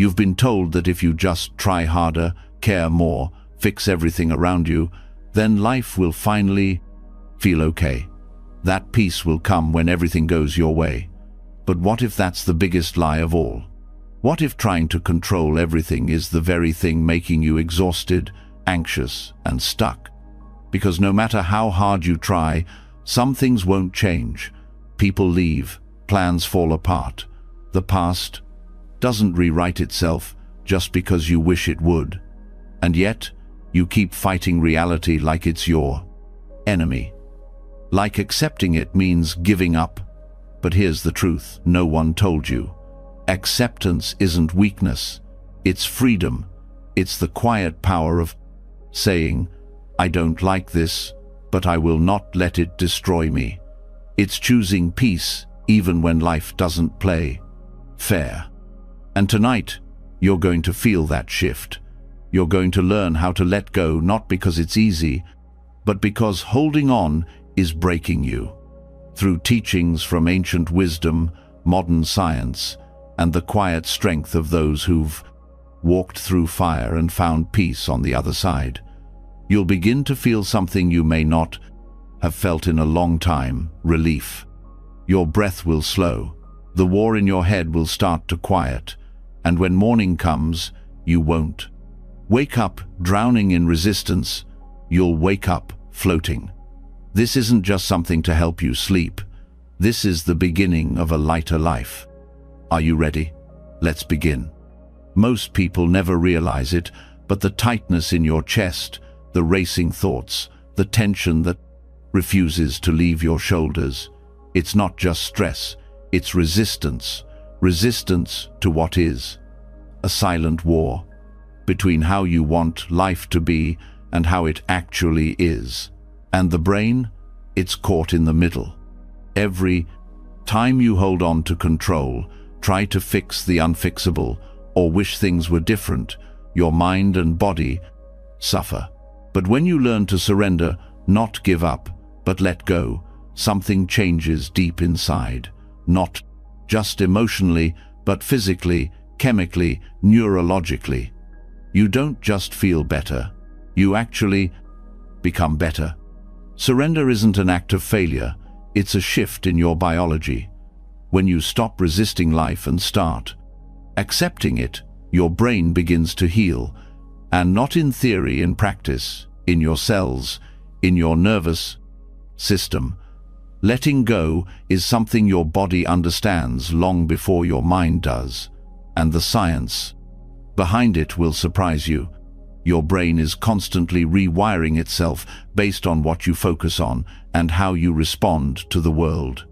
You've been told that if you just try harder, care more, fix everything around you, then life will finally feel okay. That peace will come when everything goes your way. But what if that's the biggest lie of all? What if trying to control everything is the very thing making you exhausted, anxious, and stuck? Because no matter how hard you try, some things won't change. People leave, plans fall apart. The past doesn't rewrite itself just because you wish it would. And yet, you keep fighting reality like it's your enemy. Like accepting it means giving up. But here's the truth no one told you. Acceptance isn't weakness, it's freedom. It's the quiet power of saying, I don't like this, but I will not let it destroy me. It's choosing peace even when life doesn't play fair. And tonight, you're going to feel that shift. You're going to learn how to let go, not because it's easy, but because holding on is breaking you. Through teachings from ancient wisdom, modern science, and the quiet strength of those who've walked through fire and found peace on the other side, you'll begin to feel something you may not have felt in a long time: relief. Your breath will slow, the war in your head will start to quiet, and when morning comes, you won't wake up drowning in resistance, you'll wake up floating. This isn't just something to help you sleep. This is the beginning of a lighter life. Are you ready? Let's begin. Most people never realize it, but the tightness in your chest, the racing thoughts, the tension that refuses to leave your shoulders, it's not just stress, it's resistance. Resistance to what is. A silent war between how you want life to be and how it actually is. And the brain, it's caught in the middle. Every time you hold on to control, try to fix the unfixable, or wish things were different, your mind and body suffer. But when you learn to surrender, not give up, but let go, something changes deep inside. Not just emotionally, but physically, chemically, neurologically. You don't just feel better, you actually become better. Surrender isn't an act of failure, it's a shift in your biology. When you stop resisting life and start accepting it, your brain begins to heal, and not in theory, in practice, in your cells, in your nervous system. Letting go is something your body understands long before your mind does, and the science behind it will surprise you. Your brain is constantly rewiring itself based on what you focus on and how you respond to the world.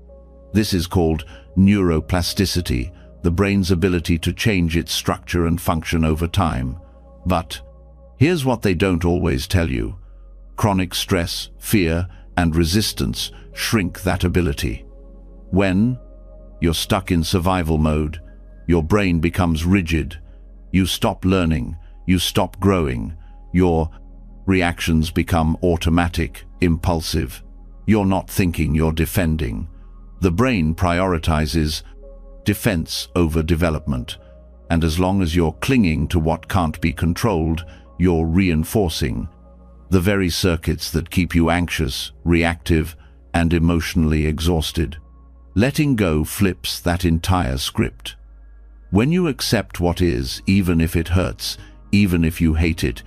This is called neuroplasticity, the brain's ability to change its structure and function over time. But here's what they don't always tell you. Chronic stress, fear, and resistance shrink that ability. When you're stuck in survival mode, your brain becomes rigid. You stop learning, you stop growing. Your reactions become automatic, impulsive. You're not thinking, you're defending. The brain prioritizes defense over development, and as long as you're clinging to what can't be controlled, you're reinforcing the very circuits that keep you anxious, reactive, and emotionally exhausted. Letting go flips that entire script. When you accept what is, even if it hurts, even if you hate it,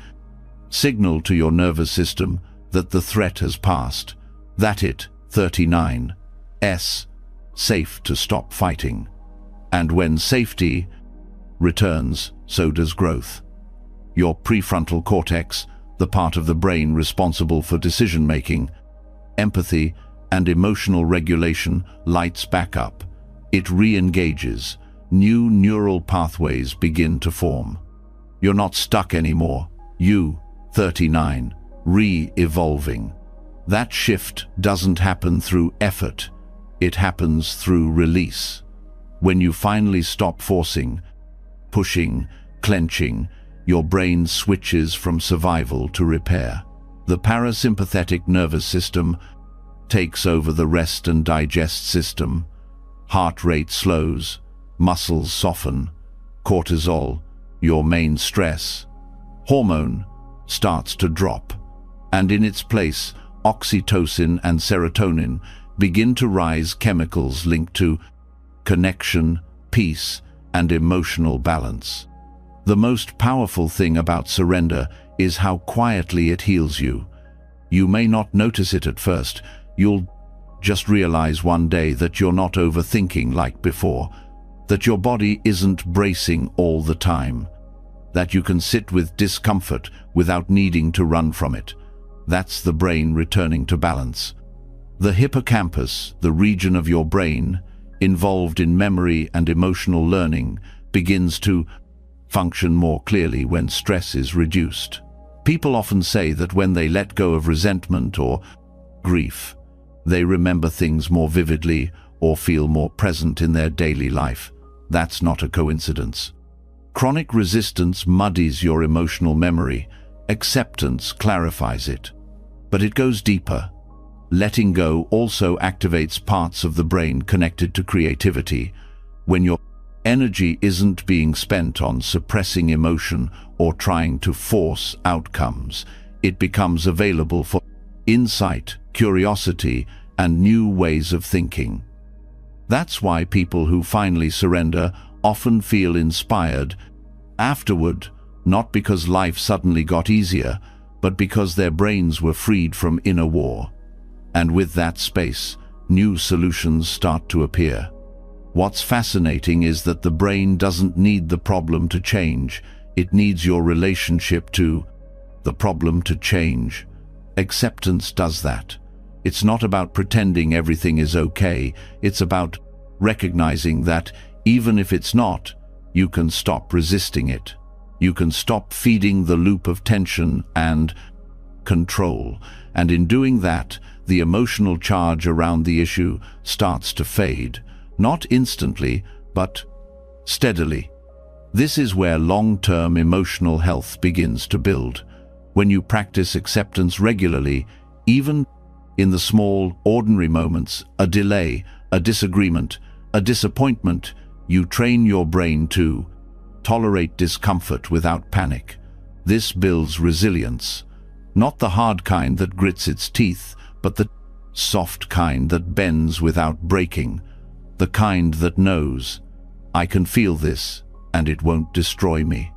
signal to your nervous system that the threat has passed, that it, 39's, safe to stop fighting. And when safety returns, so does growth. Your prefrontal cortex, the part of the brain responsible for decision-making, empathy, and emotional regulation, lights back up. It re-engages. New neural pathways begin to form. You're not stuck anymore. You, 39, re-evolving. That shift doesn't happen through effort. It happens through release. When you finally stop forcing, pushing, clenching, your brain switches from survival to repair. The parasympathetic nervous system takes over the rest and digest system. Heart rate slows, muscles soften, cortisol your main stress hormone, starts to drop, and in its place, oxytocin and serotonin begin to rise, chemicals linked to connection, peace, and emotional balance. The most powerful thing about surrender is how quietly it heals you. You may not notice it at first. You'll just realize one day that you're not overthinking like before, that your body isn't bracing all the time, that you can sit with discomfort without needing to run from it. That's the brain returning to balance. The hippocampus, the region of your brain involved in memory and emotional learning, begins to function more clearly when stress is reduced. People often say that when they let go of resentment or grief, they remember things more vividly or feel more present in their daily life. That's not a coincidence. Chronic resistance muddies your emotional memory. Acceptance clarifies it. But it goes deeper. Letting go also activates parts of the brain connected to creativity. When your energy isn't being spent on suppressing emotion or trying to force outcomes, it becomes available for insight, curiosity, and new ways of thinking. That's why people who finally surrender often feel inspired afterward, not because life suddenly got easier, but because their brains were freed from inner war. And with that space, new solutions start to appear. What's fascinating is that the brain doesn't need the problem to change. It needs your relationship to the problem to change. Acceptance does that. It's not about pretending everything is okay. It's about recognizing that even if it's not, you can stop resisting it. You can stop feeding the loop of tension and control. And in doing that, the emotional charge around the issue starts to fade. Not instantly, but steadily. This is where long-term emotional health begins to build. When you practice acceptance regularly, even in the small, ordinary moments, a delay, a disagreement, a disappointment, you train your brain to tolerate discomfort without panic. This builds resilience, not the hard kind that grits its teeth, but the soft kind that bends without breaking, the kind that knows, I can feel this, and it won't destroy me.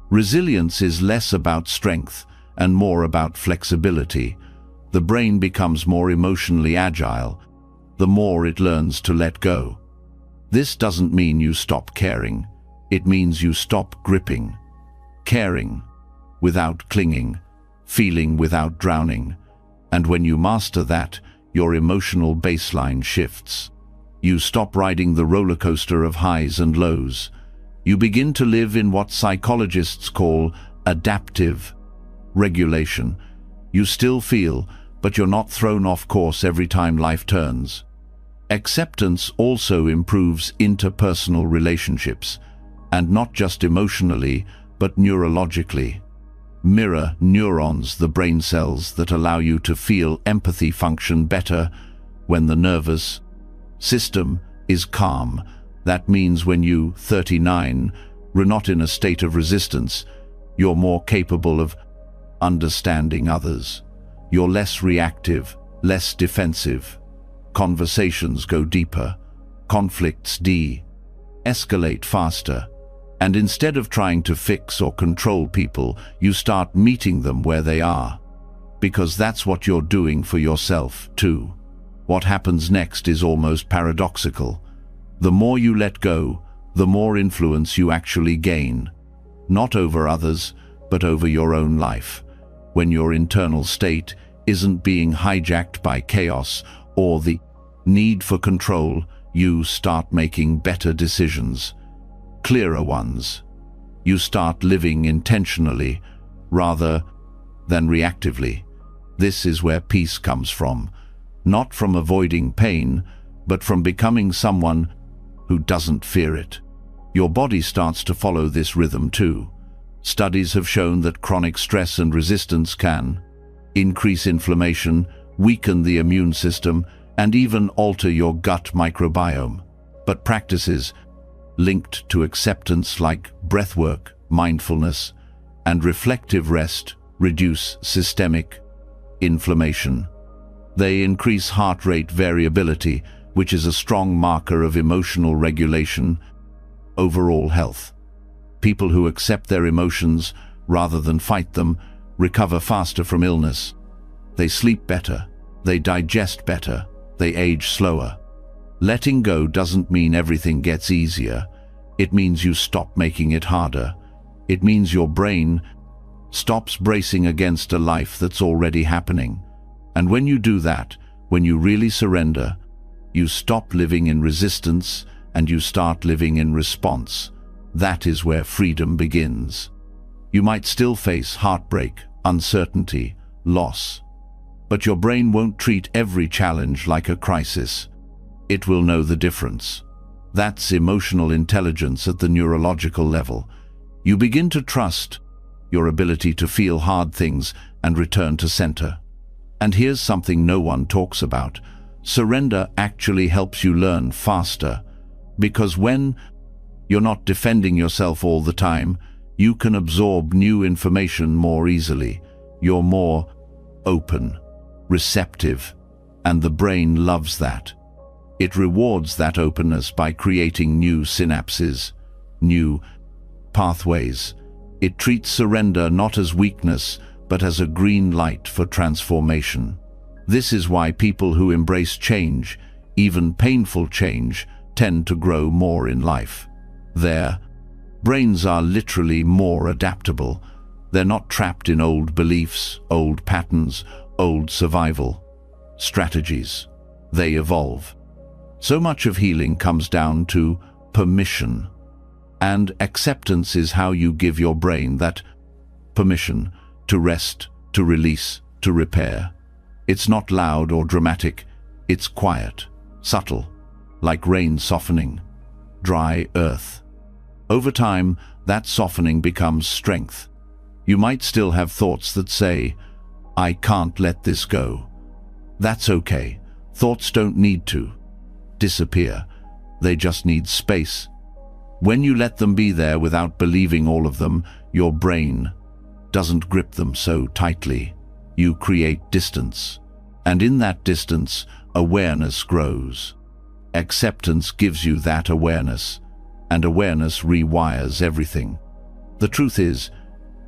Resilience is less about strength and more about flexibility. The brain becomes more emotionally agile, the more it learns to let go. This doesn't mean you stop caring. It means you stop gripping. Caring without clinging, feeling without drowning. And when you master that, your emotional baseline shifts. You stop riding the roller coaster of highs and lows. You begin to live in what psychologists call adaptive regulation. You still feel, but you're not thrown off course every time life turns. Acceptance also improves interpersonal relationships, and not just emotionally, but neurologically. Mirror neurons, the brain cells that allow you to feel empathy, function better when the nervous system is calm. That means when you, 39, are not in a state of resistance, you're more capable of understanding others. You're less reactive, less defensive. Conversations go deeper. Conflicts de-escalate faster. And instead of trying to fix or control people, you start meeting them where they are. Because that's what you're doing for yourself, too. What happens next is almost paradoxical. The more you let go, the more influence you actually gain. Not over others, but over your own life. When your internal state isn't being hijacked by chaos or the need for control, you start making better decisions. Clearer ones. You start living intentionally rather than reactively. This is where peace comes from, not from avoiding pain, but from becoming someone who doesn't fear it. Your body starts to follow this rhythm too. Studies have shown that chronic stress and resistance can increase inflammation, weaken the immune system, and even alter your gut microbiome. But practices linked to acceptance like breathwork, mindfulness, and reflective rest reduce systemic inflammation. They increase heart rate variability, which is a strong marker of emotional regulation, overall health. People who accept their emotions rather than fight them recover faster from illness. They sleep better, they digest better, they age slower. Letting go doesn't mean everything gets easier. It means you stop making it harder. It means your brain stops bracing against a life that's already happening. And when you do that, when you really surrender, you stop living in resistance and you start living in response. That is where freedom begins. You might still face heartbreak, uncertainty, loss. But your brain won't treat every challenge like a crisis. It will know the difference. That's emotional intelligence at the neurological level. You begin to trust your ability to feel hard things and return to center. And here's something no one talks about. Surrender actually helps you learn faster, because when you're not defending yourself all the time, you can absorb new information more easily. You're more open, receptive, and the brain loves that. It rewards that openness by creating new synapses, new pathways. It treats surrender not as weakness, but as a green light for transformation. This is why people who embrace change, even painful change, tend to grow more in life. Their brains are literally more adaptable. They're not trapped in old beliefs, old patterns, old survival strategies. They evolve. So much of healing comes down to permission. And acceptance is how you give your brain that permission to rest, to release, to repair. It's not loud or dramatic. It's quiet, subtle, like rain softening dry earth. Over time, that softening becomes strength. You might still have thoughts that say, "I can't let this go." That's okay. Thoughts don't need to disappear. They just need space. When you let them be there without believing all of them, your brain doesn't grip them so tightly. You create distance. And in that distance, awareness grows. Acceptance gives you that awareness, and awareness rewires everything. The truth is,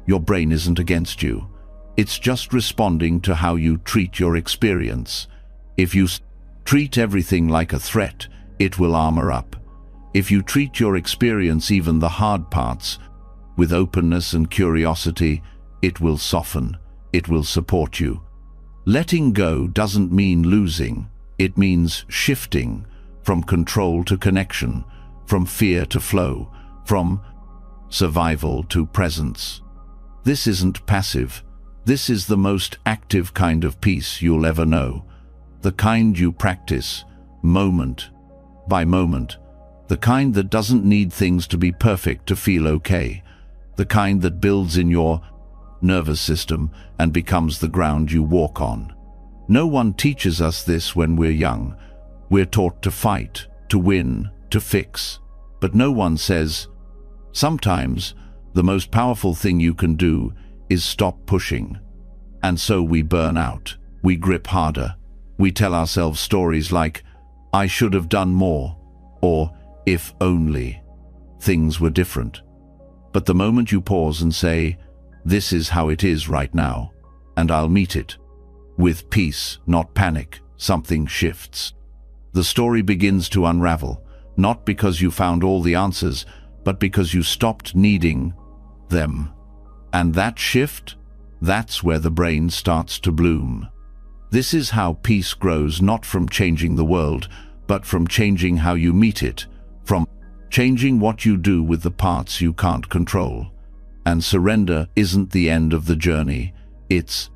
your brain isn't against you. It's just responding to how you treat your experience. If you treat everything like a threat, it will armor up. If you treat your experience, even the hard parts, with openness and curiosity, it will soften. It will support you. Letting go doesn't mean losing. It means shifting from control to connection, from fear to flow, from survival to presence. This isn't passive. This is the most active kind of peace you'll ever know. The kind you practice, moment by moment. The kind that doesn't need things to be perfect to feel okay. The kind that builds in your nervous system and becomes the ground you walk on. No one teaches us this when we're young. We're taught to fight, to win, to fix. But no one says, sometimes the most powerful thing you can do is stop pushing. And so we burn out. We grip harder. We tell ourselves stories like, "I should have done more," or "if only things were different." But the moment you pause and say, "This is how it is right now, and I'll meet it with peace, not panic," something shifts. The story begins to unravel, not because you found all the answers, but because you stopped needing them. And that shift, that's where the brain starts to bloom. This is how peace grows, not from changing the world, but from changing how you meet it, from changing what you do with the parts you can't control. And surrender isn't the end of the journey. It's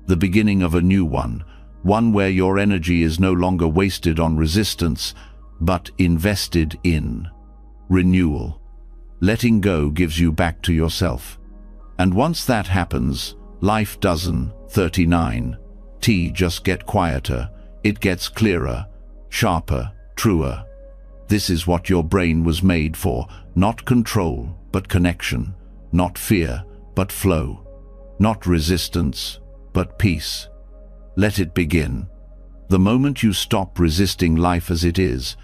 the beginning of a new one where your energy is no longer wasted on resistance, but invested in renewal. Letting go gives you back to yourself. And once that happens, life doesn't 39 just get quieter. It gets clearer, sharper, truer. This is what your brain was made for, not control, but connection. not fear, but flow. Not resistance, but peace. Let it begin. The moment you stop resisting life as it is,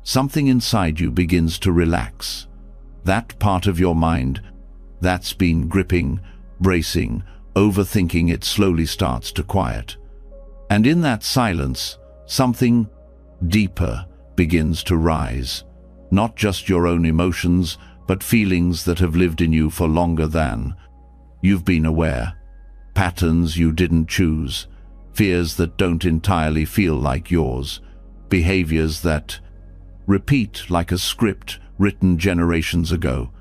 something inside you begins to relax. That part of your mind that's been gripping, bracing, overthinking, it slowly starts to quiet. And in that silence, something deeper begins to rise. Not just your own emotions, but feelings that have lived in you for longer than you've been aware. Patterns you didn't choose, fears that don't entirely feel like yours, behaviors that repeat like a script written generations ago.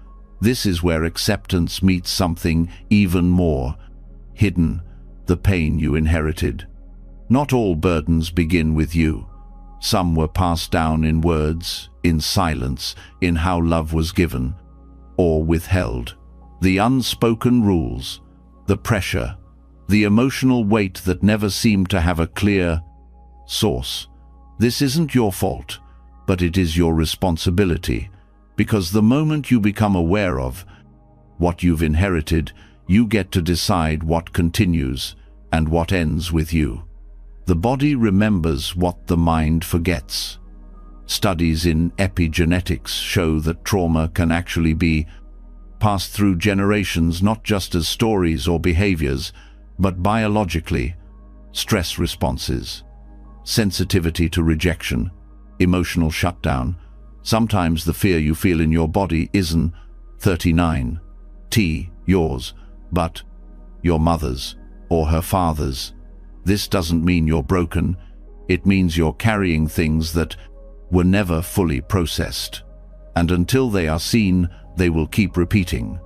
This is where acceptance meets something even more hidden, the pain you inherited. Not all burdens begin with you. Some were passed down in words, in silence, in how love was given or withheld. The unspoken rules, the pressure, the emotional weight that never seemed to have a clear source. This isn't your fault, but it is your responsibility, because the moment you become aware of what you've inherited, you get to decide what continues and what ends with you. The body remembers what the mind forgets. Studies in epigenetics show that trauma can actually be passed through generations, not just as stories or behaviors, but biologically. Stress responses, sensitivity to rejection, emotional shutdown. Sometimes the fear you feel in your body isn't 39 yours, but your mother's or her father's. This doesn't mean you're broken. It means you're carrying things that were never fully processed. And until they are seen, they will keep repeating.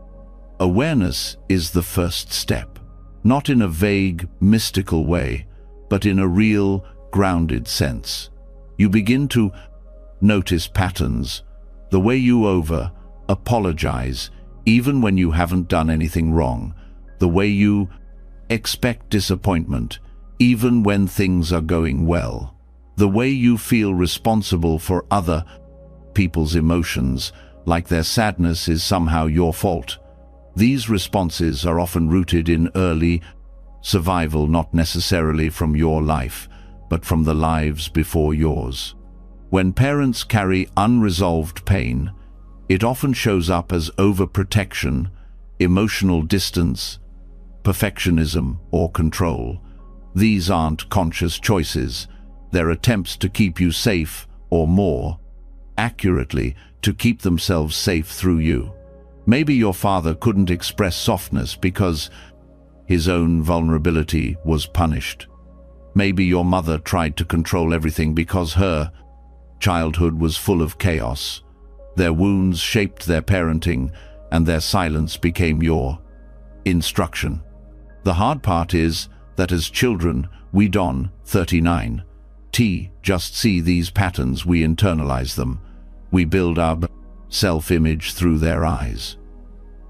Awareness is the first step, not in a vague, mystical way, but in a real, grounded sense. You begin to notice patterns, the way you apologize, even when you haven't done anything wrong, the way you expect disappointment, even when things are going well, the way you feel responsible for other people's emotions, like their sadness is somehow your fault. These responses are often rooted in early survival, not necessarily from your life, but from the lives before yours. When parents carry unresolved pain, it often shows up as overprotection, emotional distance, perfectionism, or control. These aren't conscious choices. They're attempts to keep you safe, or more accurately, to keep themselves safe through you. Maybe your father couldn't express softness because his own vulnerability was punished. Maybe your mother tried to control everything because her childhood was full of chaos. Their wounds shaped their parenting, and their silence became your instruction. The hard part is that as children, we don't 39 just see these patterns, we internalize them. We build our self-image through their eyes.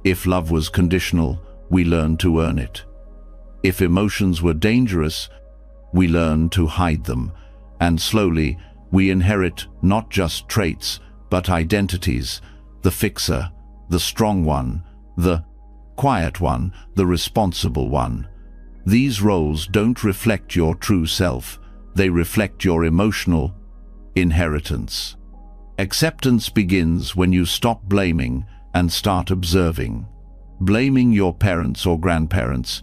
If love was conditional, we learn to earn it. If emotions were dangerous, we learn to hide them. And slowly, we inherit not just traits, but identities: the fixer, the strong one, the quiet one, the responsible one. These roles don't reflect your true self. They reflect your emotional inheritance. Acceptance begins when you stop blaming and start observing. Blaming your parents or grandparents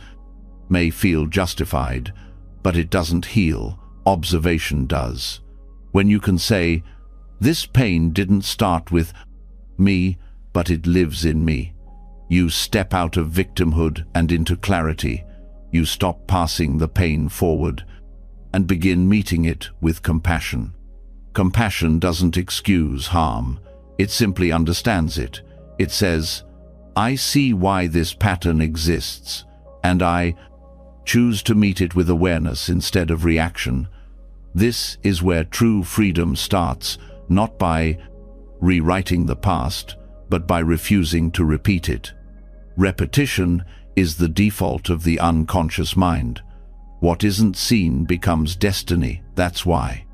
may feel justified, but it doesn't heal. Observation does. When you can say, "This pain didn't start with me, but it lives in me," you step out of victimhood and into clarity. You stop passing the pain forward and begin meeting it with compassion. Compassion doesn't excuse harm. It simply understands it. It says, "I see why this pattern exists, and I choose to meet it with awareness instead of reaction." This is where true freedom starts, not by rewriting the past, but by refusing to repeat it. Repetition is the default of the unconscious mind. What isn't seen becomes destiny. That's why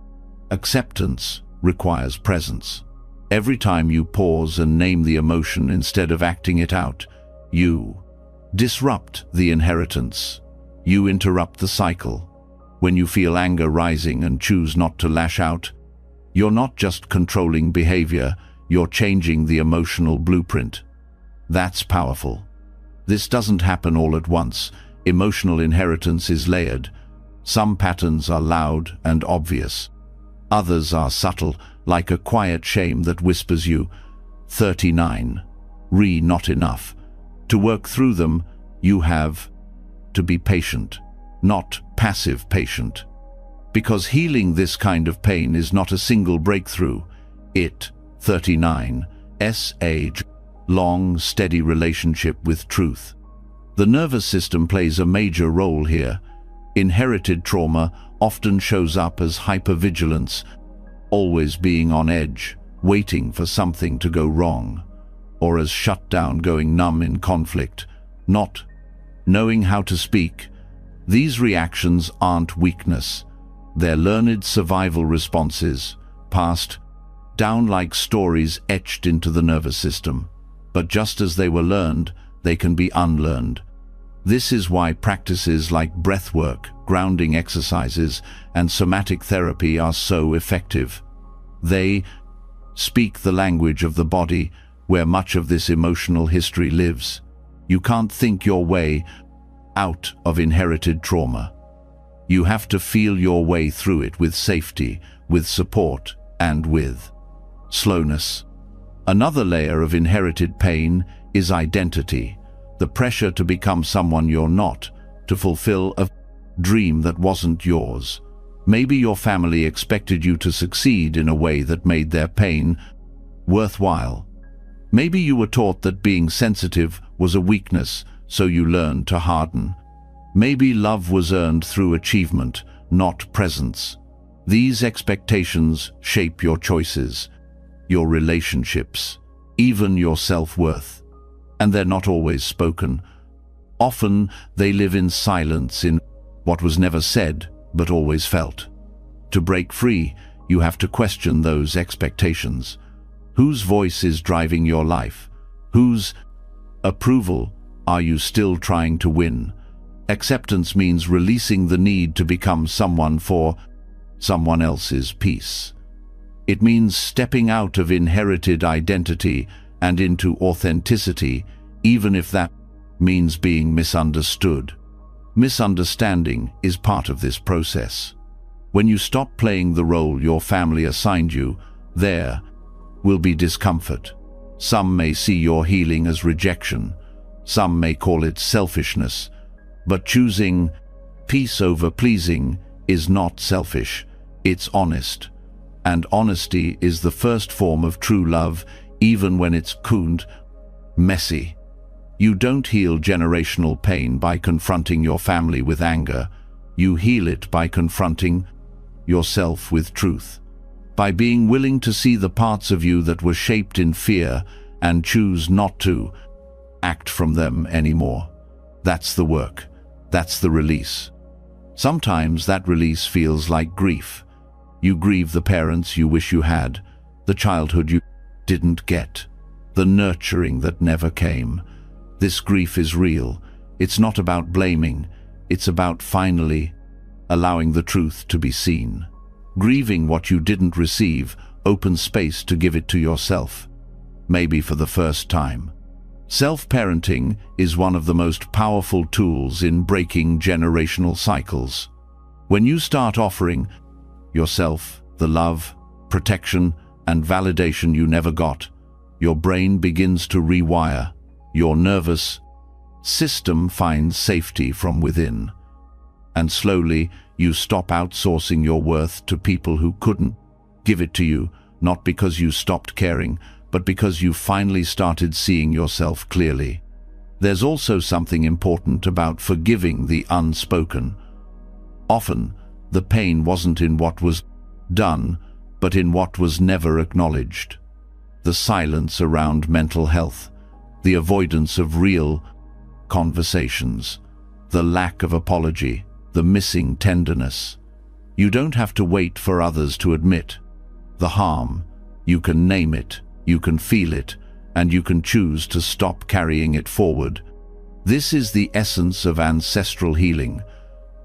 acceptance requires presence. Every time you pause and name the emotion instead of acting it out, You disrupt the inheritance. You interrupt the cycle. When you feel anger rising and choose not to lash out, you're not just controlling behavior, you're changing the emotional blueprint. That's powerful. This doesn't happen all at once. Emotional inheritance is layered. Some patterns are loud and obvious. Others are subtle, like a quiet shame that whispers you, 39, not enough. To work through them, you have to be patient, not passive patient. Because healing this kind of pain is not a single breakthrough. It, 39, age, long, steady relationship with truth. The nervous system plays a major role here. Inherited trauma often shows up as hypervigilance, always being on edge, waiting for something to go wrong, or as shut down, going numb in conflict, not knowing how to speak. These reactions aren't weakness. They're learned survival responses, passed down like stories etched into the nervous system. But just as they were learned, they can be unlearned. This is why practices like breathwork, grounding exercises, and somatic therapy are so effective. They speak the language of the body, where much of this emotional history lives. You can't think your way out of inherited trauma. You have to feel your way through it with safety, with support, and with slowness. Another layer of inherited pain is identity, the pressure to become someone you're not, to fulfill a dream that wasn't yours. Maybe your family expected you to succeed in a way that made their pain worthwhile. Maybe you were taught that being sensitive was a weakness, so you learned to harden. Maybe love was earned through achievement, not presence. These expectations shape your choices, your relationships, even your self-worth. And they're not always spoken. Often they live in silence, in what was never said but always felt. To break free, you have to question those expectations. Whose voice is driving your life? Whose approval are you still trying to win? Acceptance means releasing the need to become someone for someone else's peace. It means stepping out of inherited identity and into authenticity, even if that means being misunderstood. Misunderstanding is part of this process. When you stop playing the role your family assigned you, there will be discomfort. Some may see your healing as rejection. Some may call it selfishness. But choosing peace over pleasing is not selfish, it's honest. And honesty is the first form of true love, even when it's messy. You don't heal generational pain by confronting your family with anger. You heal it by confronting yourself with truth. By being willing to see the parts of you that were shaped in fear and choose not to act from them anymore. That's the work. That's the release. Sometimes that release feels like grief. You grieve the parents you wish you had, the childhood you didn't get, the nurturing that never came. This grief is real. It's not about blaming. It's about finally allowing the truth to be seen. Grieving what you didn't receive opens space to give it to yourself, maybe for the first time. Self-parenting is one of the most powerful tools in breaking generational cycles. When you start offering yourself the love, protection, and validation you never got, your brain begins to rewire. Your nervous system finds safety from within. And slowly, you stop outsourcing your worth to people who couldn't give it to you, not because you stopped caring, but because you finally started seeing yourself clearly. There's also something important about forgiving the unspoken. Often, the pain wasn't in what was done, but in what was never acknowledged. The silence around mental health, the avoidance of real conversations, the lack of apology, the missing tenderness. You don't have to wait for others to admit the harm. You can name it, you can feel it, and you can choose to stop carrying it forward. This is the essence of ancestral healing.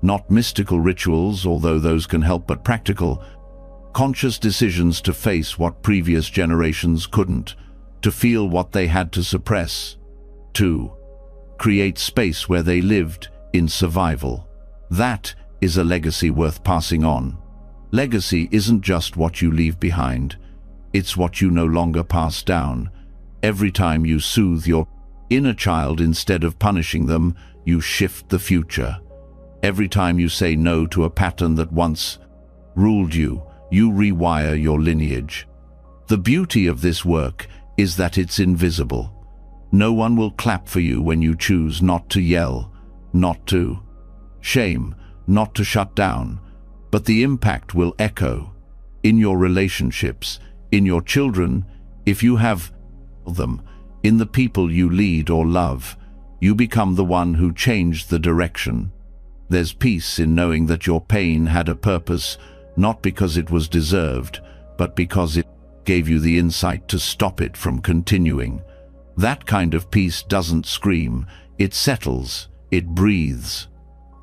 Not mystical rituals, although those can help, but practical, conscious decisions to face what previous generations couldn't, to feel what they had to suppress, to create space where they lived in survival. That is a legacy worth passing on. Legacy isn't just what you leave behind, it's what you no longer pass down. Every time you soothe your inner child instead of punishing them, you shift the future. Every time you say no to a pattern that once ruled you, you rewire your lineage. The beauty of this work is that it's invisible. No one will clap for you when you choose not to yell, not to shame, not to shut down, but the impact will echo in your relationships, in your children, if you have them, in the people you lead or love. You become the one who changed the direction. There's peace in knowing that your pain had a purpose, not because it was deserved, but because it gave you the insight to stop it from continuing. That kind of peace doesn't scream, it settles, it breathes.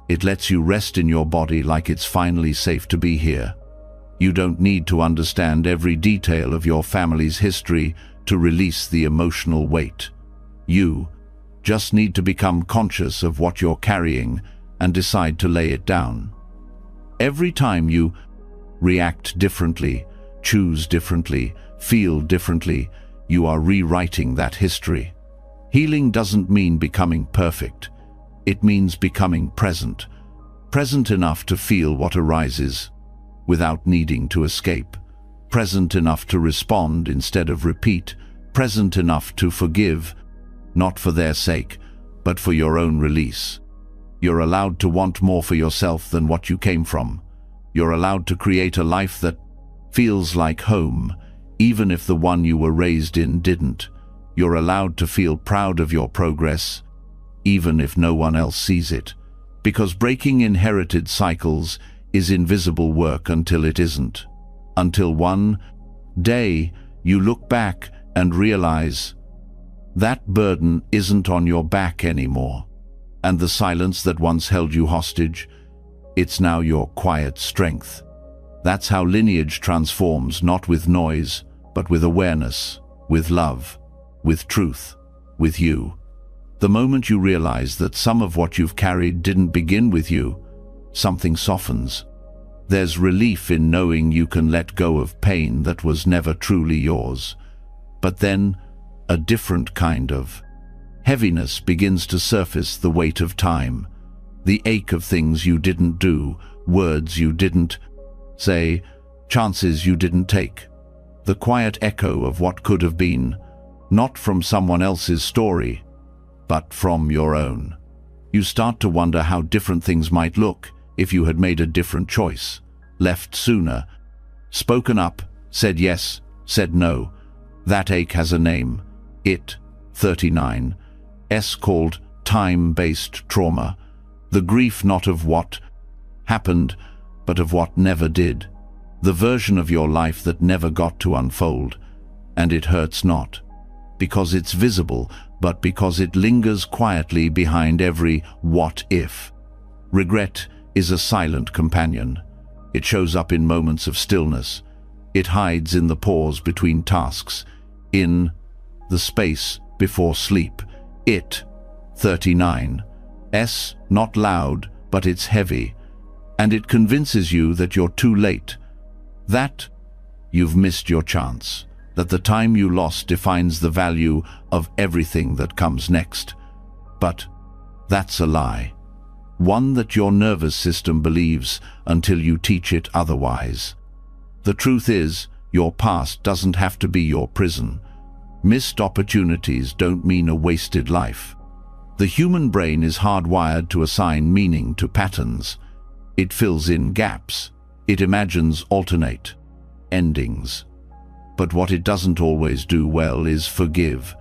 It lets you rest in your body like it's finally safe to be here. You don't need to understand every detail of your family's history to release the emotional weight. You just need to become conscious of what you're carrying and decide to lay it down. Every time you react differently, choose differently, feel differently, you are rewriting that history. Healing doesn't mean becoming perfect. It means becoming present. Present enough to feel what arises without needing to escape. Present enough to respond instead of repeat. Present enough to forgive, not for their sake, but for your own release. You're allowed to want more for yourself than what you came from. You're allowed to create a life that feels like home, even if the one you were raised in didn't. You're allowed to feel proud of your progress, even if no one else sees it. Because breaking inherited cycles is invisible work until it isn't. Until one day you look back and realize that burden isn't on your back anymore. And the silence that once held you hostage, it's now your quiet strength. That's how lineage transforms, not with noise, but with awareness, with love, with truth, with you. The moment you realize that some of what you've carried didn't begin with you, something softens. There's relief in knowing you can let go of pain that was never truly yours. But then, a different kind of heaviness begins to surface, the weight of time, the ache of things you didn't do, words you didn't say, chances you didn't take, the quiet echo of what could have been, not from someone else's story, but from your own. You start to wonder how different things might look if you had made a different choice, left sooner, spoken up, said yes, said no. That ache has a name. It, 39, called time-based trauma. The grief not of what happened, but of what never did. The version of your life that never got to unfold. And it hurts not because it's visible, but because it lingers quietly behind every what if. Regret is a silent companion. It shows up in moments of stillness. It hides in the pause between tasks, in the space before sleep. It, 39, not loud, but it's heavy, and it convinces you that you're too late, that you've missed your chance, that the time you lost defines the value of everything that comes next. But that's a lie. One that your nervous system believes until you teach it otherwise. The truth is, your past doesn't have to be your prison. Missed opportunities don't mean a wasted life. The human brain is hardwired to assign meaning to patterns. It fills in gaps. It imagines alternate endings. But what it doesn't always do well is forgive,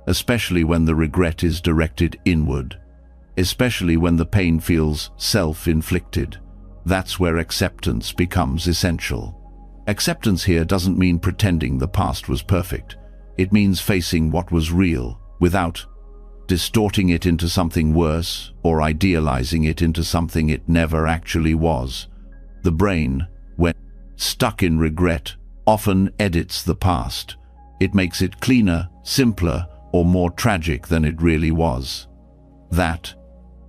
especially when the regret is directed inward, especially when the pain feels self-inflicted. That's where acceptance becomes essential. Acceptance here doesn't mean pretending the past was perfect. It means facing what was real without distorting it into something worse or idealizing it into something it never actually was. The brain, when stuck in regret, often edits the past. It makes it cleaner, simpler, or more tragic than it really was. That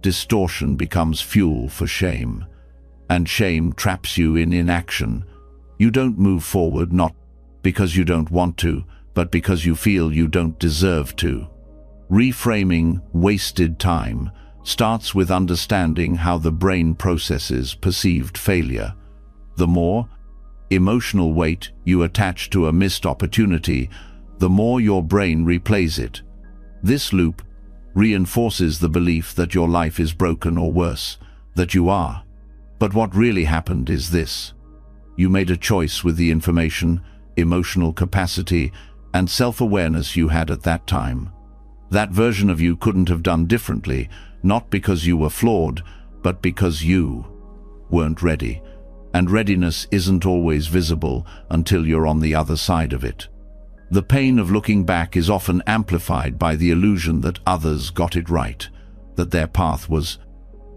distortion becomes fuel for shame, and shame traps you in inaction. You don't move forward, not because you don't want to, but because you feel you don't deserve to. Reframing wasted time starts with understanding how the brain processes perceived failure. The more emotional weight you attach to a missed opportunity, the more your brain replays it. This loop reinforces the belief that your life is broken, or worse, that you are. But what really happened is this: you made a choice with the information, emotional capacity, and self-awareness you had at that time. That version of you couldn't have done differently, not because you were flawed, but because you weren't ready. And readiness isn't always visible until you're on the other side of it. The pain of looking back is often amplified by the illusion that others got it right, that their path was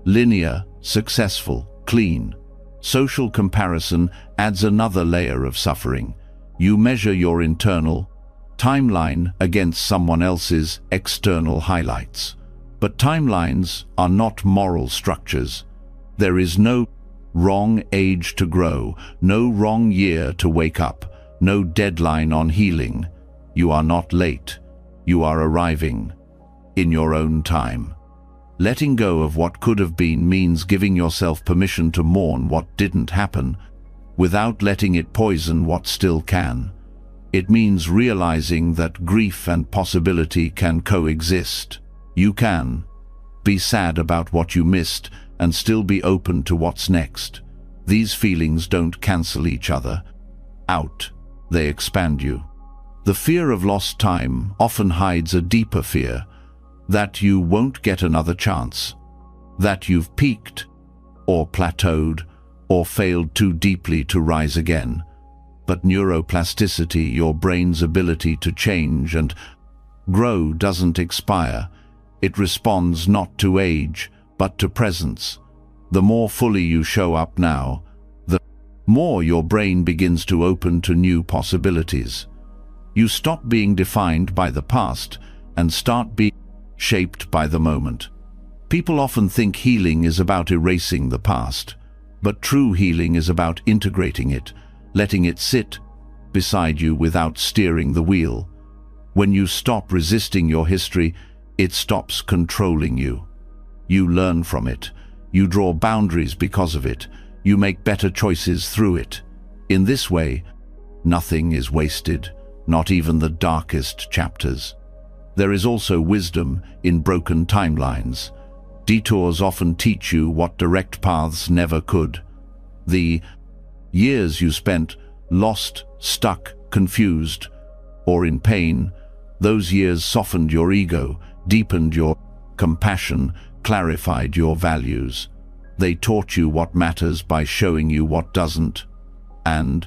linear, successful, clean. Social comparison adds another layer of suffering. You measure your internal timeline against someone else's external highlights. But timelines are not moral structures. There is no wrong age to grow, no wrong year to wake up, no deadline on healing. You are not late. You are arriving in your own time. Letting go of what could have been means giving yourself permission to mourn what didn't happen without letting it poison what still can. It means realizing that grief and possibility can coexist. You can be sad about what you missed and still be open to what's next. These feelings don't cancel each other out. They expand you. The fear of lost time often hides a deeper fear, that you won't get another chance, that you've peaked or plateaued or failed too deeply to rise again. But neuroplasticity, your brain's ability to change and grow, doesn't expire. It responds not to age, but to presence. The more fully you show up now, the more your brain begins to open to new possibilities. You stop being defined by the past and start being shaped by the moment. People often think healing is about erasing the past, but true healing is about integrating it, letting it sit beside you without steering the wheel. When you stop resisting your history, it stops controlling you. You learn from it. You draw boundaries because of it. You make better choices through it. In this way, nothing is wasted, not even the darkest chapters. There is also wisdom in broken timelines. Detours often teach you what direct paths never could. The years you spent lost, stuck, confused, or in pain, those years softened your ego, deepened your compassion, clarified your values. They taught you what matters by showing you what doesn't. And,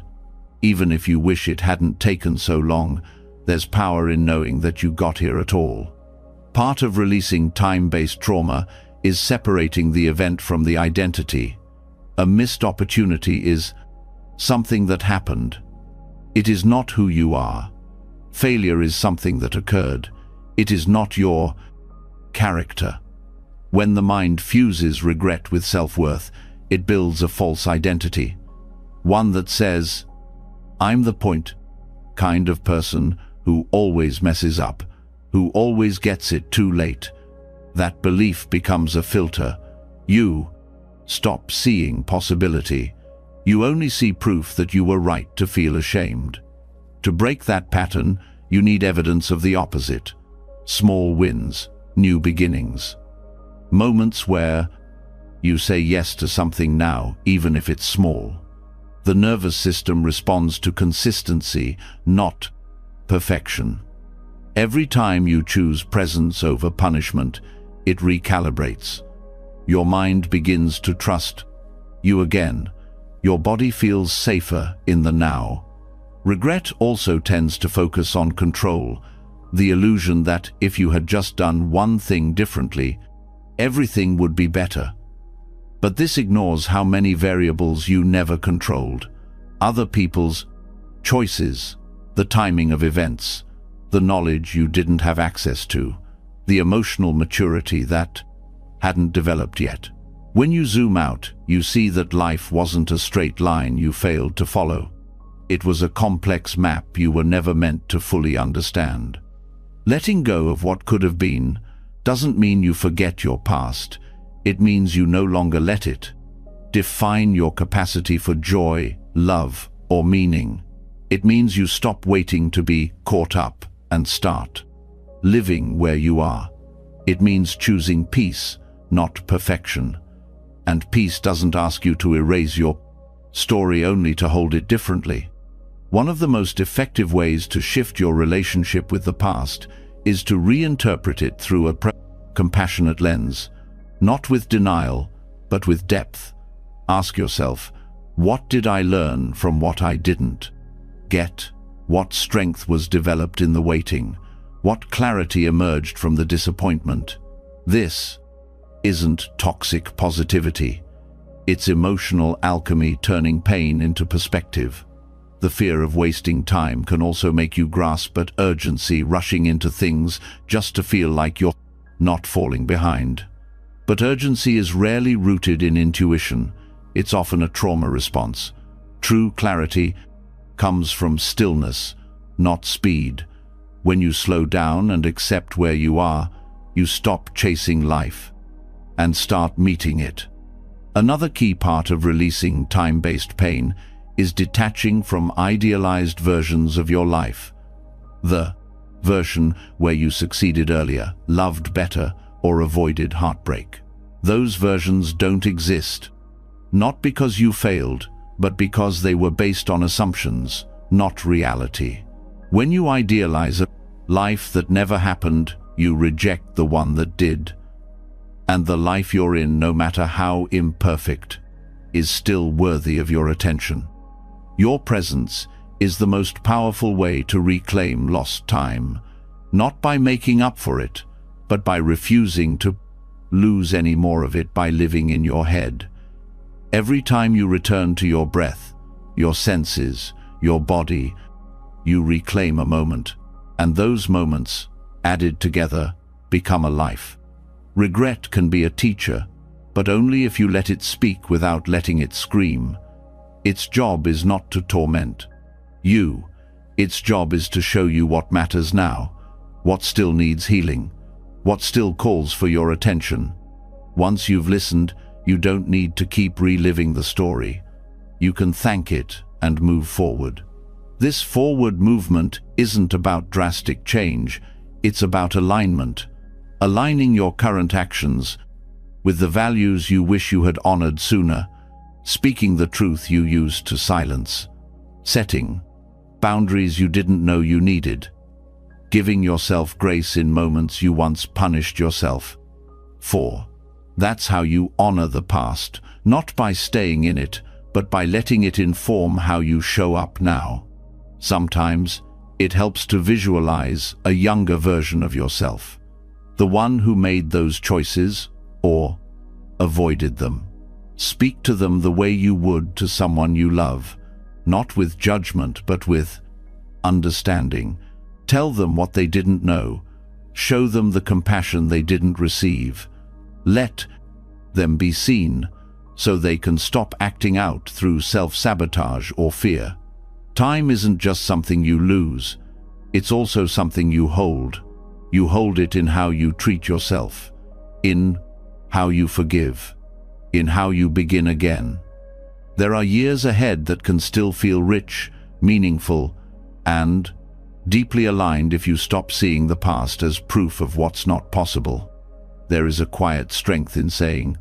even if you wish it hadn't taken so long, there's power in knowing that you got here at all. Part of releasing time-based trauma is separating the event from the identity. A missed opportunity is something that happened. It is not who you are. Failure is something that occurred. It is not your character. When the mind fuses regret with self-worth, it builds a false identity. One that says, I'm the point kind of person who always messes up, who always gets it too late. That belief becomes a filter. You stop seeing possibility. You only see proof that you were right to feel ashamed. To break that pattern, you need evidence of the opposite. Small wins, new beginnings. Moments where you say yes to something now, even if it's small. The nervous system responds to consistency, not perfection. Every time you choose presence over punishment, it recalibrates. Your mind begins to trust you again. Your body feels safer in the now. Regret also tends to focus on control, the illusion that if you had just done one thing differently, everything would be better. But this ignores how many variables you never controlled. Other people's choices, the timing of events, the knowledge you didn't have access to, the emotional maturity that hadn't developed yet. When you zoom out, you see that life wasn't a straight line you failed to follow. It was a complex map you were never meant to fully understand. Letting go of what could have been doesn't mean you forget your past. It means you no longer let it define your capacity for joy, love, or meaning. It means you stop waiting to be caught up and start living where you are. It means choosing peace, not perfection. And peace doesn't ask you to erase your story only to hold it differently. One of the most effective ways to shift your relationship with the past is to reinterpret it through a compassionate lens, not with denial, but with depth. Ask yourself, what did I learn from what I didn't get? What strength was developed in the waiting? What clarity emerged from the disappointment? This isn't toxic positivity. It's emotional alchemy turning pain into perspective. The fear of wasting time can also make you grasp at urgency, rushing into things just to feel like you're not falling behind. But urgency is rarely rooted in intuition. It's often a trauma response. True clarity comes from stillness, not speed. When you slow down and accept where you are, you stop chasing life and start meeting it. Another key part of releasing time-based pain is detaching from idealized versions of your life. The version where you succeeded earlier, loved better, or avoided heartbreak. Those versions don't exist, not because you failed, but because they were based on assumptions, not reality. When you idealize a life that never happened, you reject the one that did. And the life you're in, no matter how imperfect, is still worthy of your attention. Your presence is the most powerful way to reclaim lost time, not by making up for it, but by refusing to lose any more of it by living in your head. Every time you return to your breath, your senses, your body, you reclaim a moment, and those moments, added together, become a life. Regret can be a teacher, but only if you let it speak without letting it scream. Its job is not to torment you. Its job is to show you what matters now, what still needs healing, what still calls for your attention. Once you've listened, you don't need to keep reliving the story. You can thank it and move forward. This forward movement isn't about drastic change, it's about alignment. Aligning your current actions with the values you wish you had honored sooner, speaking the truth you used to silence, setting boundaries you didn't know you needed, giving yourself grace in moments you once punished yourself for. That's how you honor the past, not by staying in it, but by letting it inform how you show up now. Sometimes it helps to visualize a younger version of yourself, the one who made those choices or avoided them. Speak to them the way you would to someone you love, not with judgment but with understanding. Tell them what they didn't know. Show them the compassion they didn't receive. Let them be seen so they can stop acting out through self-sabotage or fear. Time isn't just something you lose, it's also something you hold. You hold it in how you treat yourself, in how you forgive, in how you begin again. There are years ahead that can still feel rich, meaningful, and deeply aligned if you stop seeing the past as proof of what's not possible. There is a quiet strength in saying,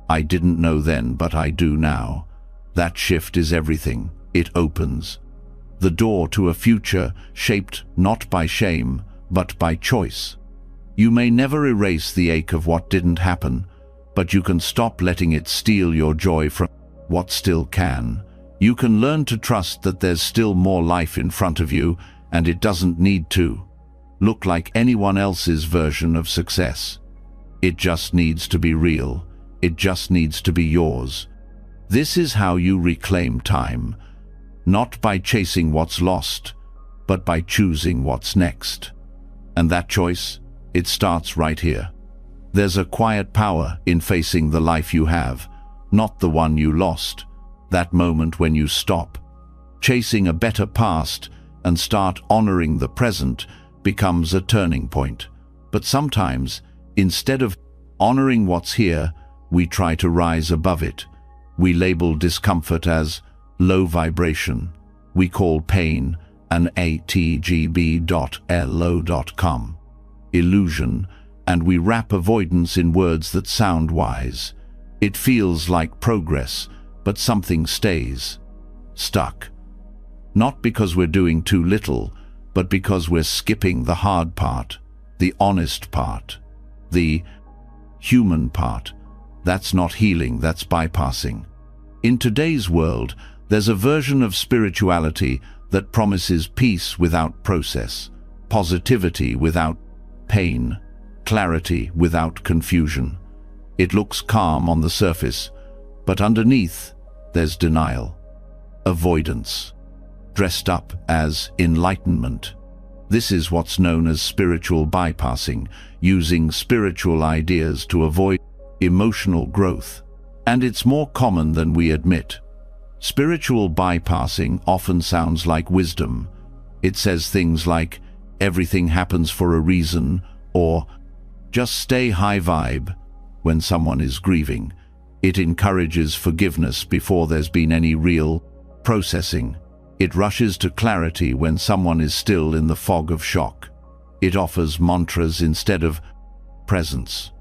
I didn't know then, but I do now. That shift is everything. It opens the door to a future shaped not by shame, but by choice. You may never erase the ache of what didn't happen, but you can stop letting it steal your joy from what still can. You can learn to trust that there's still more life in front of you, and it doesn't need to look like anyone else's version of success. It just needs to be real. It just needs to be yours. This is how you reclaim time, not by chasing what's lost, but by choosing what's next. And that choice, it starts right here. There's a quiet power in facing the life you have, not the one you lost. That moment when you stop chasing a better past and start honoring the present becomes a turning point. But sometimes, instead of honoring what's here, we try to rise above it. We label discomfort as low vibration. We call pain an atgb.lo.com illusion, and we wrap avoidance in words that sound wise. It feels like progress, but something stays stuck. Not because we're doing too little, but because we're skipping the hard part, the honest part, the human part. That's not healing, that's bypassing. In today's world, there's a version of spirituality that promises peace without process, positivity without pain, clarity without confusion. It looks calm on the surface, but underneath, there's denial, avoidance, dressed up as enlightenment. This is what's known as spiritual bypassing, using spiritual ideas to avoid emotional growth. And it's more common than we admit. Spiritual bypassing often sounds like wisdom. It says things like, everything happens for a reason, or just stay high vibe when someone is grieving. It encourages forgiveness before there's been any real processing. It rushes to clarity when someone is still in the fog of shock. It offers mantras instead of presence.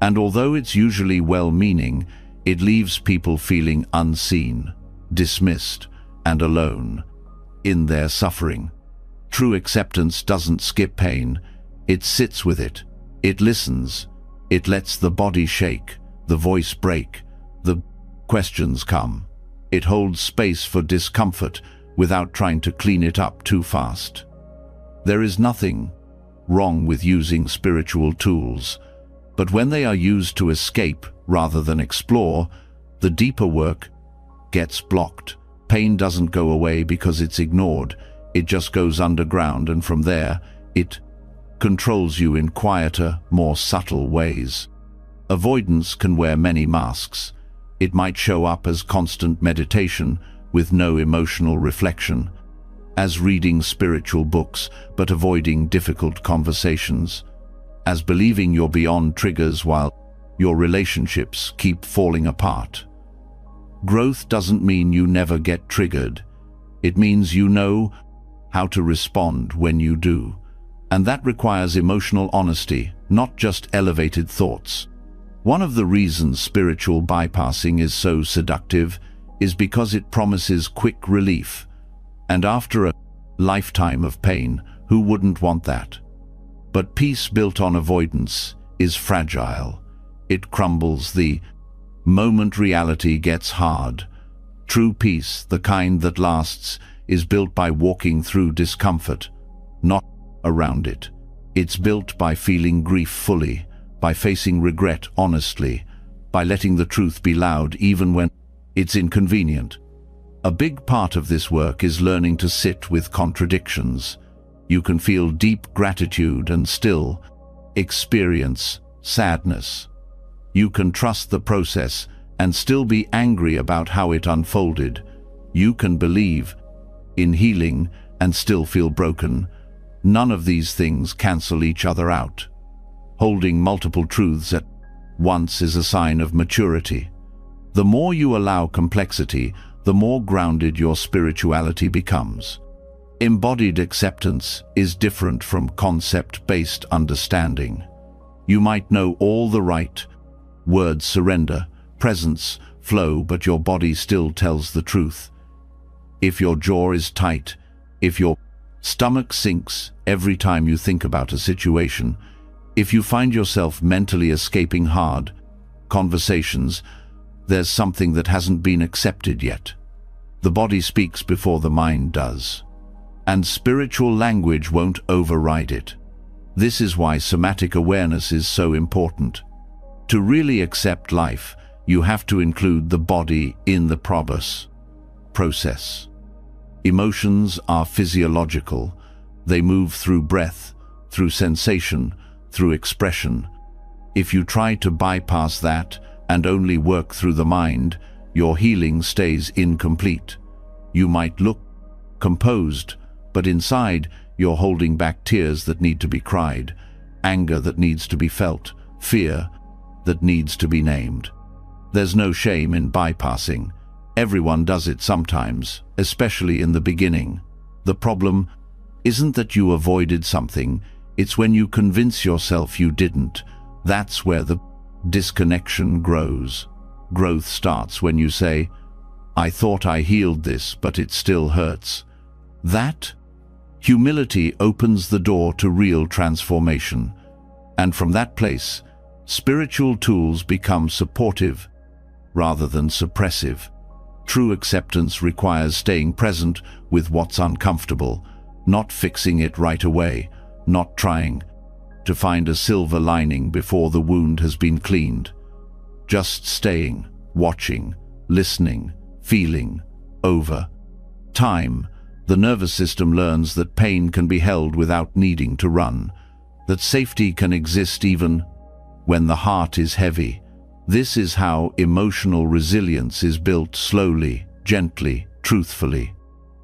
And although it's usually well-meaning, it leaves people feeling unseen, dismissed, and alone in their suffering. True acceptance doesn't skip pain. It sits with it. It listens. It lets the body shake, the voice break, the questions come. It holds space for discomfort without trying to clean it up too fast. There is nothing wrong with using spiritual tools, but when they are used to escape rather than explore, the deeper work gets blocked. Pain doesn't go away because it's ignored. It just goes underground, and from there, it controls you in quieter, more subtle ways. Avoidance can wear many masks. It might show up as constant meditation with no emotional reflection, as reading spiritual books but avoiding difficult conversations, as believing you're beyond triggers while your relationships keep falling apart. Growth doesn't mean you never get triggered. It means you know how to respond when you do. And that requires emotional honesty, not just elevated thoughts. One of the reasons spiritual bypassing is so seductive is because it promises quick relief. And after a lifetime of pain, who wouldn't want that? But peace built on avoidance is fragile. It crumbles the moment reality gets hard. True peace, the kind that lasts, is built by walking through discomfort, not around it. It's built by feeling grief fully, by facing regret honestly, by letting the truth be loud even when it's inconvenient. A big part of this work is learning to sit with contradictions. You can feel deep gratitude and still experience sadness. You can trust the process and still be angry about how it unfolded. You can believe in healing and still feel broken. None of these things cancel each other out. Holding multiple truths at once is a sign of maturity. The more you allow complexity, the more grounded your spirituality becomes. Embodied acceptance is different from concept-based understanding. You might know all the right words: surrender, presence, flow, but your body still tells the truth. If your jaw is tight, if your stomach sinks every time you think about a situation, if you find yourself mentally escaping hard conversations, there's something that hasn't been accepted yet. The body speaks before the mind does. And spiritual language won't override it. This is why somatic awareness is so important. To really accept life, you have to include the body in the process. Emotions are physiological. They move through breath, through sensation, through expression. If you try to bypass that and only work through the mind, your healing stays incomplete. You might look composed, but inside you're holding back tears that need to be cried, anger that needs to be felt, fear that needs to be named. There's no shame in bypassing. Everyone does it sometimes, especially in the beginning. The problem isn't that you avoided something, it's when you convince yourself you didn't. That's where the disconnection grows. Growth starts when you say, "I thought I healed this, but it still hurts." That humility opens the door to real transformation. And from that place, spiritual tools become supportive rather than suppressive. True acceptance requires staying present with what's uncomfortable, not fixing it right away, not trying to find a silver lining before the wound has been cleaned. Just staying, watching, listening, feeling. Over time, the nervous system learns that pain can be held without needing to run, that safety can exist even when the heart is heavy. This is how emotional resilience is built, slowly, gently, truthfully.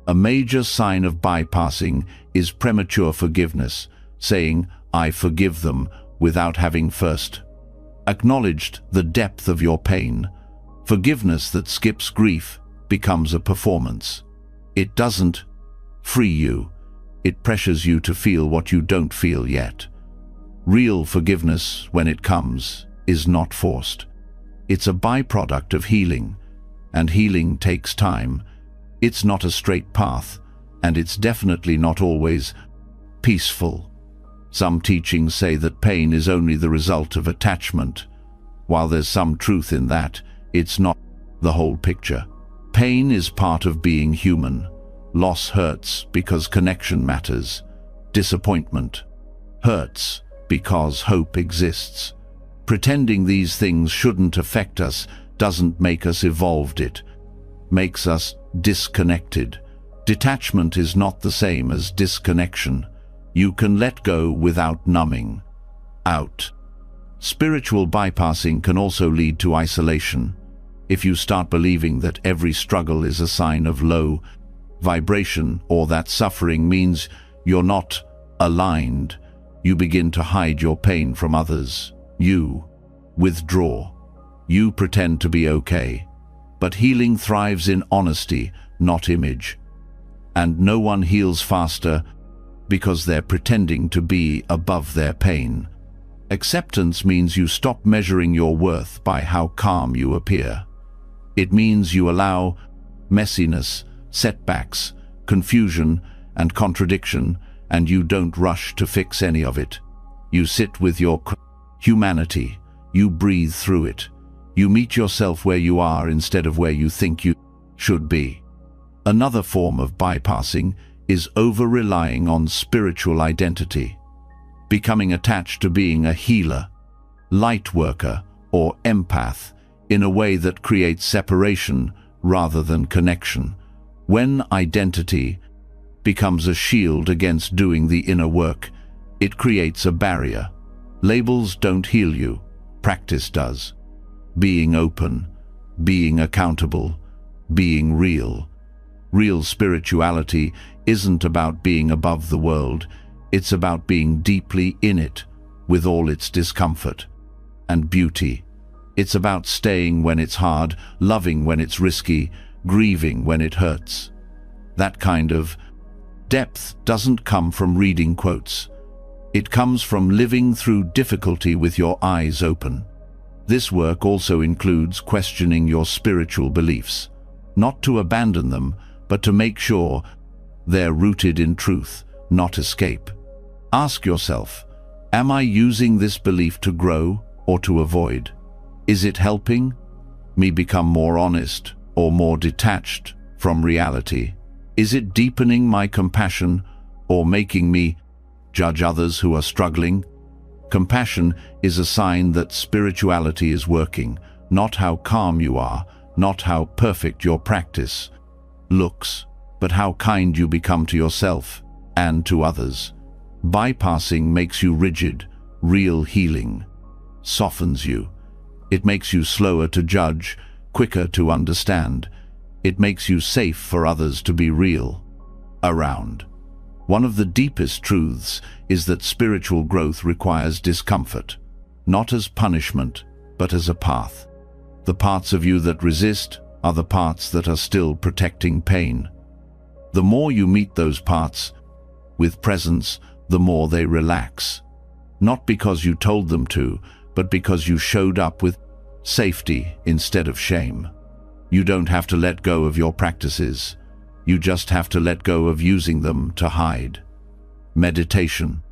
A major sign of bypassing is premature forgiveness, saying, "I forgive them," without having first acknowledged the depth of your pain. Forgiveness that skips grief becomes a performance. It doesn't free you, it pressures you to feel what you don't feel yet. Real forgiveness, when it comes, is not forced. It's a byproduct of healing, and healing takes time. It's not a straight path, and it's definitely not always peaceful. Some teachings say that pain is only the result of attachment. While there's some truth in that, it's not the whole picture. Pain is part of being human. Loss hurts because connection matters. Disappointment hurts because hope exists. Pretending these things shouldn't affect us doesn't make us evolved, it makes us disconnected. Detachment is not the same as disconnection. You can let go without numbing out. Spiritual bypassing can also lead to isolation. If you start believing that every struggle is a sign of low vibration or that suffering means you're not aligned, you begin to hide your pain from others. You withdraw. You pretend to be okay. But healing thrives in honesty, not image. And no one heals faster because they're pretending to be above their pain. Acceptance means you stop measuring your worth by how calm you appear. It means you allow messiness, setbacks, confusion, and contradiction, and you don't rush to fix any of it. You sit with your humanity. You breathe through it. You meet yourself where you are instead of where you think you should be. Another form of bypassing is over-relying on spiritual identity, becoming attached to being a healer, light worker, or empath in a way that creates separation rather than connection. When identity becomes a shield against doing the inner work, it creates a barrier. Labels don't heal you, practice does. Being open, being accountable, being real. Real spirituality isn't about being above the world, it's about being deeply in it, with all its discomfort and beauty. It's about staying when it's hard, loving when it's risky, grieving when it hurts. That kind of depth doesn't come from reading quotes. It comes from living through difficulty with your eyes open. This work also includes questioning your spiritual beliefs, not to abandon them, but to make sure they're rooted in truth, not escape. Ask yourself, am I using this belief to grow or to avoid? Is it helping me become more honest or more detached from reality? Is it deepening my compassion or making me judge others who are struggling? Compassion is a sign that spirituality is working, not how calm you are, not how perfect your practice looks, but how kind you become to yourself and to others. Bypassing makes you rigid. Real healing softens you. It makes you slower to judge, quicker to understand. It makes you safe for others to be real around. One of the deepest truths is that spiritual growth requires discomfort, not as punishment, but as a path. The parts of you that resist are the parts that are still protecting pain. The more you meet those parts with presence, the more they relax. Not because you told them to, but because you showed up with safety instead of shame. You don't have to let go of your practices. You just have to let go of using them to hide. Meditation,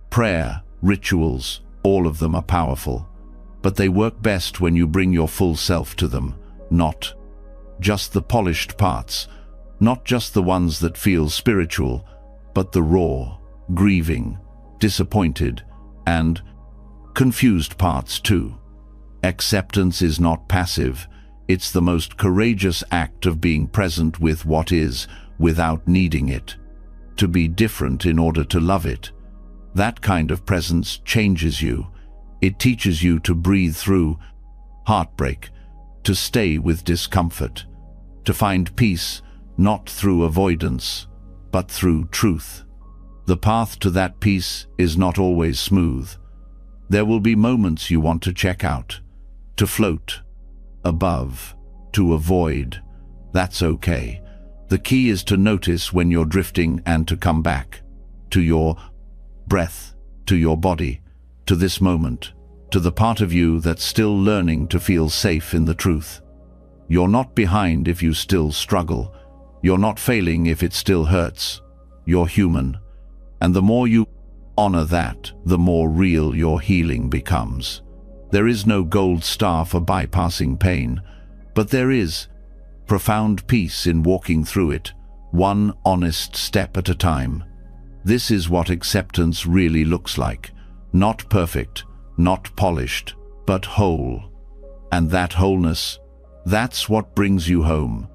prayer, rituals, all of them are powerful, but they work best when you bring your full self to them, not just the polished parts, not just the ones that feel spiritual, but the raw, grieving, disappointed, and confused parts too. Acceptance is not passive. It's the most courageous act of being present with what is, without needing it to be different in order to love it. That kind of presence changes you. It teaches you to breathe through heartbreak, to stay with discomfort, to find peace not through avoidance, but through truth. The path to that peace is not always smooth. There will be moments you want to check out, to float above, to avoid. That's okay. The key is to notice when you're drifting and to come back to your breath, to your body, to this moment, to the part of you that's still learning to feel safe in the truth. You're not behind if you still struggle. You're not failing if it still hurts. You're human. And the more you honor that, the more real your healing becomes. There is no gold star for bypassing pain, but there is profound peace in walking through it, one honest step at a time. This is what acceptance really looks like. Not perfect, not polished, but whole. And that wholeness, that's what brings you home.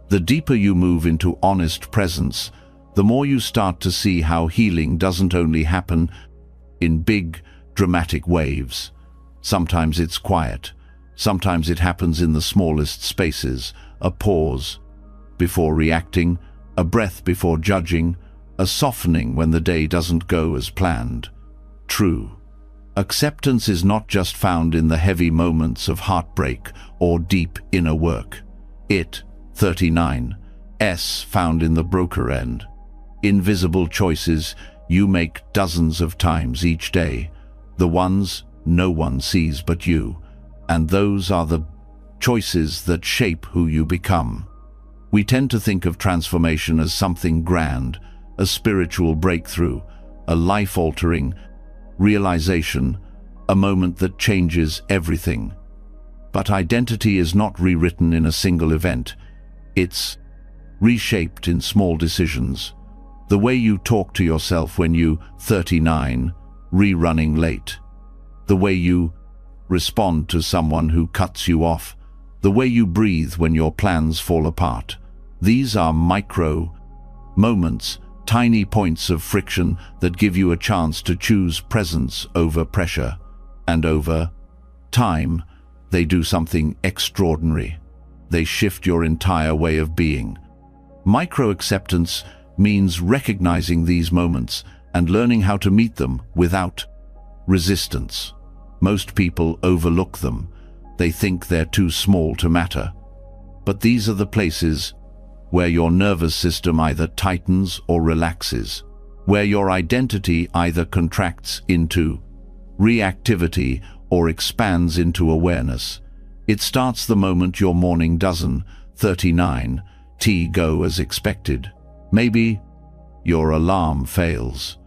The deeper you move into honest presence, the more you start to see how healing doesn't only happen in big, dramatic waves. Sometimes it's quiet. Sometimes it happens in the smallest spaces. A pause before reacting, a breath before judging, a softening when the day doesn't go as planned. True. Acceptance is not just found in the heavy moments of heartbreak or deep inner work. It, 39, found in the broker end. Invisible choices you make dozens of times each day. The ones no one sees but you. And those are the choices that shape who you become. We tend to think of transformation as something grand, a spiritual breakthrough, a life-altering realization, a moment that changes everything. But identity is not rewritten in a single event. It's reshaped in small decisions. The way you talk to yourself when you, 39, rerunning late. The way you respond to someone who cuts you off. The way you breathe when your plans fall apart. These are micro moments, tiny points of friction that give you a chance to choose presence over pressure. And over time, they do something extraordinary. They shift your entire way of being. Micro-acceptance means recognizing these moments and learning how to meet them without resistance. Most people overlook them. They think they're too small to matter. But these are the places where your nervous system either tightens or relaxes, where your identity either contracts into reactivity or expands into awareness. It starts the moment your morning dozen, 39, go as expected. Maybe your alarm fails,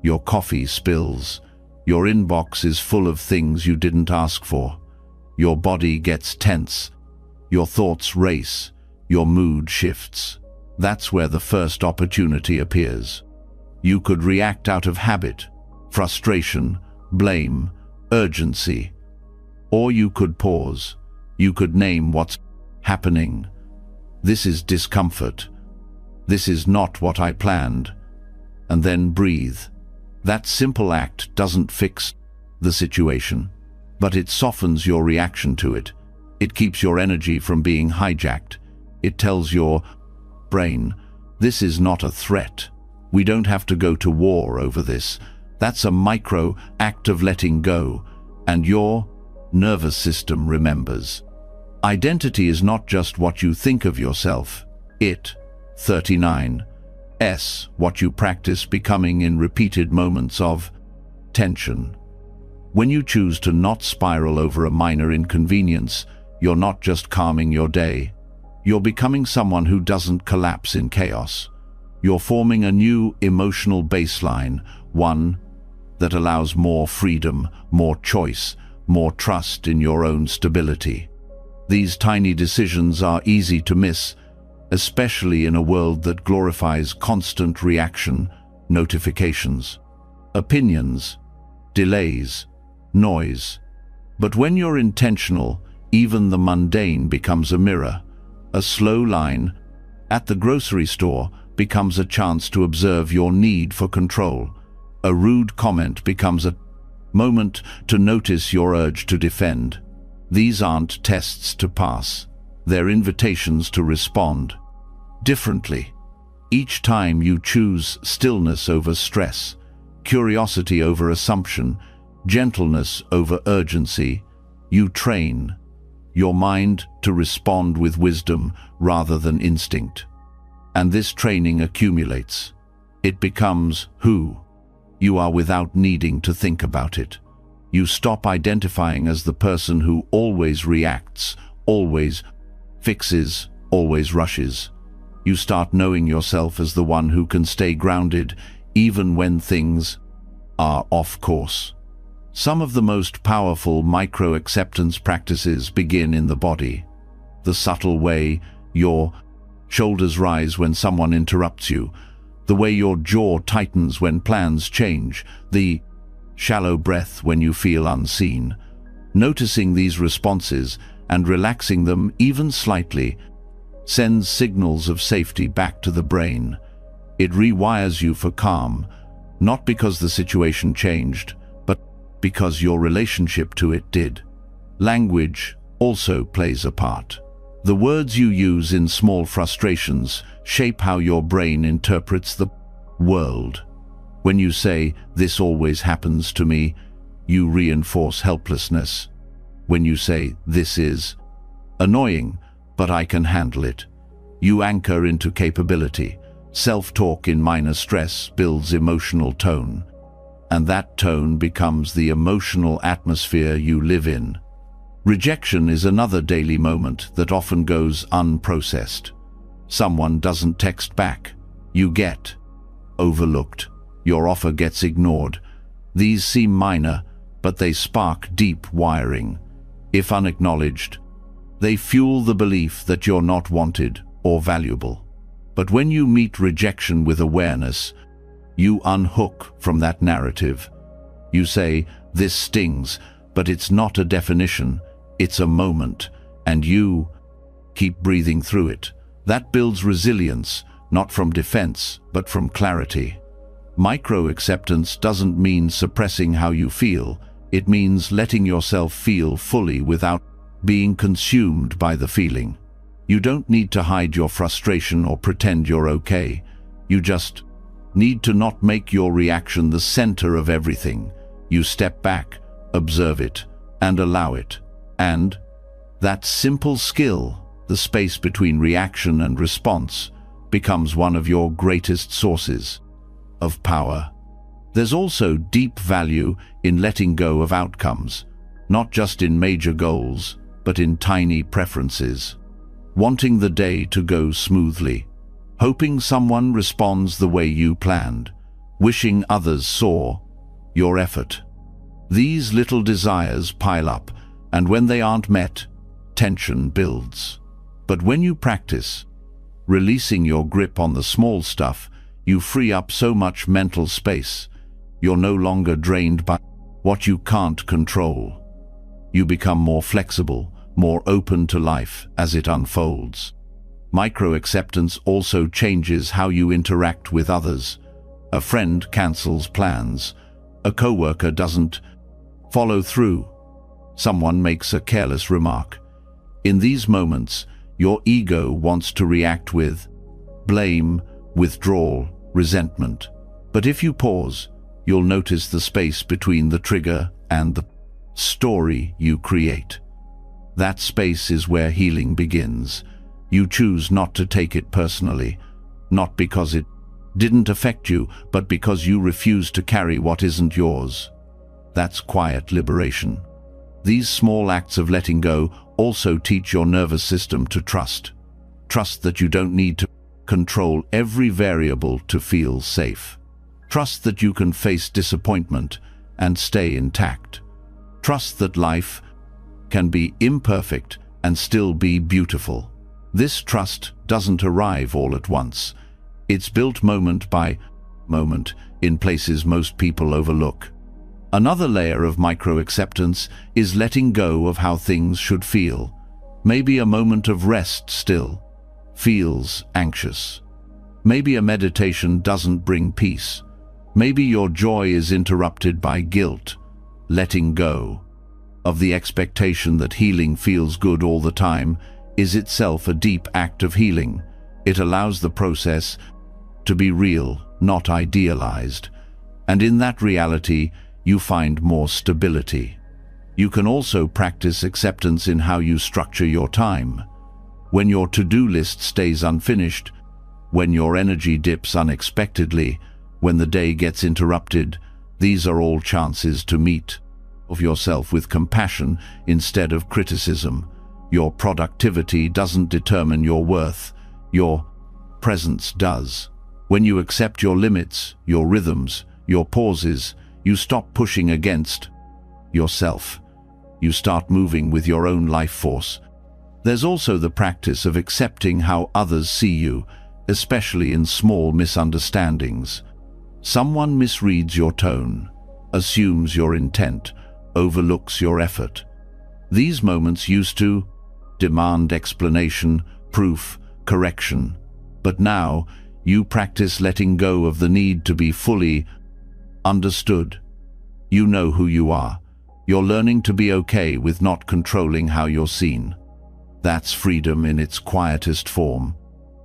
your coffee spills, your inbox is full of things you didn't ask for. Your body gets tense, your thoughts race, your mood shifts. That's where the first opportunity appears. You could react out of habit, frustration, blame, urgency. Or you could pause. You could name what's happening. This is discomfort. This is not what I planned. And then breathe. That simple act doesn't fix the situation, but it softens your reaction to it. It keeps your energy from being hijacked. It tells your brain, this is not a threat. We don't have to go to war over this. That's a micro act of letting go, and your nervous system remembers. Identity is not just what you think of yourself. It, 39, what you practice becoming in repeated moments of tension. When you choose to not spiral over a minor inconvenience, you're not just calming your day. You're becoming someone who doesn't collapse in chaos. You're forming a new emotional baseline, one that allows more freedom, more choice, more trust in your own stability. These tiny decisions are easy to miss, especially in a world that glorifies constant reaction, notifications, opinions, delays, noise. But when you're intentional, even the mundane becomes a mirror. A slow line at the grocery store becomes a chance to observe your need for control. A rude comment becomes a moment to notice your urge to defend. These aren't tests to pass. They're invitations to respond differently. Each time you choose stillness over stress, curiosity over assumption, gentleness over urgency, you train your mind to respond with wisdom rather than instinct. And this training accumulates. It becomes who you are without needing to think about it. You stop identifying as the person who always reacts, always fixes, always rushes. You start knowing yourself as the one who can stay grounded even when things are off course. Some of the most powerful micro-acceptance practices begin in the body. The subtle way your shoulders rise when someone interrupts you, the way your jaw tightens when plans change, the shallow breath when you feel unseen. Noticing these responses and relaxing them even slightly sends signals of safety back to the brain. It rewires you for calm, not because the situation changed, but because your relationship to it did. Language also plays a part. The words you use in small frustrations shape how your brain interprets the world. When you say, "This always happens to me," you reinforce helplessness. When you say, "This is annoying, but I can handle it," you anchor into capability. Self-talk in minor stress builds emotional tone, and that tone becomes the emotional atmosphere you live in. Rejection is another daily moment that often goes unprocessed. Someone doesn't text back. You get overlooked. Your offer gets ignored. These seem minor, but they spark deep wiring. If unacknowledged, they fuel the belief that you're not wanted or valuable. But when you meet rejection with awareness, you unhook from that narrative. You say, "This stings," but it's not a definition, it's a moment, and you keep breathing through it. That builds resilience, not from defense, but from clarity. Micro-acceptance doesn't mean suppressing how you feel. It means letting yourself feel fully without being consumed by the feeling. You don't need to hide your frustration or pretend you're okay. You just need to not make your reaction the center of everything. You step back, observe it, and allow it. And that simple skill, the space between reaction and response, becomes one of your greatest sources of power. There's also deep value in letting go of outcomes, not just in major goals, but in tiny preferences. Wanting the day to go smoothly, hoping someone responds the way you planned, wishing others saw your effort. These little desires pile up, and when they aren't met, tension builds. But when you practice releasing your grip on the small stuff, you free up so much mental space. You're no longer drained by what you can't control. You become more flexible, more open to life as it unfolds. Micro-acceptance also changes how you interact with others. A friend cancels plans. A coworker doesn't follow through. Someone makes a careless remark. In these moments, your ego wants to react with blame, withdrawal, resentment. But if you pause, you'll notice the space between the trigger and the story you create. That space is where healing begins. You choose not to take it personally, not because it didn't affect you, but because you refuse to carry what isn't yours. That's quiet liberation. These small acts of letting go also teach your nervous system to trust. Trust that you don't need to control every variable to feel safe. Trust that you can face disappointment and stay intact. Trust that life can be imperfect and still be beautiful. This trust doesn't arrive all at once. It's built moment by moment in places most people overlook. Another layer of micro-acceptance is letting go of how things should feel. Maybe a moment of rest still feels anxious. Maybe a meditation doesn't bring peace. Maybe your joy is interrupted by guilt. Letting go of the expectation that healing feels good all the time is itself a deep act of healing. It allows the process to be real, not idealized. And in that reality, you find more stability. You can also practice acceptance in how you structure your time. When your to-do list stays unfinished, when your energy dips unexpectedly, when the day gets interrupted, these are all chances to meet of yourself with compassion instead of criticism. Your productivity doesn't determine your worth. Your presence does. When you accept your limits, your rhythms, your pauses, you stop pushing against yourself. You start moving with your own life force. There's also the practice of accepting how others see you, especially in small misunderstandings. Someone misreads your tone, assumes your intent, overlooks your effort. These moments used to demand explanation, proof, correction. But now, you practice letting go of the need to be fully understood. You know who you are. You're learning to be okay with not controlling how you're seen. That's freedom in its quietest form.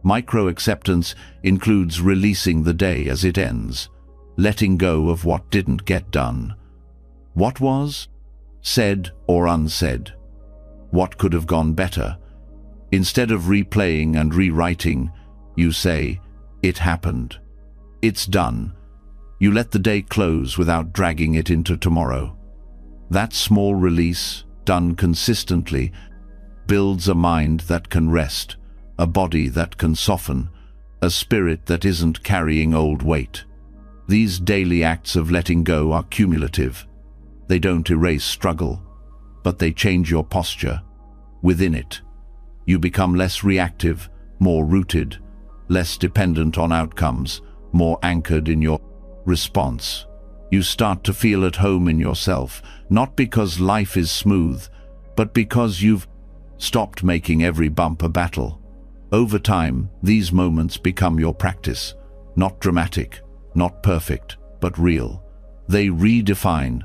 Micro-acceptance includes releasing the day as it ends, letting go of what didn't get done. What was said or unsaid? What could have gone better? Instead of replaying and rewriting, you say, "It happened. It's done." You let the day close without dragging it into tomorrow. That small release, done consistently, builds a mind that can rest, a body that can soften, a spirit that isn't carrying old weight. These daily acts of letting go are cumulative. They don't erase struggle, but they change your posture. Within it, you become less reactive, more rooted, less dependent on outcomes, more anchored in your response. You start to feel at home in yourself, not because life is smooth, but because you've stopped making every bump a battle. Over time, these moments become your practice, not dramatic, not perfect, but real. They redefine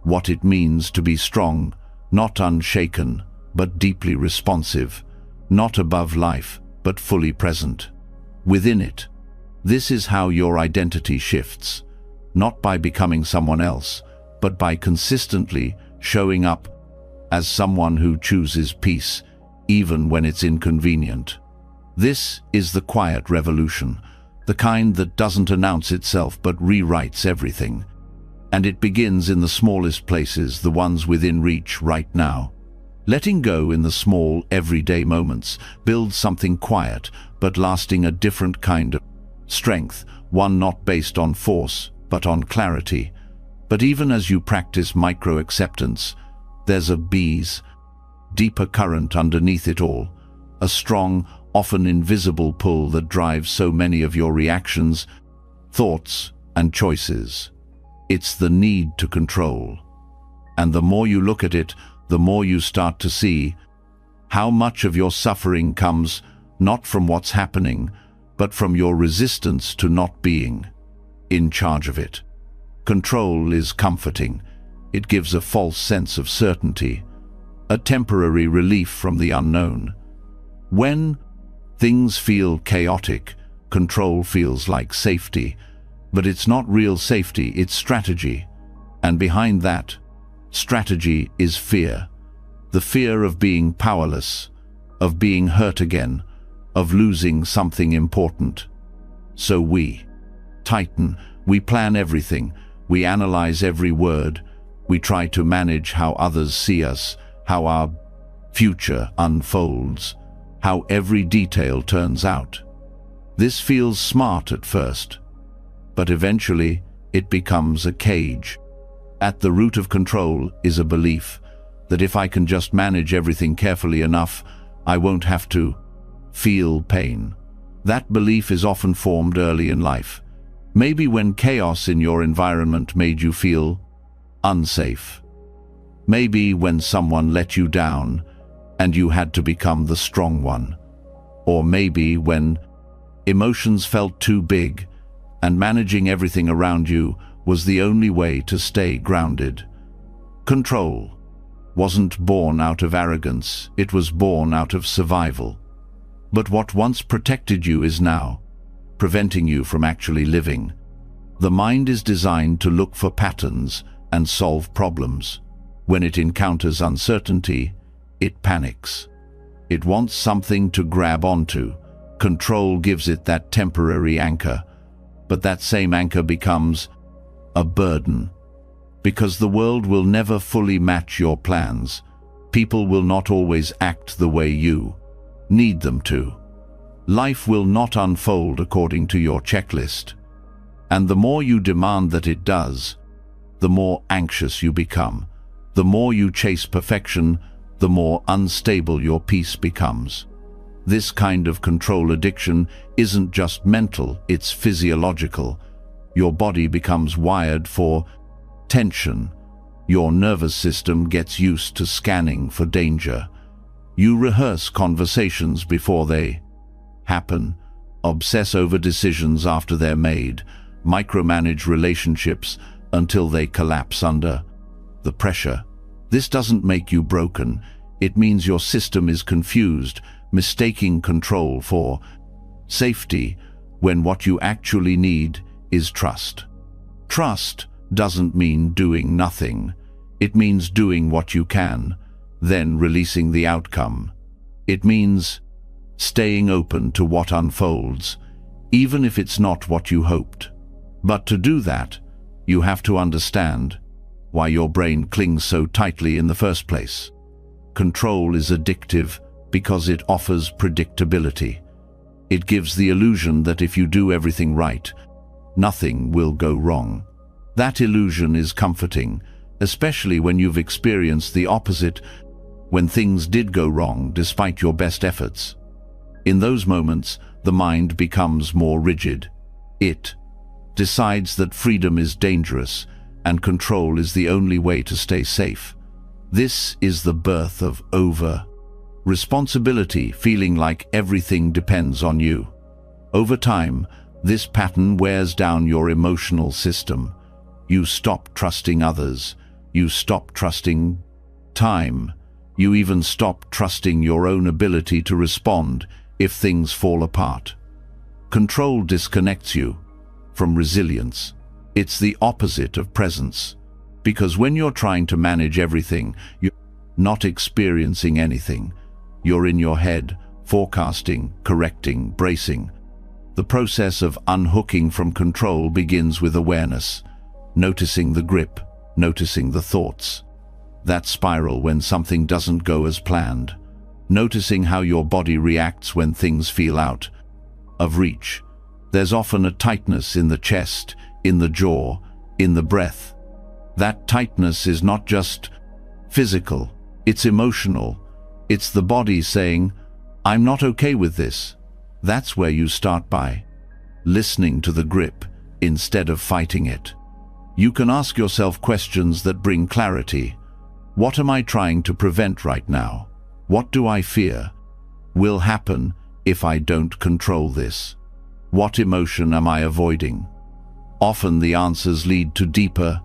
what it means to be strong, not unshaken, but deeply responsive, not above life, but fully present. Within it, this is how your identity shifts, not by becoming someone else, but by consistently showing up as someone who chooses peace, even when it's inconvenient. This is the quiet revolution, the kind that doesn't announce itself but rewrites everything. And it begins in the smallest places, the ones within reach right now. Letting go in the small, everyday moments builds something quiet, but lasting, a different kind of strength, one not based on force, but on clarity. But even as you practice micro-acceptance, there's a deeper current underneath it all, a strong, often invisible pull that drives so many of your reactions, thoughts, and choices. It's the need to control. And the more you look at it, the more you start to see how much of your suffering comes not from what's happening, but from your resistance to not being in charge of it. Control is comforting. It gives a false sense of certainty, a temporary relief from the unknown. When things feel chaotic, control feels like safety, but it's not real safety, it's strategy. And behind that strategy is fear. The fear of being powerless, of being hurt again, of losing something important. So we tighten, we plan everything, we analyze every word, we try to manage how others see us, how our future unfolds, how every detail turns out. This feels smart at first, but eventually it becomes a cage. At the root of control is a belief that if I can just manage everything carefully enough, I won't have to feel pain. That belief is often formed early in life. Maybe when chaos in your environment made you feel unsafe. Maybe when someone let you down and you had to become the strong one. Or maybe when emotions felt too big and managing everything around you was the only way to stay grounded. Control wasn't born out of arrogance, it was born out of survival. But what once protected you is now preventing you from actually living. The mind is designed to look for patterns and solve problems. When it encounters uncertainty, it panics. It wants something to grab onto. Control gives it that temporary anchor, but that same anchor becomes a burden. Because the world will never fully match your plans. People will not always act the way you need them to. Life will not unfold according to your checklist. And the more you demand that it does, the more anxious you become. The more you chase perfection, the more unstable your peace becomes. This kind of control addiction isn't just mental, it's physiological. Your body becomes wired for tension. Your nervous system gets used to scanning for danger. You rehearse conversations before they happen, obsess over decisions after they're made, micromanage relationships until they collapse under the pressure. This doesn't make you broken. It means your system is confused, mistaking control for safety when what you actually need is trust. Trust doesn't mean doing nothing. It means doing what you can, then releasing the outcome. It means staying open to what unfolds, even if it's not what you hoped. But to do that, you have to understand why your brain clings so tightly in the first place. Control is addictive because it offers predictability. It gives the illusion that if you do everything right, nothing will go wrong. That illusion is comforting, especially when you've experienced the opposite, when things did go wrong despite your best efforts. In those moments, the mind becomes more rigid. It decides that freedom is dangerous and control is the only way to stay safe. This is the birth of responsibility, feeling like everything depends on you. Over time, this pattern wears down your emotional system. You stop trusting others. You stop trusting time. You even stop trusting your own ability to respond if things fall apart. Control disconnects you from resilience. It's the opposite of presence. Because when you're trying to manage everything, you're not experiencing anything. You're in your head, forecasting, correcting, bracing. The process of unhooking from control begins with awareness, noticing the grip, noticing the thoughts. That spiral when something doesn't go as planned. Noticing how your body reacts when things feel out of reach. There's often a tightness in the chest, in the jaw, in the breath. That tightness is not just physical, it's emotional. It's the body saying, I'm not okay with this. That's where you start by listening to the grip instead of fighting it. You can ask yourself questions that bring clarity. What am I trying to prevent right now? What do I fear will happen if I don't control this? What emotion am I avoiding? Often the answers lead to deeper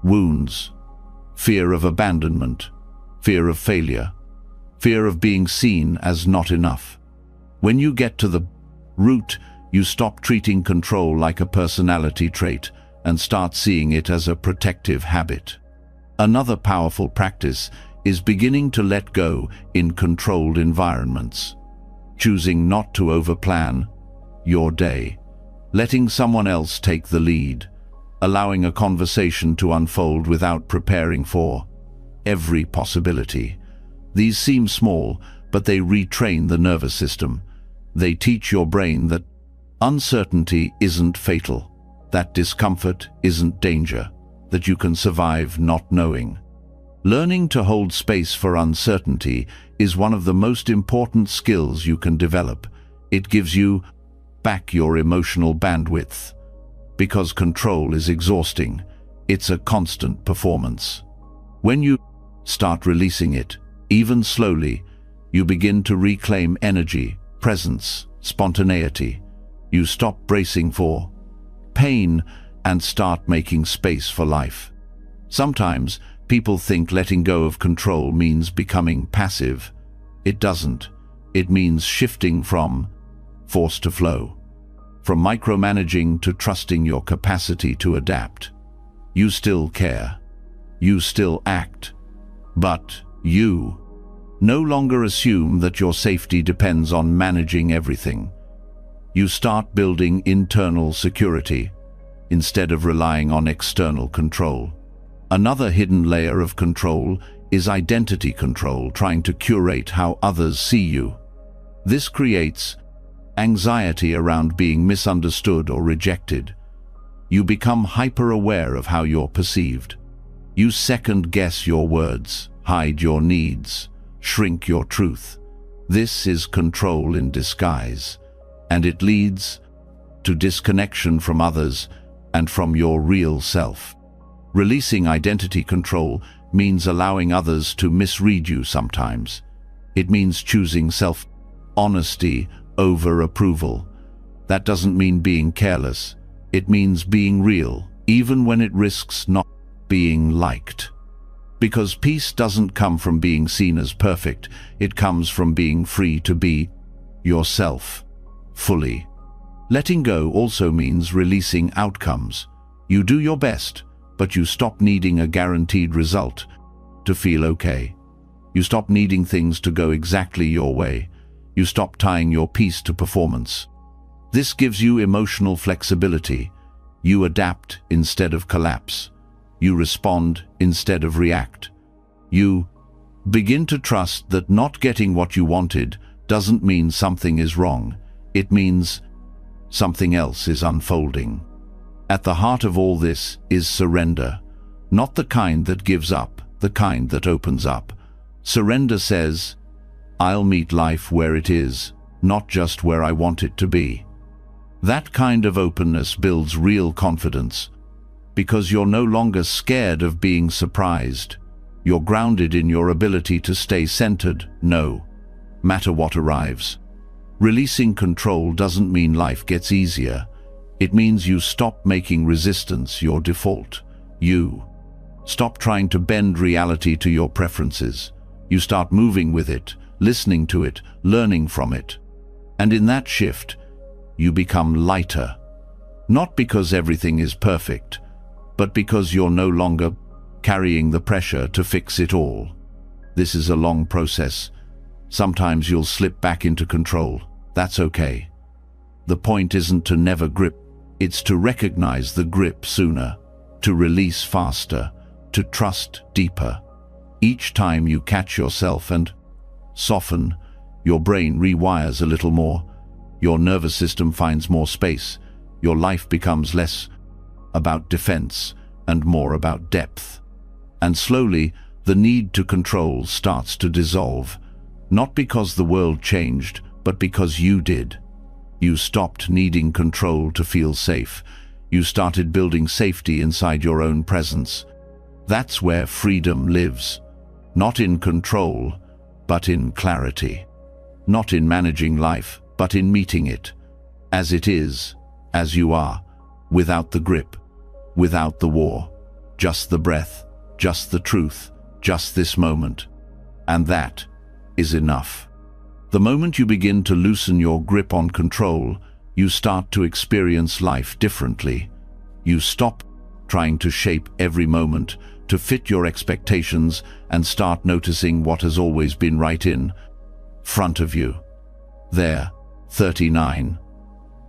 wounds. Fear of abandonment, fear of failure, fear of being seen as not enough. When you get to the root, you stop treating control like a personality trait and start seeing it as a protective habit. Another powerful practice is beginning to let go in controlled environments. Choosing not to overplan your day, letting someone else take the lead, allowing a conversation to unfold without preparing for every possibility. These seem small, but they retrain the nervous system. They teach your brain that uncertainty isn't fatal, that discomfort isn't danger, that you can survive not knowing. Learning to hold space for uncertainty is one of the most important skills you can develop. It gives you back your emotional bandwidth. Because control is exhausting, it's a constant performance. When you start releasing it, even slowly, you begin to reclaim energy, presence, spontaneity. You stop bracing for pain and start making space for life. Sometimes people think letting go of control means becoming passive. It doesn't. It means shifting from force to flow, from micromanaging to trusting your capacity to adapt. You still care. You still act. But you no longer assume that your safety depends on managing everything. You start building internal security instead of relying on external control. Another hidden layer of control is identity control, trying to curate how others see you. This creates anxiety around being misunderstood or rejected. You become hyper-aware of how you're perceived. You second-guess your words, hide your needs, shrink your truth. This is control in disguise, and it leads to disconnection from others and from your real self. Releasing identity control means allowing others to misread you sometimes. It means choosing self-honesty over approval. That doesn't mean being careless. It means being real, even when it risks not being liked. Because peace doesn't come from being seen as perfect, it comes from being free to be yourself fully. Letting go also means releasing outcomes. You do your best, but you stop needing a guaranteed result to feel okay. You stop needing things to go exactly your way. You stop tying your peace to performance. This gives you emotional flexibility. You adapt instead of collapse. You respond instead of react. You begin to trust that not getting what you wanted doesn't mean something is wrong. It means something else is unfolding. At the heart of all this is surrender. Not the kind that gives up, the kind that opens up. Surrender says, I'll meet life where it is, not just where I want it to be. That kind of openness builds real confidence, because you're no longer scared of being surprised. You're grounded in your ability to stay centered, no matter what arrives. Releasing control doesn't mean life gets easier. It means you stop making resistance your default. You stop trying to bend reality to your preferences. You start moving with it, listening to it, learning from it. And in that shift, you become lighter. Not because everything is perfect, but because you're no longer carrying the pressure to fix it all. This is a long process. Sometimes you'll slip back into control. That's okay. The point isn't to never grip. It's to recognize the grip sooner, to release faster, to trust deeper. Each time you catch yourself and soften, your brain rewires a little more. Your nervous system finds more space. Your life becomes less about defense and more about depth. And slowly, the need to control starts to dissolve. Not because the world changed, but because you did. You stopped needing control to feel safe. You started building safety inside your own presence. That's where freedom lives. Not in control, but in clarity. Not in managing life, but in meeting it. As it is, as you are, without the grip, without the war. Just the breath, just the truth, just this moment. And that is enough. The moment you begin to loosen your grip on control, you start to experience life differently. You stop trying to shape every moment to fit your expectations and start noticing what has always been right in front of you. There, 39.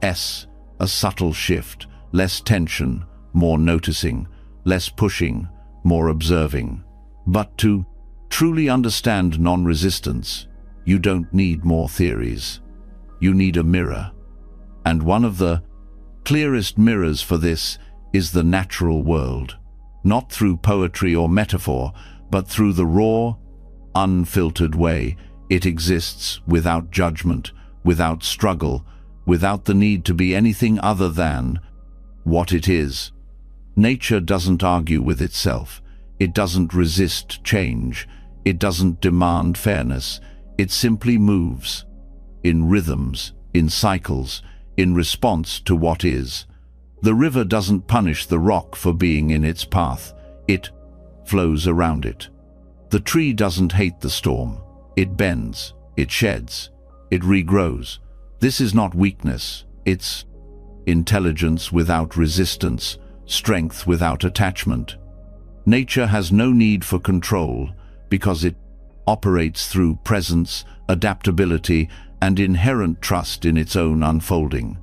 A subtle shift, less tension, more noticing, less pushing, more observing. But to truly understand non-resistance, you don't need more theories. You need a mirror. And one of the clearest mirrors for this is the natural world. Not through poetry or metaphor, but through the raw, unfiltered way it exists, without judgment, without struggle, without the need to be anything other than what it is. Nature doesn't argue with itself. It doesn't resist change. It doesn't demand fairness. It simply moves, in rhythms, in cycles, in response to what is. The river doesn't punish the rock for being in its path. It flows around it. The tree doesn't hate the storm. It bends, it sheds, it regrows. This is not weakness. It's intelligence without resistance, strength without attachment. Nature has no need for control because it operates through presence, adaptability, and inherent trust in its own unfolding.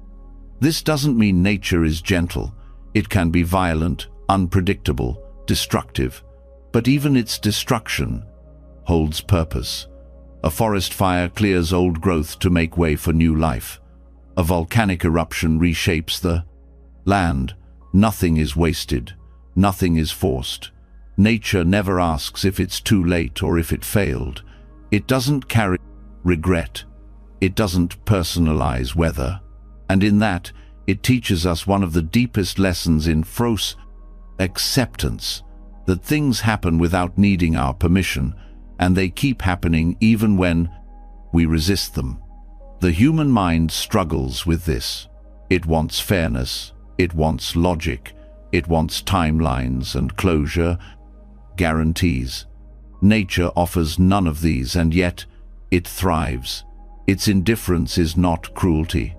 This doesn't mean nature is gentle. It can be violent, unpredictable, destructive. But even its destruction holds purpose. A forest fire clears old growth to make way for new life. A volcanic eruption reshapes the land. Nothing is wasted. Nothing is forced. Nature never asks if it's too late or if it failed. It doesn't carry regret. It doesn't personalize weather. And in that, it teaches us one of the deepest lessons in acceptance, that things happen without needing our permission, and they keep happening even when we resist them. The human mind struggles with this. It wants fairness. It wants logic. It wants timelines and closure, guarantees. Nature offers none of these, and yet it thrives. Its indifference is not cruelty.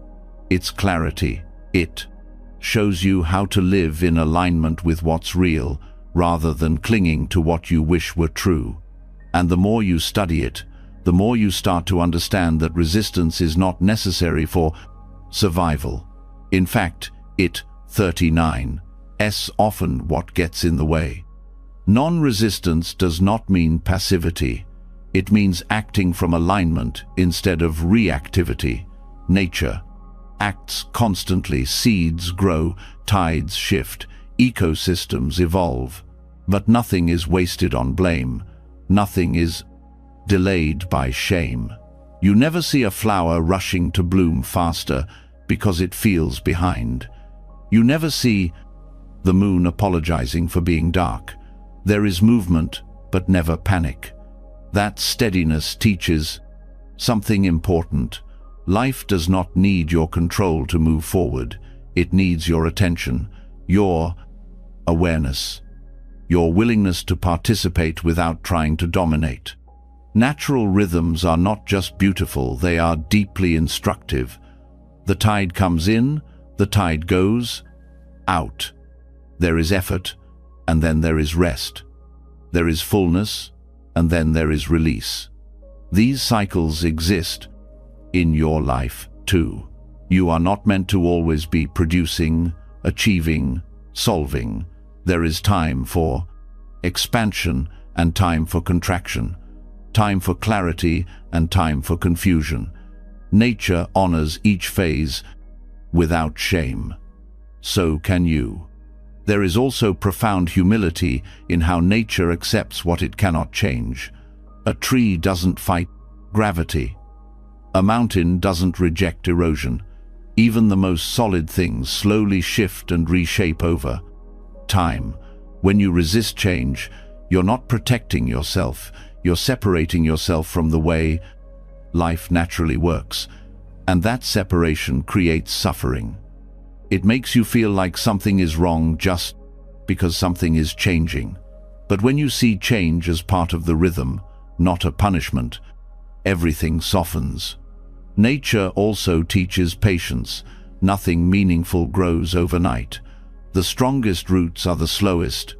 It's clarity. It shows you how to live in alignment with what's real, rather than clinging to what you wish were true. And the more you study it, the more you start to understand that resistance is not necessary for survival. In fact, 39 often what gets in the way. Non-resistance does not mean passivity. It means acting from alignment instead of reactivity. Nature acts constantly. Seeds grow, tides shift, ecosystems evolve. But nothing is wasted on blame. Nothing is delayed by shame. You never see a flower rushing to bloom faster because it feels behind. You never see the moon apologizing for being dark. There is movement, but never panic. That steadiness teaches something important. Life does not need your control to move forward. It needs your attention, your awareness, your willingness to participate without trying to dominate. Natural rhythms are not just beautiful, they are deeply instructive. The tide comes in, the tide goes out. There is effort, and then there is rest. There is fullness, and then there is release. These cycles exist in your life too. You are not meant to always be producing, achieving, solving. There is time for expansion and time for contraction, time for clarity and time for confusion. Nature honors each phase without shame. So can you. There is also profound humility in how nature accepts what it cannot change. A tree doesn't fight Gravity. A mountain doesn't reject erosion. Even the most solid things slowly shift and reshape over time. When you resist change, you're not protecting yourself, you're separating yourself from the way life naturally works. And that separation creates suffering. It makes you feel like something is wrong just because something is changing. But when you see change as part of the rhythm, not a punishment, everything softens. Nature also teaches patience. Nothing meaningful grows overnight. The strongest roots are the slowest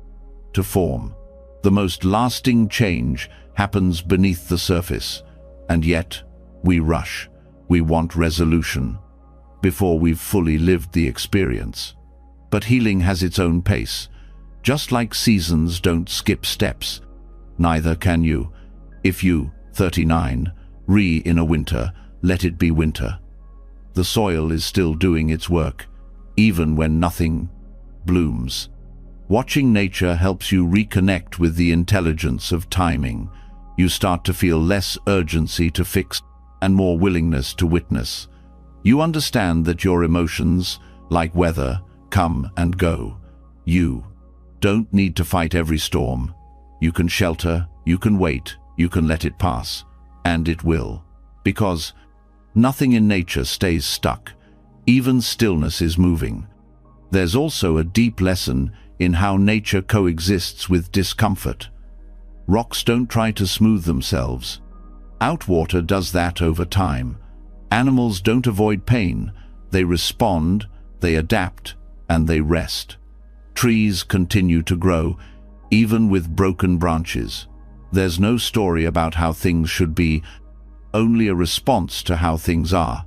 to form. The most lasting change happens beneath the surface. And yet, we rush. We want resolution before we've fully lived the experience. But healing has its own pace. Just like seasons don't skip steps, neither can you. If you, 39, in a winter, let it be winter. The soil is still doing its work, even when nothing blooms. Watching nature helps you reconnect with the intelligence of timing. You start to feel less urgency to fix and more willingness to witness. You understand that your emotions, like weather, come and go. You don't need to fight every storm. You can shelter, you can wait, you can let it pass, and it will. Because nothing in nature stays stuck. Even stillness is moving. There's also a deep lesson in how nature coexists with discomfort. Rocks don't try to smooth themselves. Outwater does that over time. Animals don't avoid pain. They respond, they adapt, and they rest. Trees continue to grow, even with broken branches. There's no story about how things should be, only a response to how things are.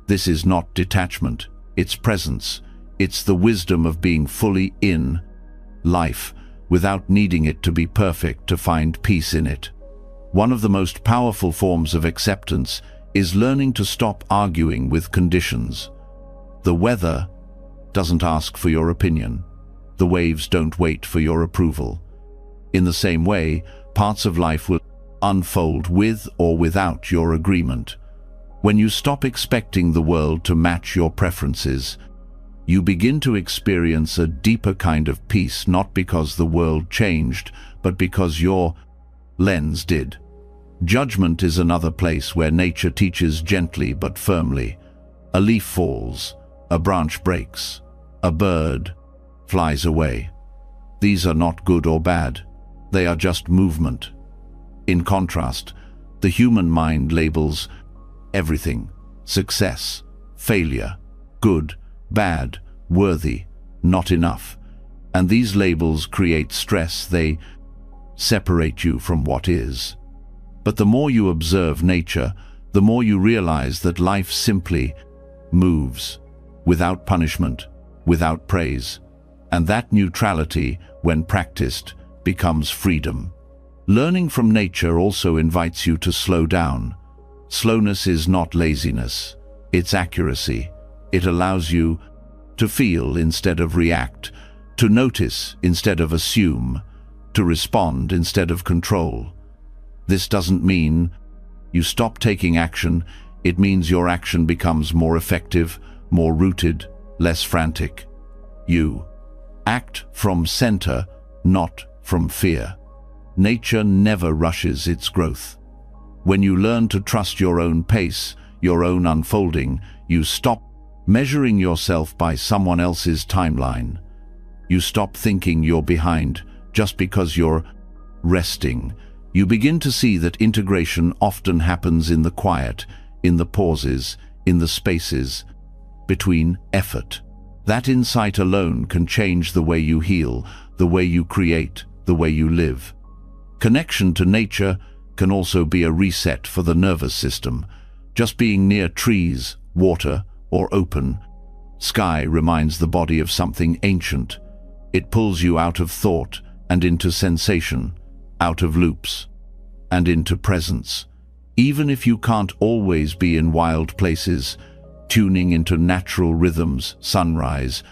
This is not detachment, it's presence. It's the wisdom of being fully in life, without needing it to be perfect to find peace in it. One of the most powerful forms of acceptance is learning to stop arguing with conditions. The weather doesn't ask for your opinion. The waves don't wait for your approval. In the same way, parts of life will unfold with or without your agreement. When you stop expecting the world to match your preferences, you begin to experience a deeper kind of peace, not because the world changed, but because your lens did. Judgment is another place where nature teaches gently but firmly. A leaf falls, a branch breaks, a bird flies away. These are not good or bad. They are just movement. In contrast, the human mind labels everything: success, failure, good, bad, worthy, not enough. And these labels create stress. They separate you from what is. But the more you observe nature, the more you realize that life simply moves, without punishment, without praise. And that neutrality, when practiced, becomes freedom. Learning from nature also invites you to slow down. Slowness is not laziness, it's accuracy. It allows you to feel instead of react, to notice instead of assume, to respond instead of control. This doesn't mean you stop taking action. It means your action becomes more effective, more rooted, less frantic. You act from center, not from fear. Nature never rushes its growth. When you learn to trust your own pace, your own unfolding, you stop measuring yourself by someone else's timeline. You stop thinking you're behind just because you're resting. You begin to see that integration often happens in the quiet, in the pauses, in the spaces between effort. That insight alone can change the way you heal, the way you create, the way you live. Connection to nature can also be a reset for the nervous system. Just being near trees, water, or open sky reminds the body of something ancient. It pulls you out of thought and into sensation, out of loops and into presence. Even if you can't always be in wild places, tuning into natural rhythms, sunrise,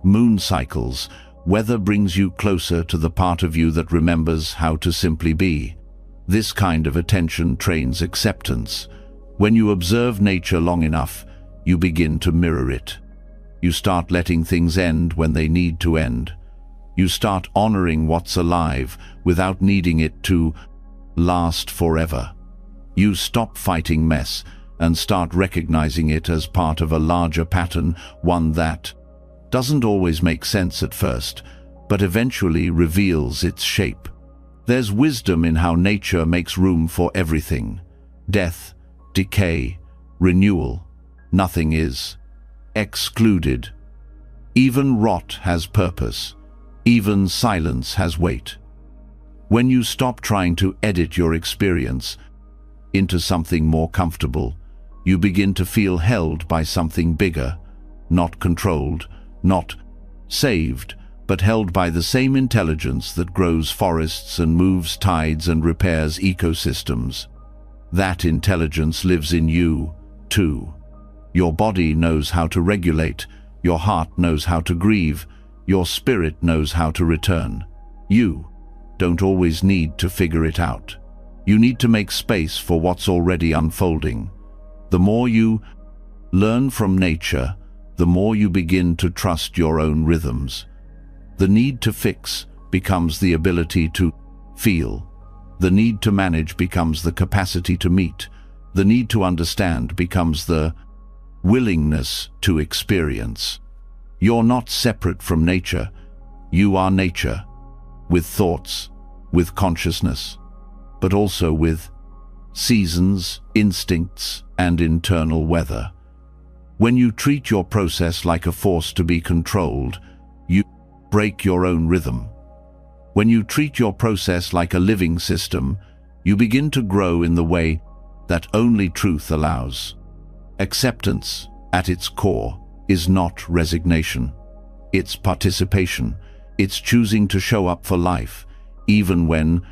moon cycles, weather brings you closer to the part of you that remembers how to simply be. This kind of attention trains acceptance. When you observe nature long enough, you begin to mirror it. You start letting things end when they need to end. You start honoring what's alive without needing it to last forever. You stop fighting mess and start recognizing it as part of a larger pattern, one that doesn't always make sense at first, but eventually reveals its shape. There's wisdom in how nature makes room for everything. Death, decay, renewal. Nothing is excluded. Even rot has purpose. Even silence has weight. When you stop trying to edit your experience into something more comfortable, you begin to feel held by something bigger, not controlled, not saved, but held by the same intelligence that grows forests and moves tides and repairs ecosystems. That intelligence lives in you, too. Your body knows how to regulate, your heart knows how to grieve, your spirit knows how to return. You don't always need to figure it out. You need to make space for what's already unfolding. The more you learn from nature, the more you begin to trust your own rhythms. The need to fix becomes the ability to feel. The need to manage becomes the capacity to meet. The need to understand becomes the willingness to experience. You're not separate from nature. You are nature, with thoughts, with consciousness, but also with seasons, instincts, and internal weather. When you treat your process like a force to be controlled, you break your own rhythm. When you treat your process like a living system, you begin to grow in the way that only truth allows. Acceptance, at its core, is not resignation. It's participation. It's choosing to show up for life, even when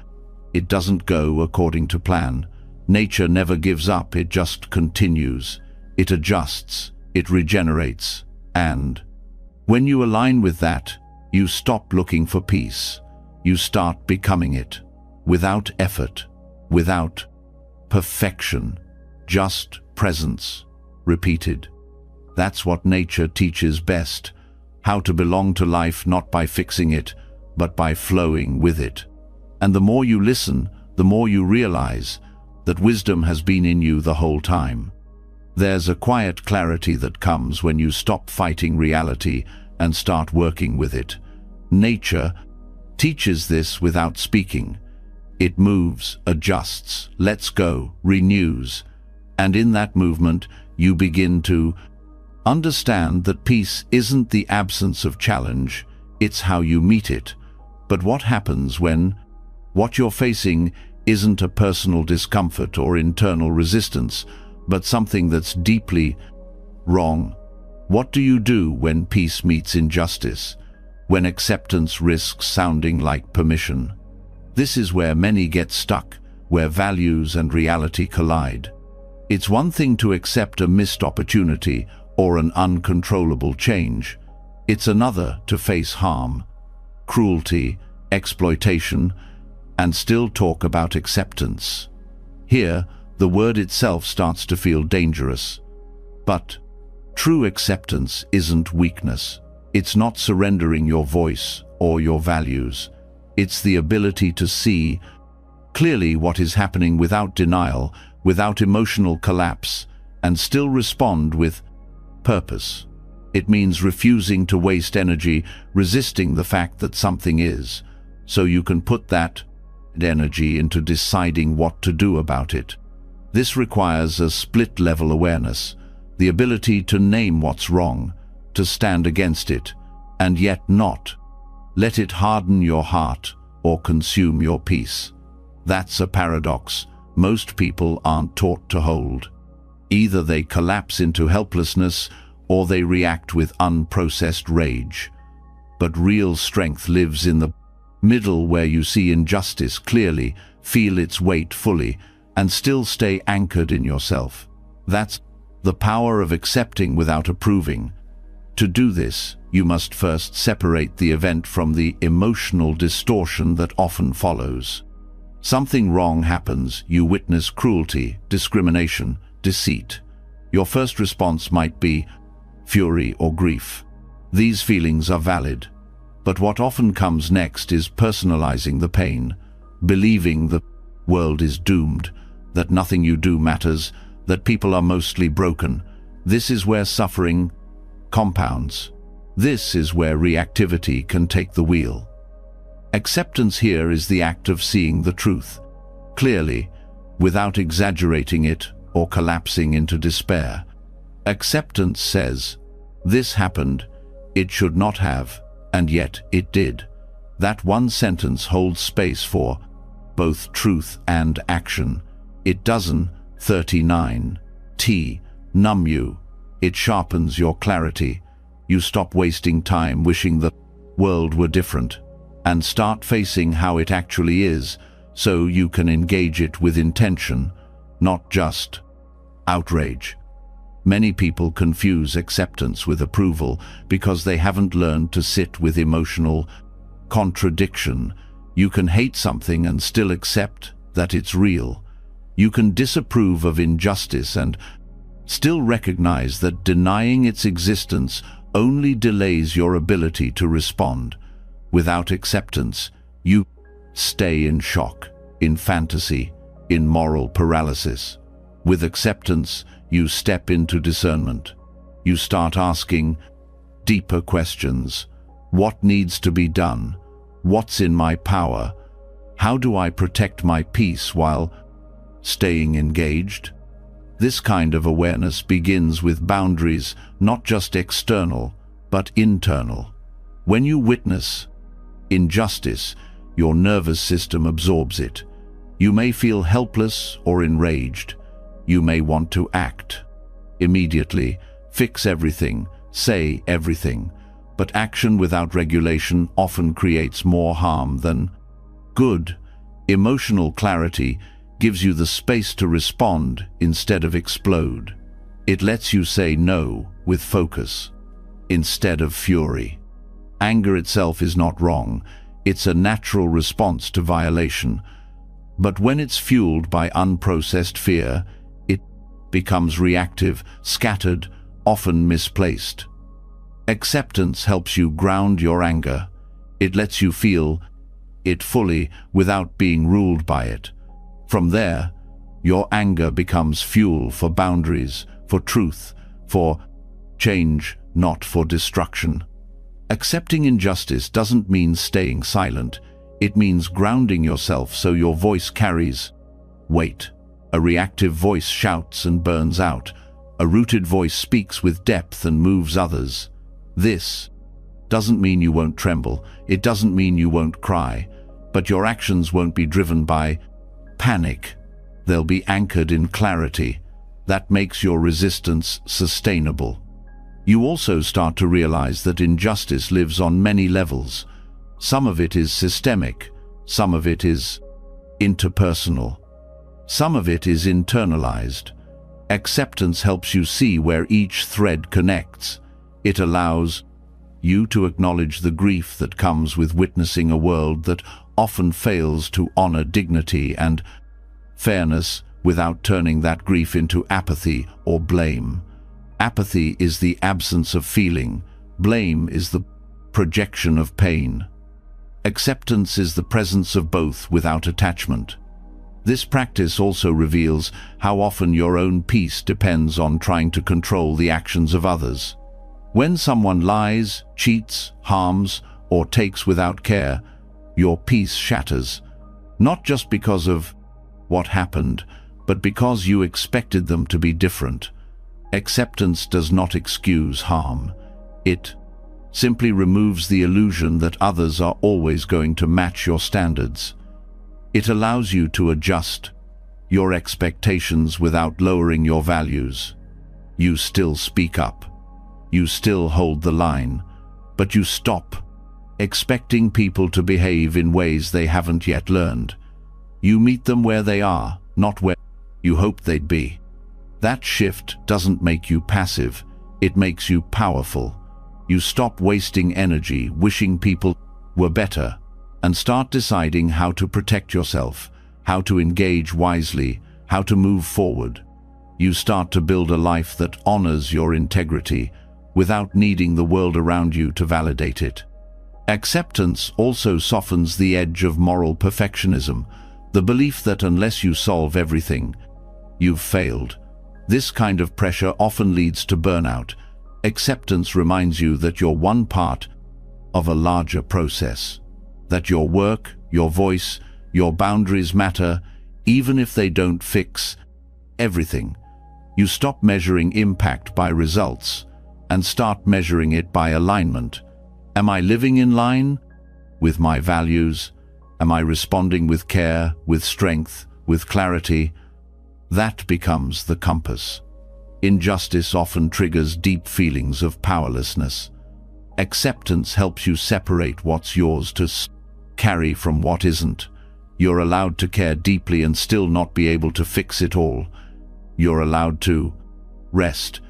it doesn't go according to plan. Nature never gives up, it just continues. It adjusts, it regenerates, and when you align with that, you stop looking for peace. You start becoming it, without effort, without perfection, just presence, repeated. That's what nature teaches best, how to belong to life not by fixing it, but by flowing with it. And the more you listen, the more you realize that wisdom has been in you the whole time. There's a quiet clarity that comes when you stop fighting reality and start working with it. Nature teaches this without speaking. It moves, adjusts, lets go, renews, and in that movement you begin to understand that peace isn't the absence of challenge, it's how you meet it. But what happens when what you're facing isn't a personal discomfort or internal resistance, but something that's deeply wrong? What do you do when peace meets injustice? When acceptance risks sounding like permission? This is where many get stuck, where values and reality collide. It's one thing to accept a missed opportunity or an uncontrollable change. It's another to face harm, cruelty, exploitation, and still talk about acceptance. Here, the word itself starts to feel dangerous. But true acceptance isn't weakness. It's not surrendering your voice or your values. It's the ability to see clearly what is happening without denial, without emotional collapse, and still respond with purpose. It means refusing to waste energy resisting the fact that something is, so you can put that energy into deciding what to do about it. This requires a split-level awareness, the ability to name what's wrong, to stand against it, and yet not let it harden your heart or consume your peace. That's a paradox most people aren't taught to hold. Either they collapse into helplessness or they react with unprocessed rage. But real strength lives in the middle, where you see injustice clearly, feel its weight fully, and still stay anchored in yourself. That's the power of accepting without approving. To do this, you must first separate the event from the emotional distortion that often follows. Something wrong happens, you witness cruelty, discrimination, deceit. Your first response might be fury or grief. These feelings are valid. But what often comes next is personalizing the pain, believing the world is doomed, that nothing you do matters, that people are mostly broken. This is where suffering compounds. This is where reactivity can take the wheel. Acceptance here is the act of seeing the truth clearly, without exaggerating it or collapsing into despair. Acceptance says, this happened, it should not have, and yet it did. That one sentence holds space for both truth and action. It doesn't 39 numb you. It sharpens your clarity. You stop wasting time wishing the world were different and start facing how it actually is, so you can engage it with intention, not just outrage. Many people confuse acceptance with approval because they haven't learned to sit with emotional contradiction. You can hate something and still accept that it's real. You can disapprove of injustice and still recognize that denying its existence only delays your ability to respond. Without acceptance, you stay in shock, in fantasy, in moral paralysis. With acceptance, you step into discernment. You start asking deeper questions. What needs to be done? What's in my power? How do I protect my peace while staying engaged? This kind of awareness begins with boundaries, not just external, but internal. When you witness injustice, your nervous system absorbs it. You may feel helpless or enraged. You may want to act immediately, fix everything, say everything, but action without regulation often creates more harm than good. Emotional clarity gives you the space to respond instead of explode. It lets you say no with focus instead of fury. Anger itself is not wrong. It's a natural response to violation. But when it's fueled by unprocessed fear, it becomes reactive, scattered, often misplaced. Acceptance helps you ground your anger. It lets you feel it fully without being ruled by it. From there, your anger becomes fuel for boundaries, for truth, for change, not for destruction. Accepting injustice doesn't mean staying silent. It means grounding yourself so your voice carries weight. A reactive voice shouts and burns out. A rooted voice speaks with depth and moves others. This doesn't mean you won't tremble. It doesn't mean you won't cry. But your actions won't be driven by panic. They'll be anchored in clarity. That makes your resistance sustainable. You also start to realize that injustice lives on many levels. Some of it is systemic, some of it is interpersonal, some of it is internalized. Acceptance helps you see where each thread connects. It allows you to acknowledge the grief that comes with witnessing a world that often fails to honor dignity and fairness without turning that grief into apathy or blame. Apathy is the absence of feeling. Blame is the projection of pain. Acceptance is the presence of both without attachment. This practice also reveals how often your own peace depends on trying to control the actions of others. When someone lies, cheats, harms, or takes without care, your peace shatters, not just because of what happened, but because you expected them to be different. Acceptance does not excuse harm. It simply removes the illusion that others are always going to match your standards. It allows you to adjust your expectations without lowering your values. You still speak up. You still hold the line, but you stop expecting people to behave in ways they haven't yet learned. You meet them where they are, not where you hoped they'd be. That shift doesn't make you passive, it makes you powerful. You stop wasting energy wishing people were better and start deciding how to protect yourself, how to engage wisely, how to move forward. You start to build a life that honors your integrity without needing the world around you to validate it. Acceptance also softens the edge of moral perfectionism, the belief that unless you solve everything, you've failed. This kind of pressure often leads to burnout. Acceptance reminds you that you're one part of a larger process, that your work, your voice, your boundaries matter, even if they don't fix everything. You stop measuring impact by results and start measuring it by alignment. Am I living in line with my values? Am I responding with care, with strength, with clarity? That becomes the compass. Injustice often triggers deep feelings of powerlessness. Acceptance helps you separate what's yours to carry from what isn't. You're allowed to care deeply and still not be able to fix it all. You're allowed to rest.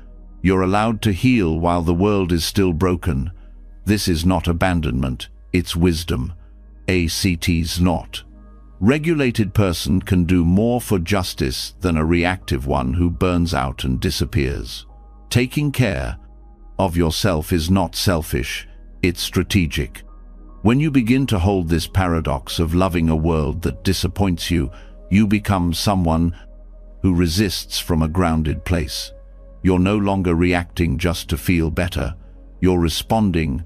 You're allowed to heal while the world is still broken. This is not abandonment, it's wisdom. ACT's not. Regulated person can do more for justice than a reactive one who burns out and disappears. Taking care of yourself is not selfish, it's strategic. When you begin to hold this paradox of loving a world that disappoints you, you become someone who resists from a grounded place. You're no longer reacting just to feel better. You're responding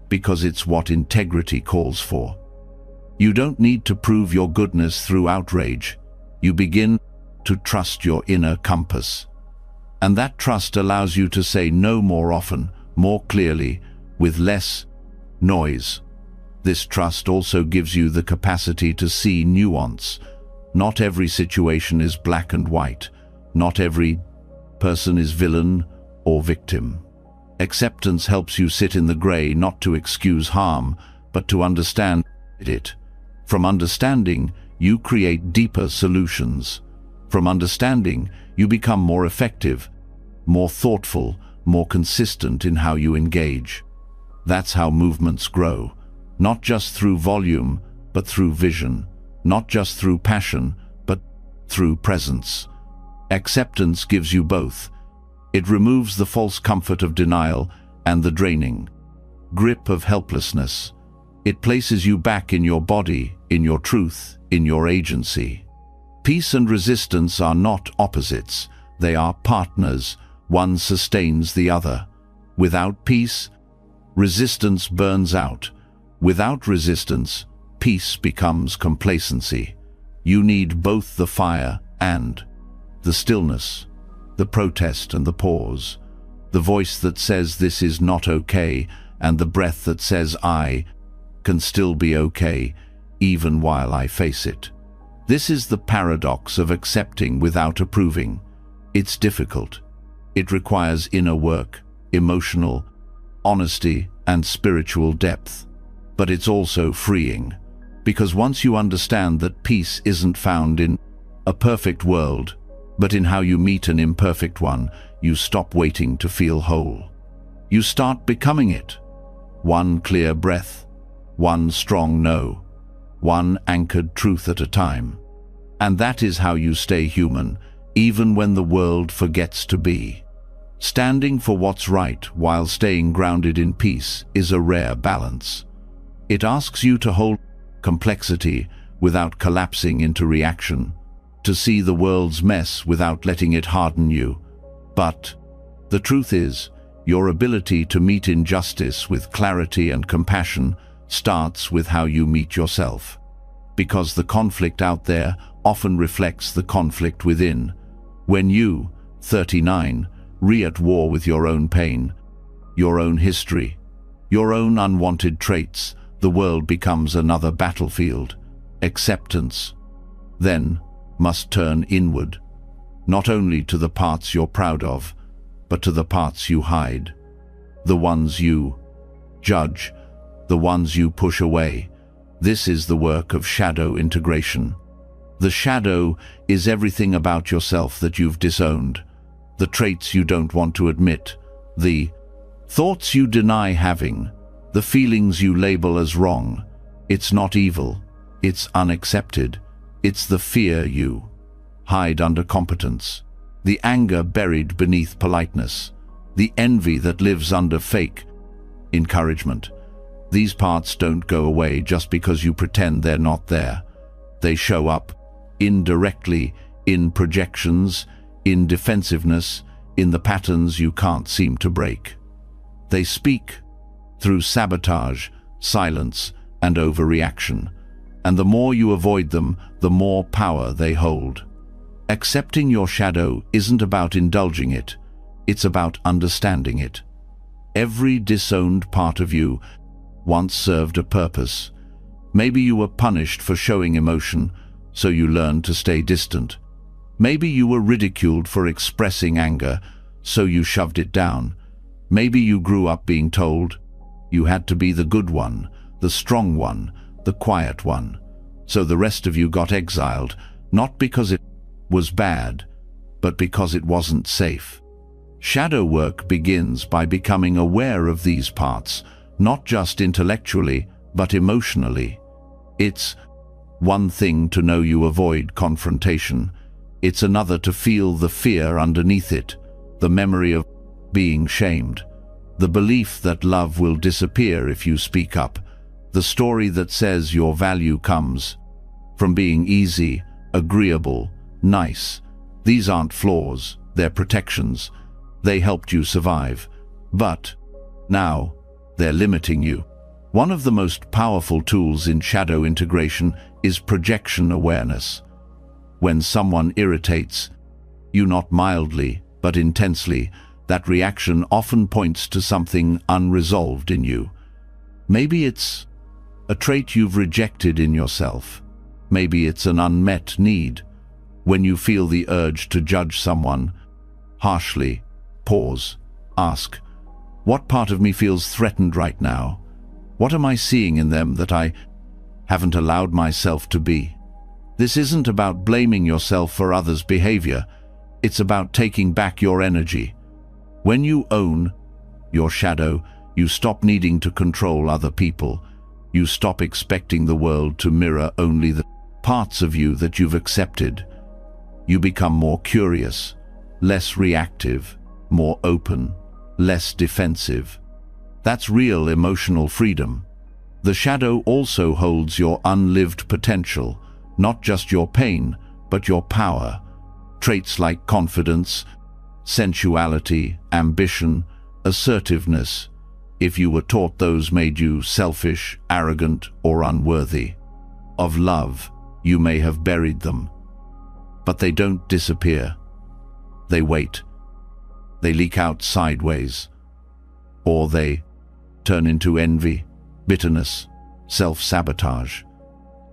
because it's what integrity calls for. You don't need to prove your goodness through outrage. You begin to trust your inner compass. And that trust allows you to say no more often, more clearly, with less noise. This trust also gives you the capacity to see nuance. Not every situation is black and white. Not every person is villain or victim. Acceptance helps you sit in the gray, not to excuse harm, but to understand it. From understanding, you create deeper solutions. From understanding, you become more effective, more thoughtful, more consistent in how you engage. That's how movements grow, not just through volume, but through vision, not just through passion, but through presence. Acceptance gives you both. It removes the false comfort of denial and the draining grip of helplessness. It places you back in your body, in your truth, in your agency. Peace and resistance are not opposites. They are partners. One sustains the other. Without peace, resistance burns out. Without resistance, peace becomes complacency. You need both the fire and the stillness, the protest and the pause, the voice that says this is not okay, and the breath that says I can still be okay, even while I face it. This is the paradox of accepting without approving. It's difficult. It requires inner work, emotional honesty, and spiritual depth. But it's also freeing, because once you understand that peace isn't found in a perfect world, but in how you meet an imperfect one, you stop waiting to feel whole. You start becoming it. One clear breath, one strong no, one anchored truth at a time. And that is how you stay human, even when the world forgets to be. Standing for what's right while staying grounded in peace is a rare balance. It asks you to hold complexity without collapsing into reaction, to see the world's mess without letting it harden you. But the truth is, your ability to meet injustice with clarity and compassion starts with how you meet yourself. Because the conflict out there often reflects the conflict within. When you, 39, at war with your own pain, your own history, your own unwanted traits, the world becomes another battlefield. Acceptance, then, must turn inward, not only to the parts you're proud of, but to the parts you hide, the ones you judge, the ones you push away. This is the work of shadow integration. The shadow is everything about yourself that you've disowned, the traits you don't want to admit, the thoughts you deny having, the feelings you label as wrong. It's not evil, it's unaccepted. It's the fear you hide under competence, the anger buried beneath politeness, the envy that lives under fake encouragement. These parts don't go away just because you pretend they're not there. They show up indirectly in projections, in defensiveness, in the patterns you can't seem to break. They speak through sabotage, silence, and overreaction. And the more you avoid them, the more power they hold. Accepting your shadow isn't about indulging it, it's about understanding it. Every disowned part of you once served a purpose. Maybe you were punished for showing emotion, so you learned to stay distant. Maybe you were ridiculed for expressing anger, so you shoved it down. Maybe you grew up being told you had to be the good one, the strong one, the quiet one. So the rest of you got exiled, not because it was bad, but because it wasn't safe. Shadow work begins by becoming aware of these parts, not just intellectually, but emotionally. It's one thing to know you avoid confrontation. It's another to feel the fear underneath it, the memory of being shamed, the belief that love will disappear if you speak up, the story that says your value comes from being easy, agreeable, nice. These aren't flaws, they're protections. They helped you survive. But now, they're limiting you. One of the most powerful tools in shadow integration is projection awareness. When someone irritates you, not mildly, but intensely, that reaction often points to something unresolved in you. Maybe it's a trait you've rejected in yourself. Maybe it's an unmet need. When you feel the urge to judge someone harshly, pause, ask, what part of me feels threatened right now? What am I seeing in them that I haven't allowed myself to be? This isn't about blaming yourself for others' behavior. It's about taking back your energy. When you own your shadow, you stop needing to control other people. You stop expecting the world to mirror only the parts of you that you've accepted. You become more curious, less reactive, more open, less defensive. That's real emotional freedom. The shadow also holds your unlived potential, not just your pain, but your power. Traits like confidence, sensuality, ambition, assertiveness. If you were taught those made you selfish, arrogant, or unworthy of love, you may have buried them. But they don't disappear. They wait. They leak out sideways. Or they turn into envy, bitterness, self-sabotage.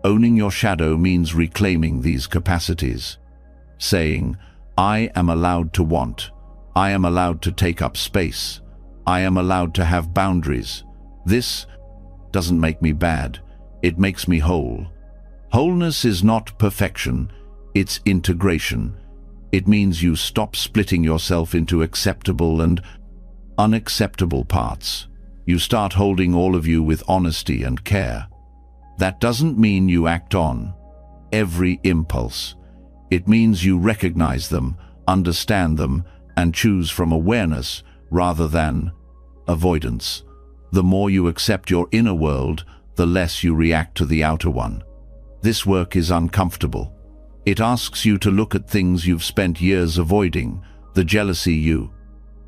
Owning your shadow means reclaiming these capacities. Saying, I am allowed to want. I am allowed to take up space. I am allowed to have boundaries. This doesn't make me bad. It makes me whole. Wholeness is not perfection. It's integration. It means you stop splitting yourself into acceptable and unacceptable parts. You start holding all of you with honesty and care. That doesn't mean you act on every impulse. It means you recognize them, understand them, and choose from awareness rather than avoidance. The more you accept your inner world, the less you react to the outer one. This work is uncomfortable. It asks you to look at things you've spent years avoiding, the jealousy you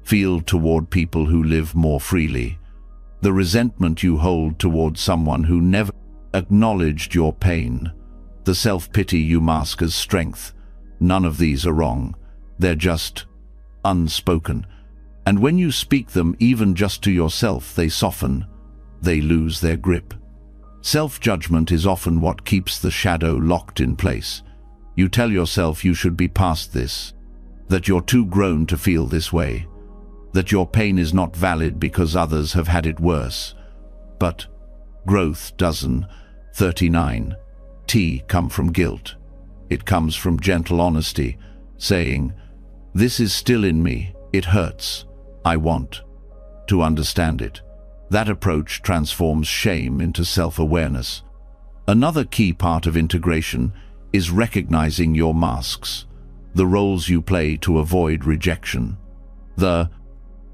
feel toward people who live more freely, the resentment you hold toward someone who never acknowledged your pain, the self-pity you mask as strength. None of these are wrong. They're just unspoken. And when you speak them, even just to yourself, they soften. They lose their grip. Self-judgment is often what keeps the shadow locked in place. You tell yourself you should be past this, that you're too grown to feel this way, that your pain is not valid because others have had it worse. But growth doesn't 39 come from guilt. It comes from gentle honesty, saying, this is still in me, it hurts, I want to understand it. That approach transforms shame into self-awareness. Another key part of integration is recognizing your masks, the roles you play to avoid rejection, the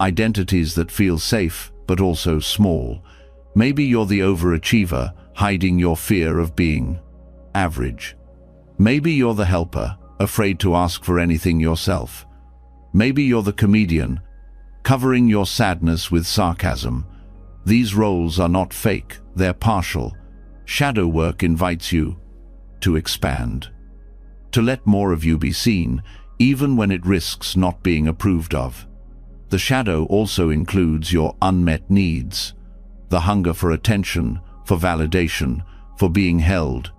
identities that feel safe but also small. Maybe you're the overachiever, hiding your fear of being average. Maybe you're the helper, afraid to ask for anything yourself. Maybe you're the comedian, covering your sadness with sarcasm. These roles are not fake, they're partial. Shadow work invites you to expand, to let more of you be seen, even when it risks not being approved of. The shadow also includes your unmet needs, the hunger for attention, for validation, for being held.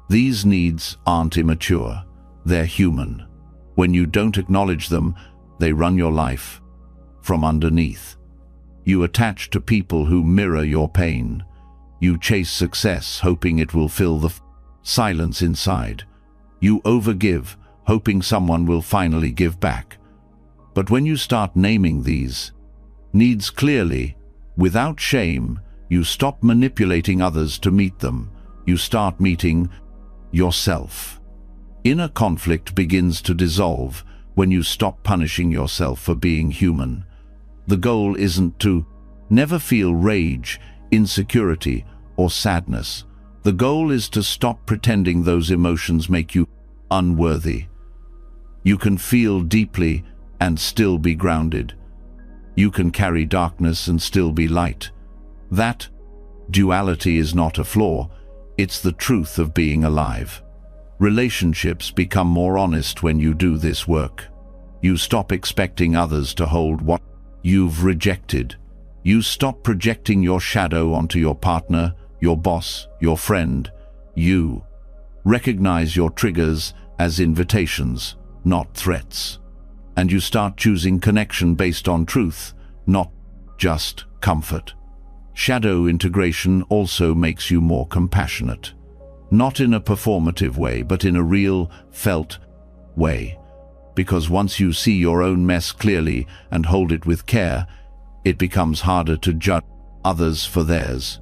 These needs aren't immature, they're human. When you don't acknowledge them, they run your life from underneath. You attach to people who mirror your pain. You chase success, hoping it will fill the silence inside. You overgive, hoping someone will finally give back. But when you start naming these needs clearly, without shame, you stop manipulating others to meet them. You start meeting yourself. Inner conflict begins to dissolve when you stop punishing yourself for being human. The goal isn't to never feel rage, insecurity, or sadness. The goal is to stop pretending those emotions make you unworthy. You can feel deeply and still be grounded. You can carry darkness and still be light. That duality is not a flaw, it's the truth of being alive. Relationships become more honest when you do this work. You stop expecting others to hold what you've rejected. You stop projecting your shadow onto your partner, your boss, your friend. You recognize your triggers as invitations, not threats. And you start choosing connection based on truth, not just comfort. Shadow integration also makes you more compassionate. Not in a performative way, but in a real, felt way. Because once you see your own mess clearly and hold it with care, it becomes harder to judge others for theirs.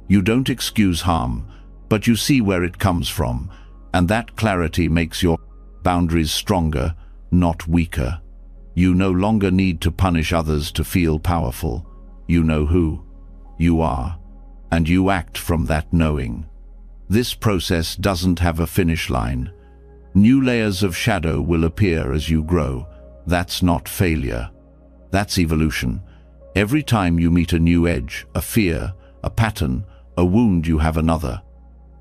You don't excuse harm, but you see where it comes from, and that clarity makes your boundaries stronger, not weaker. You no longer need to punish others to feel powerful. You know who you are, and you act from that knowing. This process doesn't have a finish line. New layers of shadow will appear as you grow. That's not failure. That's evolution. Every time you meet a new edge, a fear, a pattern, a wound, you have another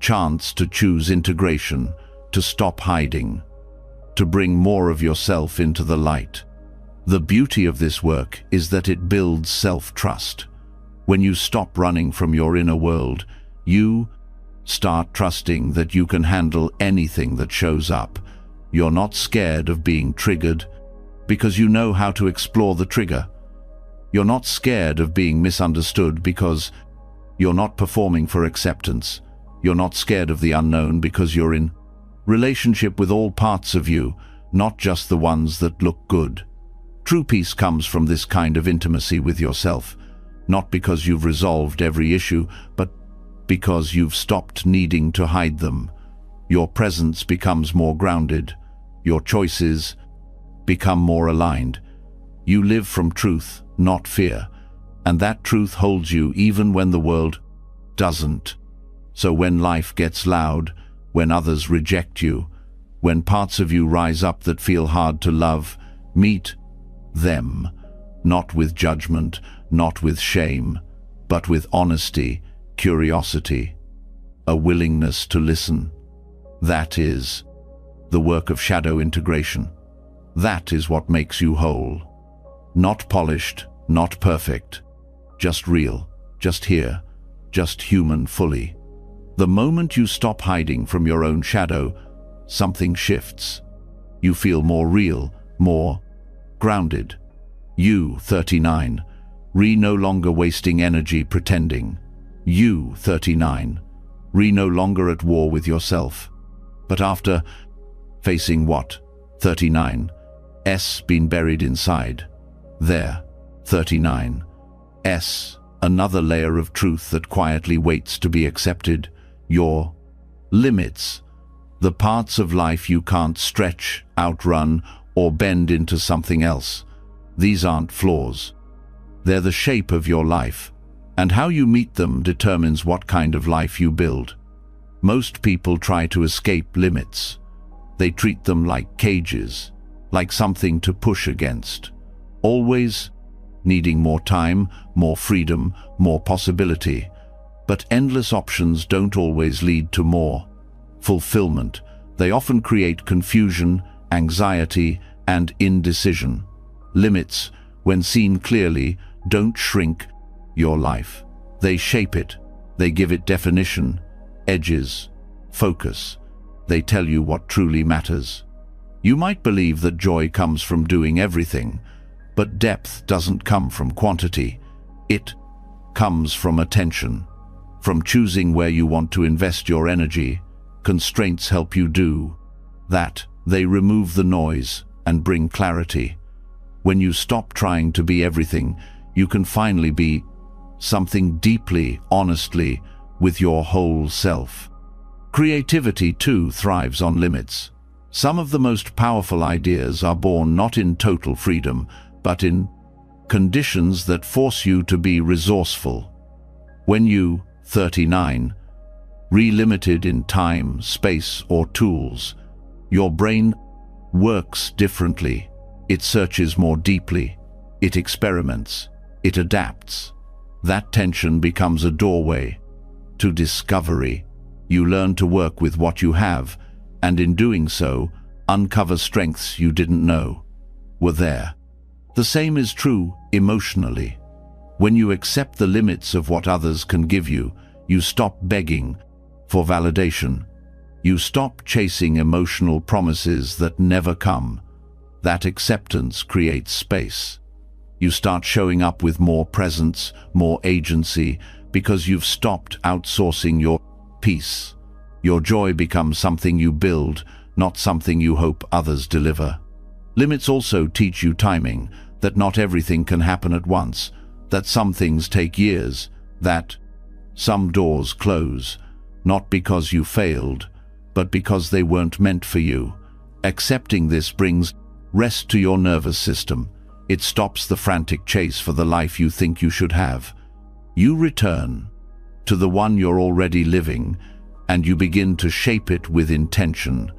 chance to choose integration, to stop hiding, to bring more of yourself into the light. The beauty of this work is that it builds self-trust. When you stop running from your inner world, you start trusting that you can handle anything that shows up. You're not scared of being triggered because you know how to explore the trigger. You're not scared of being misunderstood because you're not performing for acceptance. You're not scared of the unknown because you're in relationship with all parts of you, not just the ones that look good. True peace comes from this kind of intimacy with yourself, not because you've resolved every issue, but because you've stopped needing to hide them. Your presence becomes more grounded. Your choices become more aligned. You live from truth, not fear, and that truth holds you even when the world doesn't. So when life gets loud, when others reject you, when parts of you rise up that feel hard to love, meet them, not with judgment, not with shame, but with honesty, curiosity, a willingness to listen. That is the work of shadow integration. That is what makes you whole. Not polished, not perfect, just real, just here, just human fully. The moment you stop hiding from your own shadow, something shifts. You feel more real, more grounded. You, 39, no longer wasting energy pretending. You, 39, no longer at war with yourself. But after facing what? 39, been buried inside. There, 39, another layer of truth that quietly waits to be accepted. Your limits, The parts of life you can't stretch, outrun, or bend into something else. These aren't flaws. They're the shape of your life, and how you meet them determines what kind of life you build. Most people try to escape limits. They treat them like cages, like something to push against, always needing more time, more freedom, more possibility. But endless options don't always lead to more fulfillment. They often create confusion, anxiety, and indecision. Limits, when seen clearly, don't shrink your life. They shape it. They give it definition, edges, focus. They tell you what truly matters. You might believe that joy comes from doing everything, but depth doesn't come from quantity. It comes from attention, from choosing where you want to invest your energy. Constraints help you do that. They remove the noise and bring clarity. When you stop trying to be everything, you can finally be something deeply, honestly, with your whole self. Creativity, too, thrives on limits. Some of the most powerful ideas are born not in total freedom, but in conditions that force you to be resourceful. When you, 39, relimited in time, space, or tools, your brain works differently. It searches more deeply. It experiments. It adapts. That tension becomes a doorway to discovery. You learn to work with what you have, and in doing so, uncover strengths you didn't know were there. The same is true emotionally. When you accept the limits of what others can give you, you stop begging for validation. You stop chasing emotional promises that never come. That acceptance creates space. You start showing up with more presence, more agency, because you've stopped outsourcing your peace. Your joy becomes something you build, not something you hope others deliver. Limits also teach you timing, that not everything can happen at once, that some things take years, that some doors close, not because you failed, but because they weren't meant for you. Accepting this brings rest to your nervous system. It stops the frantic chase for the life you think you should have. You return to the one you're already living, and you begin to shape it with intention.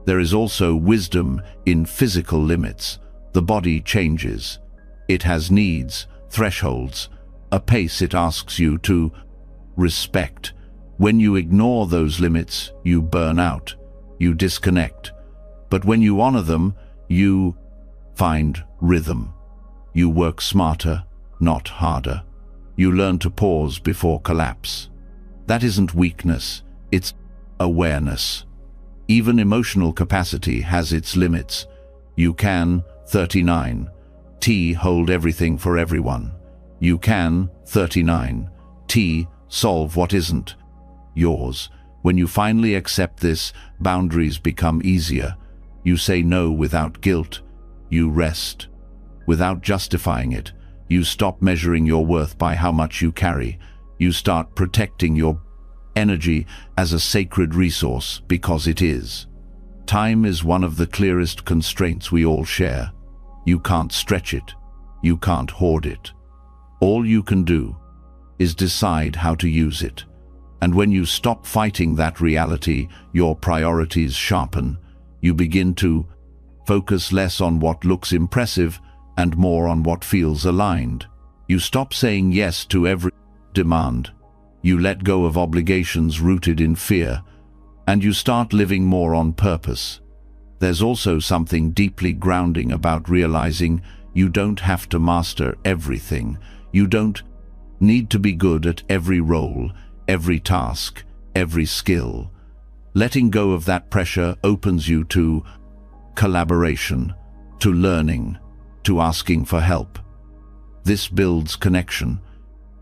There is also wisdom in physical limits. The body changes. It has needs, thresholds, a pace it asks you to respect. When you ignore those limits, you burn out, you disconnect. But when you honor them, you find rhythm. You work smarter, not harder. You learn to pause before collapse. That isn't weakness, it's awareness. Even emotional capacity has its limits. You can, 39, hold everything for everyone. You can, 39, solve what isn't yours. When you finally accept this, boundaries become easier. You say no without guilt. You rest without justifying it. You stop measuring your worth by how much you carry. You start protecting your energy as a sacred resource, because it is. Time is one of the clearest constraints we all share. You can't stretch it. You can't hoard it. All you can do is decide how to use it. And when you stop fighting that reality, your priorities sharpen. You begin to focus less on what looks impressive and more on what feels aligned. You stop saying yes to every demand. You let go of obligations rooted in fear, and you start living more on purpose. There's also something deeply grounding about realizing you don't have to master everything. You don't need to be good at every role, every task, every skill. Letting go of that pressure opens you to collaboration, to learning, to asking for help. This builds connection.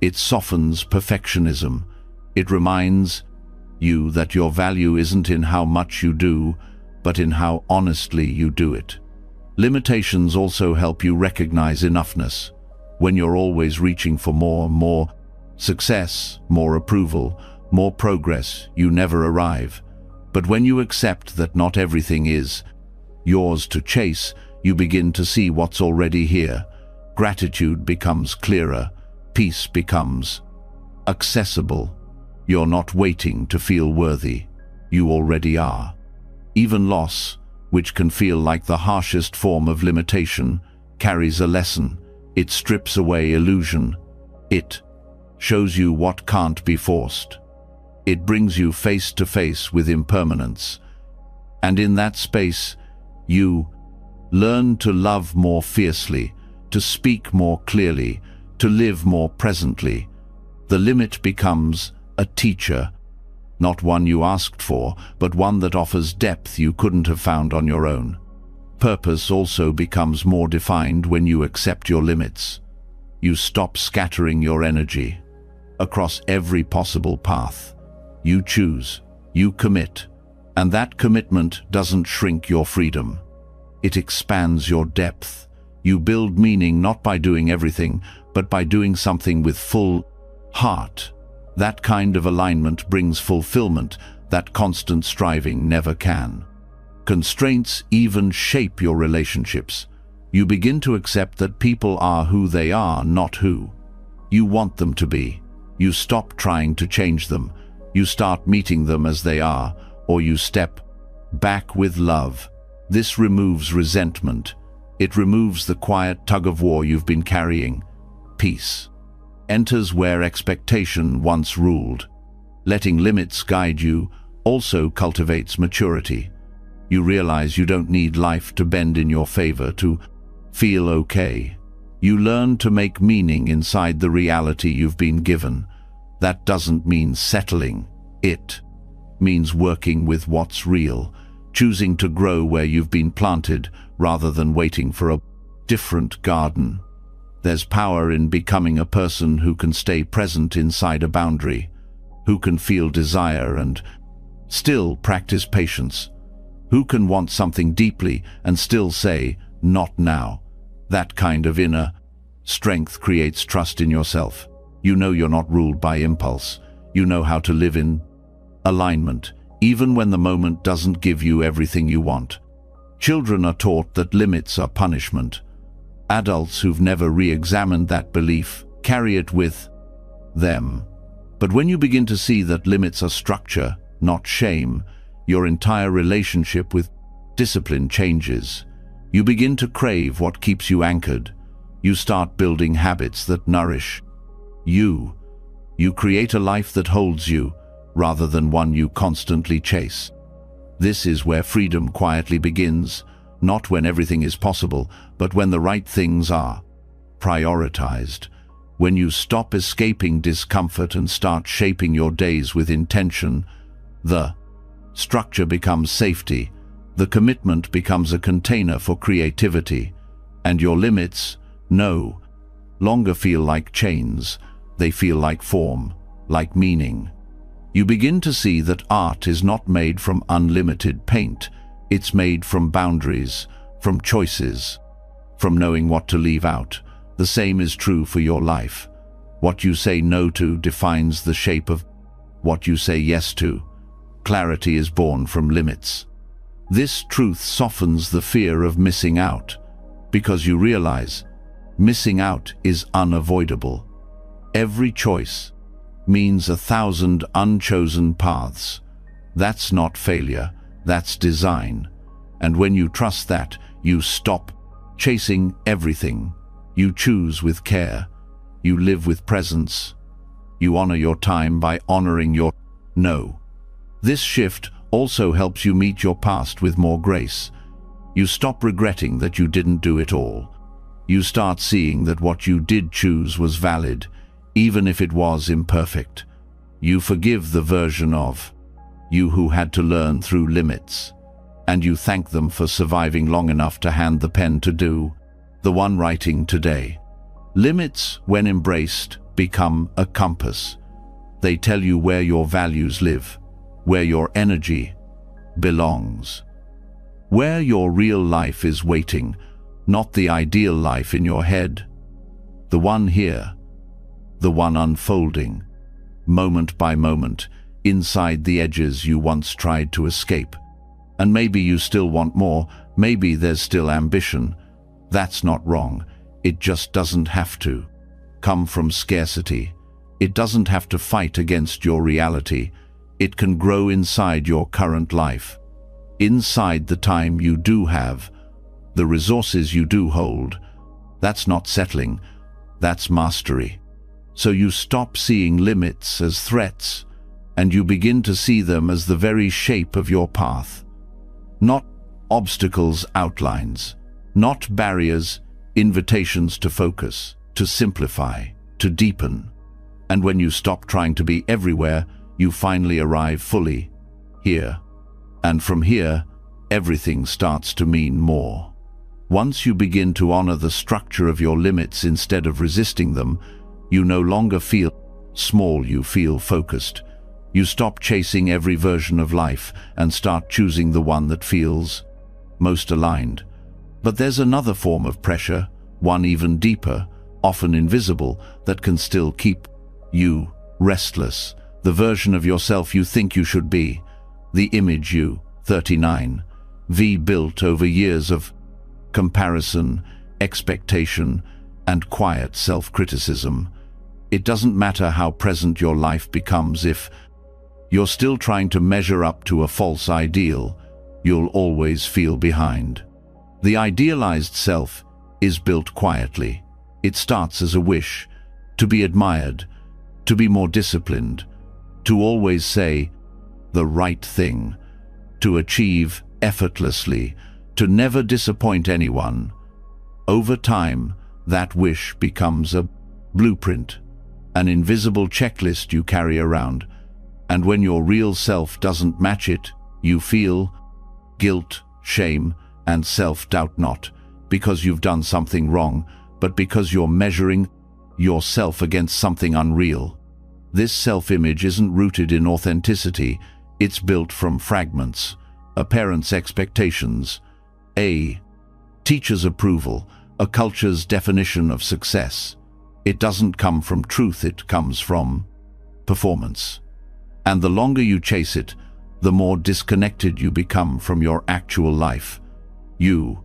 It softens perfectionism. It reminds you that your value isn't in how much you do, but in how honestly you do it. Limitations also help you recognize enoughness. When you're always reaching for more success, more approval, more progress, you never arrive. But when you accept that not everything is yours to chase, you begin to see what's already here. Gratitude becomes clearer. Peace becomes accessible. You're not waiting to feel worthy. You already are. Even loss, which can feel like the harshest form of limitation, carries a lesson. It strips away illusion. It shows you what can't be forced. It brings you face to face with impermanence. And in that space, you learn to love more fiercely, to speak more clearly, to live more presently. The limit becomes a teacher, not one you asked for, but one that offers depth you couldn't have found on your own. Purpose also becomes more defined when you accept your limits. You stop scattering your energy across every possible path. You choose, you commit, and that commitment doesn't shrink your freedom. It expands your depth. You build meaning not by doing everything, but by doing something with full heart. That kind of alignment brings fulfillment that constant striving never can. Constraints even shape your relationships. You begin to accept that people are who they are, not who you want them to be. You stop trying to change them. You start meeting them as they are, or you step back with love. This removes resentment. It removes the quiet tug-of-war you've been carrying. Peace enters where expectation once ruled. Letting limits guide you also cultivates maturity. You realize you don't need life to bend in your favor to feel okay. You learn to make meaning inside the reality you've been given. That doesn't mean settling. It means working with what's real, choosing to grow where you've been planted rather than waiting for a different garden. There's power in becoming a person who can stay present inside a boundary, who can feel desire and still practice patience, who can want something deeply and still say, "Not now." That kind of inner strength creates trust in yourself. You know you're not ruled by impulse. You know how to live in alignment, even when the moment doesn't give you everything you want. Children are taught that limits are punishment. Adults who've never re-examined that belief carry it with them. But when you begin to see that limits are structure, not shame, your entire relationship with discipline changes. You begin to crave what keeps you anchored. You start building habits that nourish you. You create a life that holds you, rather than one you constantly chase. This is where freedom quietly begins, not when everything is possible, but when the right things are prioritized. When you stop escaping discomfort and start shaping your days with intention, the structure becomes safety, the commitment becomes a container for creativity, and your limits no longer feel like chains. They feel like form, like meaning. You begin to see that art is not made from unlimited paint. It's made from boundaries, from choices, from knowing what to leave out. The same is true for your life. What you say no to defines the shape of what you say yes to. Clarity is born from limits. This truth softens the fear of missing out, because you realize missing out is unavoidable. Every choice means 1,000 unchosen paths. That's not failure, that's design. And when you trust that, you stop chasing everything. You choose with care. You live with presence. You honor your time by honoring your no. This shift also helps you meet your past with more grace. You stop regretting that you didn't do it all. You start seeing that what you did choose was valid, even if it was imperfect. You forgive the version of you who had to learn through limits, and you thank them for surviving long enough to hand the pen to do the one writing today. Limits, when embraced, become a compass. They tell you where your values live, where your energy belongs, where your real life is waiting, not the ideal life in your head, the one here, the one unfolding, moment by moment, inside the edges you once tried to escape. And maybe you still want more, maybe there's still ambition. That's not wrong. It just doesn't have to come from scarcity. It doesn't have to fight against your reality. It can grow inside your current life, inside the time you do have, the resources you do hold. That's not settling, that's mastery. So you stop seeing limits as threats, and you begin to see them as the very shape of your path. Not obstacles, outlines. Not barriers, invitations to focus, to simplify, to deepen. And when you stop trying to be everywhere, you finally arrive fully here. And from here, everything starts to mean more. Once you begin to honor the structure of your limits instead of resisting them, you no longer feel small, you feel focused. You stop chasing every version of life and start choosing the one that feels most aligned. But there's another form of pressure, one even deeper, often invisible, that can still keep you restless. The version of yourself you think you should be, the image you, 39, built over years of comparison, expectation, and quiet self-criticism. It doesn't matter how present your life becomes if you're still trying to measure up to a false ideal, you'll always feel behind. The idealized self is built quietly. It starts as a wish to be admired, to be more disciplined, to always say the right thing, to achieve effortlessly, to never disappoint anyone. Over time, that wish becomes a blueprint, an invisible checklist you carry around, and when your real self doesn't match it, you feel guilt, shame, and self-doubt, not because you've done something wrong, but because you're measuring yourself against something unreal. This self-image isn't rooted in authenticity, it's built from fragments, a parent's expectations, a teacher's approval, a culture's definition of success. It doesn't come from truth, it comes from performance. And the longer you chase it, the more disconnected you become from your actual life. You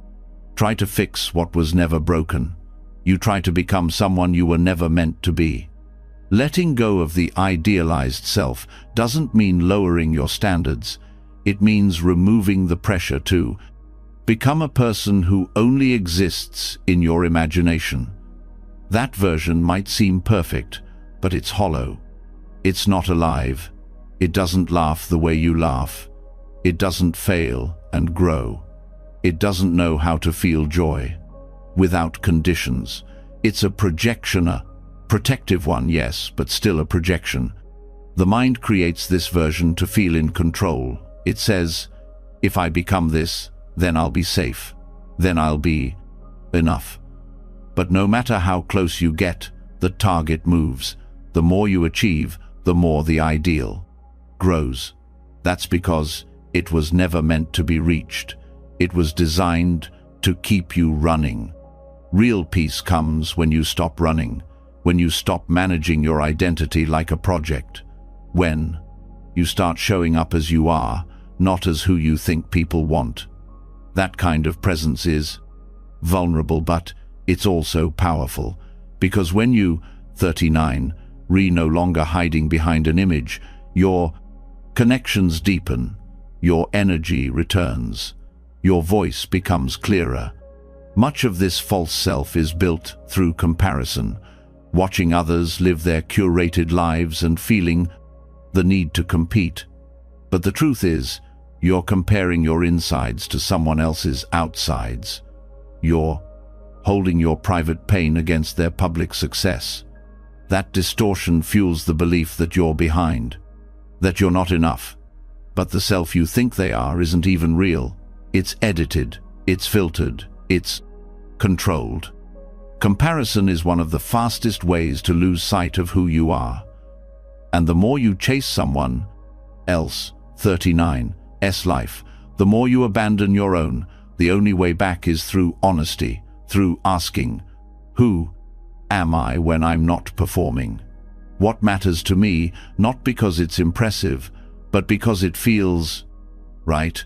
try to fix what was never broken. You try to become someone you were never meant to be. Letting go of the idealized self doesn't mean lowering your standards. It means removing the pressure to become a person who only exists in your imagination. That version might seem perfect, but it's hollow. It's not alive. It doesn't laugh the way you laugh. It doesn't fail and grow. It doesn't know how to feel joy without conditions. It's a projection, a protective one, yes, but still a projection. The mind creates this version to feel in control. It says, if I become this, then I'll be safe. Then I'll be enough. But no matter how close you get, the target moves. The more you achieve, the more the ideal grows. That's because it was never meant to be reached. It was designed to keep you running. Real peace comes when you stop running, when you stop managing your identity like a project, when you start showing up as you are, not as who you think people want. That kind of presence is vulnerable, but it's also powerful, because when you, 39, no longer hiding behind an image, your connections deepen, your energy returns, your voice becomes clearer. Much of this false self is built through comparison, watching others live their curated lives and feeling the need to compete. But the truth is, you're comparing your insides to someone else's outsides. You're holding your private pain against their public success. That distortion fuels the belief that you're behind, that you're not enough. But the self you think they are isn't even real. It's edited, it's filtered, it's controlled. Comparison is one of the fastest ways to lose sight of who you are. And the more you chase someone else, 39's life, the more you abandon your own. The only way back is through honesty, through asking, who am I when I'm not performing? what matters to me, not because it's impressive, but because it feels right.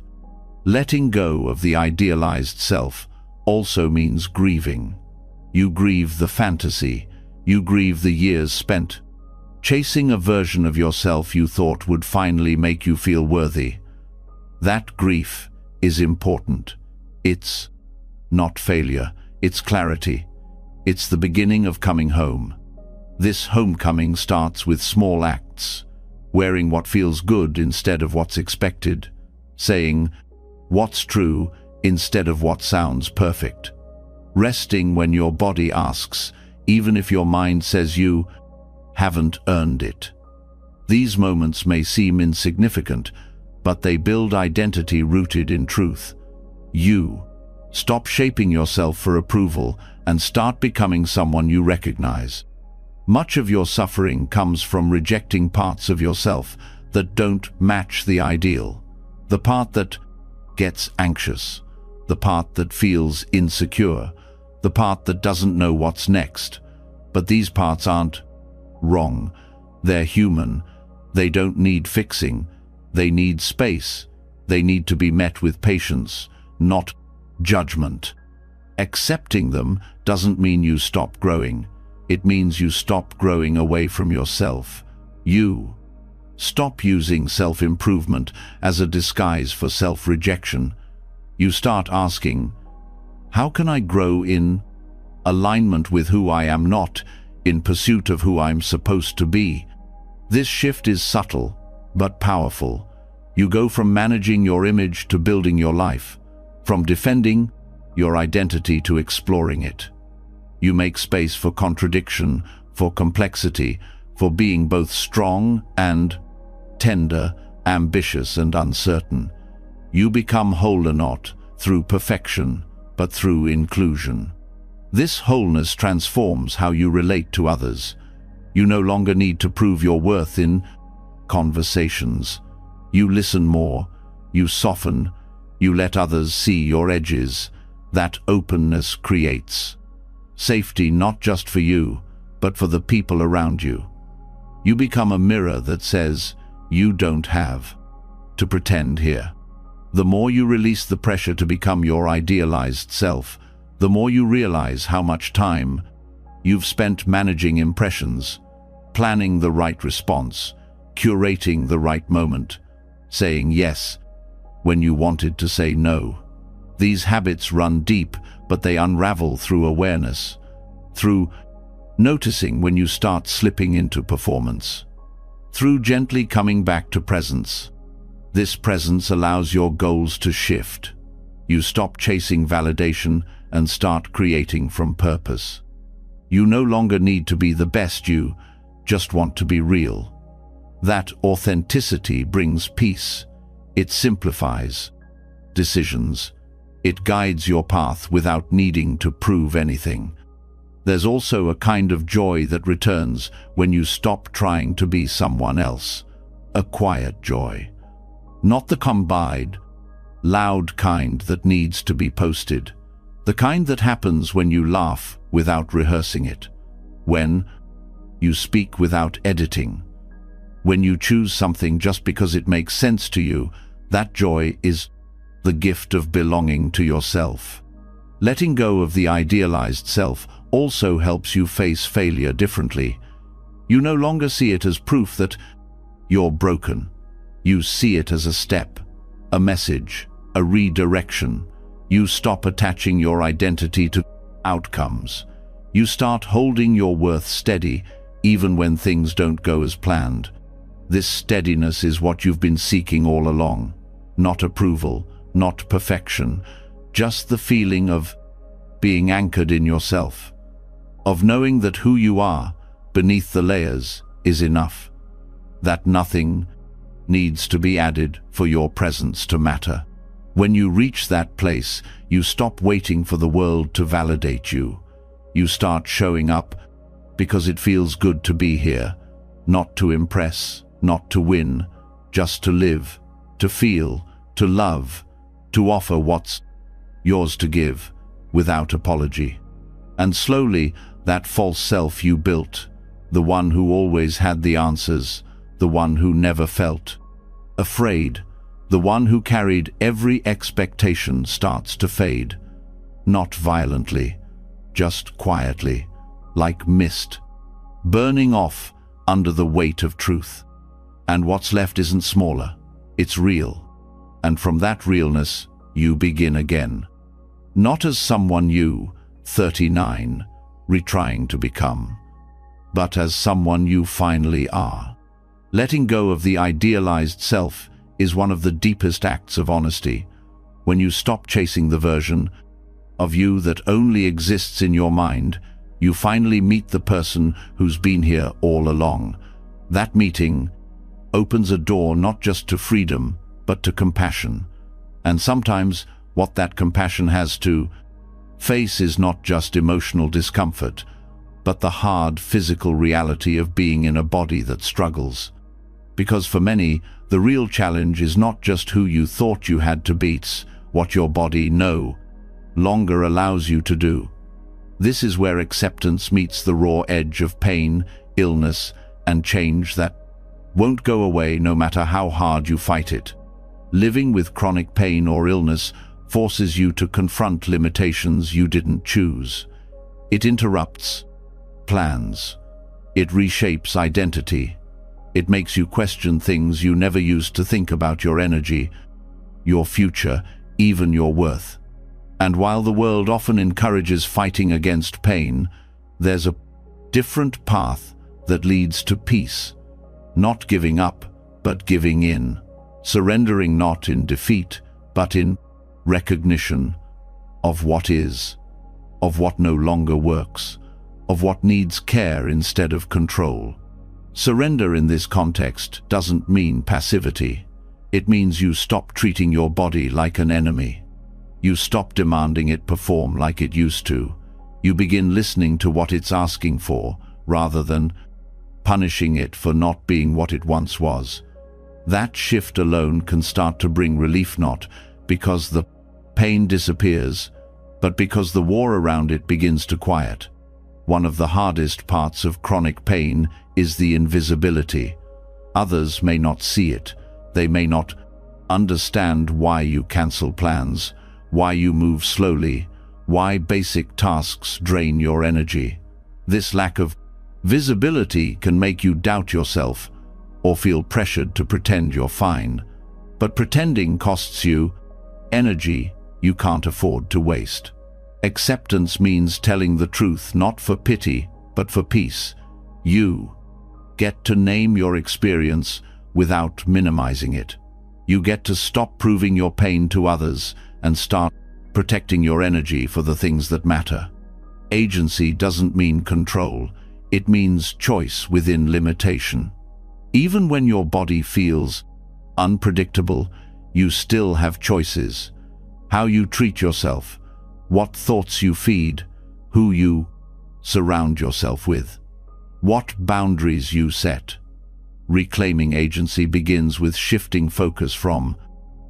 Letting go of the idealized self also means grieving. You grieve the fantasy, you grieve the years spent chasing a version of yourself you thought would finally make you feel worthy. That grief is important. It's not failure, it's clarity. It's the beginning of coming home. This homecoming starts with small acts, wearing what feels good instead of what's expected, saying what's true instead of what sounds perfect, resting when your body asks, even if your mind says you haven't earned it. These moments may seem insignificant, but they build identity rooted in truth. You stop shaping yourself for approval and start becoming someone you recognize. Much of your suffering comes from rejecting parts of yourself that don't match the ideal. The part that gets anxious, the part that feels insecure, the part that doesn't know what's next. But these parts aren't wrong. They're human. They don't need fixing. They need space. They need to be met with patience, not judgment. Accepting them doesn't mean you stop growing. It means you stop growing away from yourself. You stop using self-improvement as a disguise for self-rejection. You start asking, how can I grow in alignment with who I am, not in pursuit of who I'm supposed to be? This shift is subtle, but powerful. You go from managing your image to building your life, from defending your identity to exploring it. You make space for contradiction, for complexity, for being both strong and tender, ambitious and uncertain. You become whole not through perfection, but through inclusion. This wholeness transforms how you relate to others. You no longer need to prove your worth in conversations. You listen more, you soften, you let others see your edges. That openness creates safety, not just for you, but for the people around you. You become a mirror that says, you don't have to pretend here. The more you release the pressure to become your idealized self, the more you realize how much time you've spent managing impressions, planning the right response, curating the right moment, saying yes when you wanted to say no. These habits run deep, but they unravel through awareness, through noticing when you start slipping into performance, through gently coming back to presence. This presence allows your goals to shift. You stop chasing validation and start creating from purpose. You no longer need to be the best, you just want to be real. That authenticity brings peace. It simplifies decisions. It guides your path without needing to prove anything. There's also a kind of joy that returns when you stop trying to be someone else. A quiet joy. Not the combined, loud kind that needs to be posted. The kind that happens when you laugh without rehearsing it. When you speak without editing. When you choose something just because it makes sense to you. That joy is the gift of belonging to yourself. Letting go of the idealized self also helps you face failure differently. You no longer see it as proof that you're broken. You see it as a step, a message, a redirection. You stop attaching your identity to outcomes. You start holding your worth steady, even when things don't go as planned. This steadiness is what you've been seeking all along. Not approval, not perfection, just the feeling of being anchored in yourself, of knowing that who you are, beneath the layers, is enough, that nothing needs to be added for your presence to matter. When you reach that place, you stop waiting for the world to validate you. You start showing up because it feels good to be here, not to impress, not to win, just to live, to feel, to love, to offer what's yours to give, without apology. And slowly, that false self you built, the one who always had the answers, the one who never felt afraid, the one who carried every expectation starts to fade. Not violently, just quietly, like mist, burning off under the weight of truth. And what's left isn't smaller, it's real. And from that realness, you begin again. Not as someone you, 39, retrying to become, but as someone you finally are. Letting go of the idealized self is one of the deepest acts of honesty. When you stop chasing the version of you that only exists in your mind, you finally meet the person who's been here all along. That meeting opens a door not just to freedom, but to compassion. And sometimes what that compassion has to face is not just emotional discomfort, but the hard physical reality of being in a body that struggles. Because for many, the real challenge is not just who you thought you had to be, it's what your body no longer allows you to do. This is where acceptance meets the raw edge of pain, illness, and change that won't go away no matter how hard you fight it. Living with chronic pain or illness forces you to confront limitations you didn't choose. It interrupts plans. It reshapes identity. It makes you question things you never used to think about: your energy, your future, even your worth. And while the world often encourages fighting against pain, there's a different path that leads to peace. Not giving up, but giving in. Surrendering not in defeat, but in recognition of what is, of what no longer works, of what needs care instead of control. Surrender in this context doesn't mean passivity. It means you stop treating your body like an enemy. You stop demanding it perform like it used to. You begin listening to what it's asking for, rather than punishing it for not being what it once was. That shift alone can start to bring relief, not because the pain disappears, but because the war around it begins to quiet. One of the hardest parts of chronic pain is the invisibility. Others may not see it. They may not understand why you cancel plans, why you move slowly, why basic tasks drain your energy. This lack of visibility can make you doubt yourself or feel pressured to pretend you're fine. But pretending costs you energy you can't afford to waste. Acceptance means telling the truth, not for pity, but for peace. You get to name your experience without minimizing it. You get to stop proving your pain to others and start protecting your energy for the things that matter. Agency doesn't mean control. It means choice within limitation. Even when your body feels unpredictable, you still have choices. How you treat yourself, what thoughts you feed, who you surround yourself with, what boundaries you set. Reclaiming agency begins with shifting focus from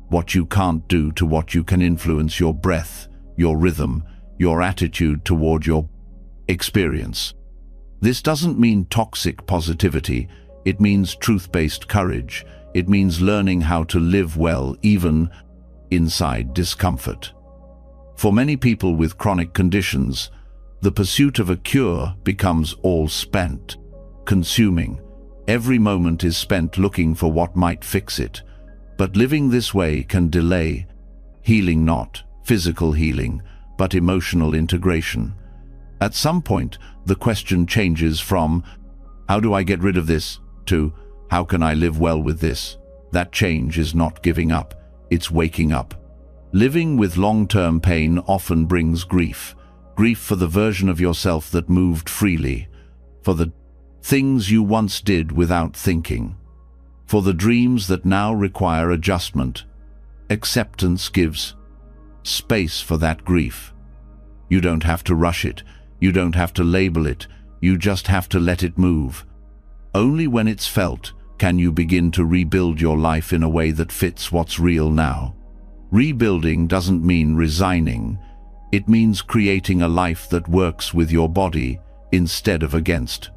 what you can't do to what you can influence: your breath, your rhythm, your attitude toward your experience. This doesn't mean toxic positivity. It means truth-based courage. It means learning how to live well even inside discomfort. For many people with chronic conditions, the pursuit of a cure becomes all spent, consuming. Every moment is spent looking for what might fix it. But living this way can delay healing, not physical healing, but emotional integration. At some point, the question changes from, how do I get rid of this, to, how can I live well with this? That change is not giving up, it's waking up. Living with long-term pain often brings grief. Grief for the version of yourself that moved freely, for the things you once did without thinking, for the dreams that now require adjustment. Acceptance gives space for that grief. You don't have to rush it. You don't have to label it. You just have to let it move. Only when it's felt can you begin to rebuild your life in a way that fits what's real now. Rebuilding doesn't mean resigning. It means creating a life that works with your body instead of against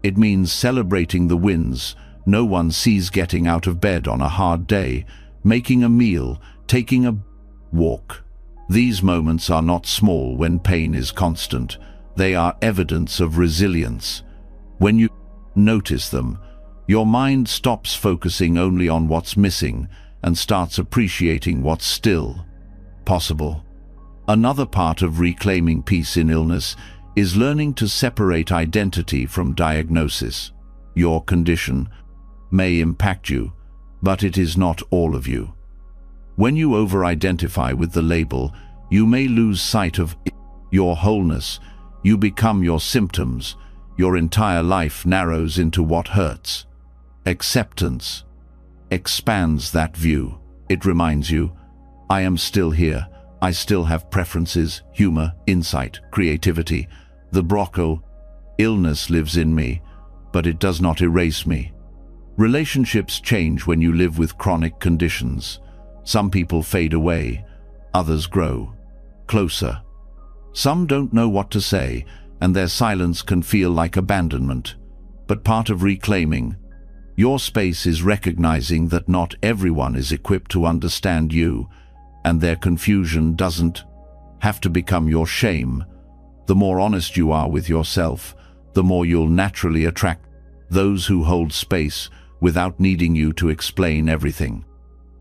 It means celebrating the wins no one sees: getting out of bed on a hard day, making a meal, taking a walk. These moments are not small when pain is constant. They are evidence of resilience. When you notice them, your mind stops focusing only on what's missing and starts appreciating what's still possible. Another part of reclaiming peace in illness is learning to separate identity from diagnosis. Your condition may impact you, but it is not all of you. When you over-identify with the label, you may lose sight of your wholeness. You become your symptoms. Your entire life narrows into what hurts. Acceptance expands that view. It reminds you, I am still here. I still have preferences, humor, insight, creativity. The Brocco illness lives in me, but it does not erase me. Relationships change when you live with chronic conditions. Some people fade away, others grow closer. Some don't know what to say, and their silence can feel like abandonment. But part of reclaiming your space is recognizing that not everyone is equipped to understand you, and their confusion doesn't have to become your shame. The more honest you are with yourself, the more you'll naturally attract those who hold space without needing you to explain everything.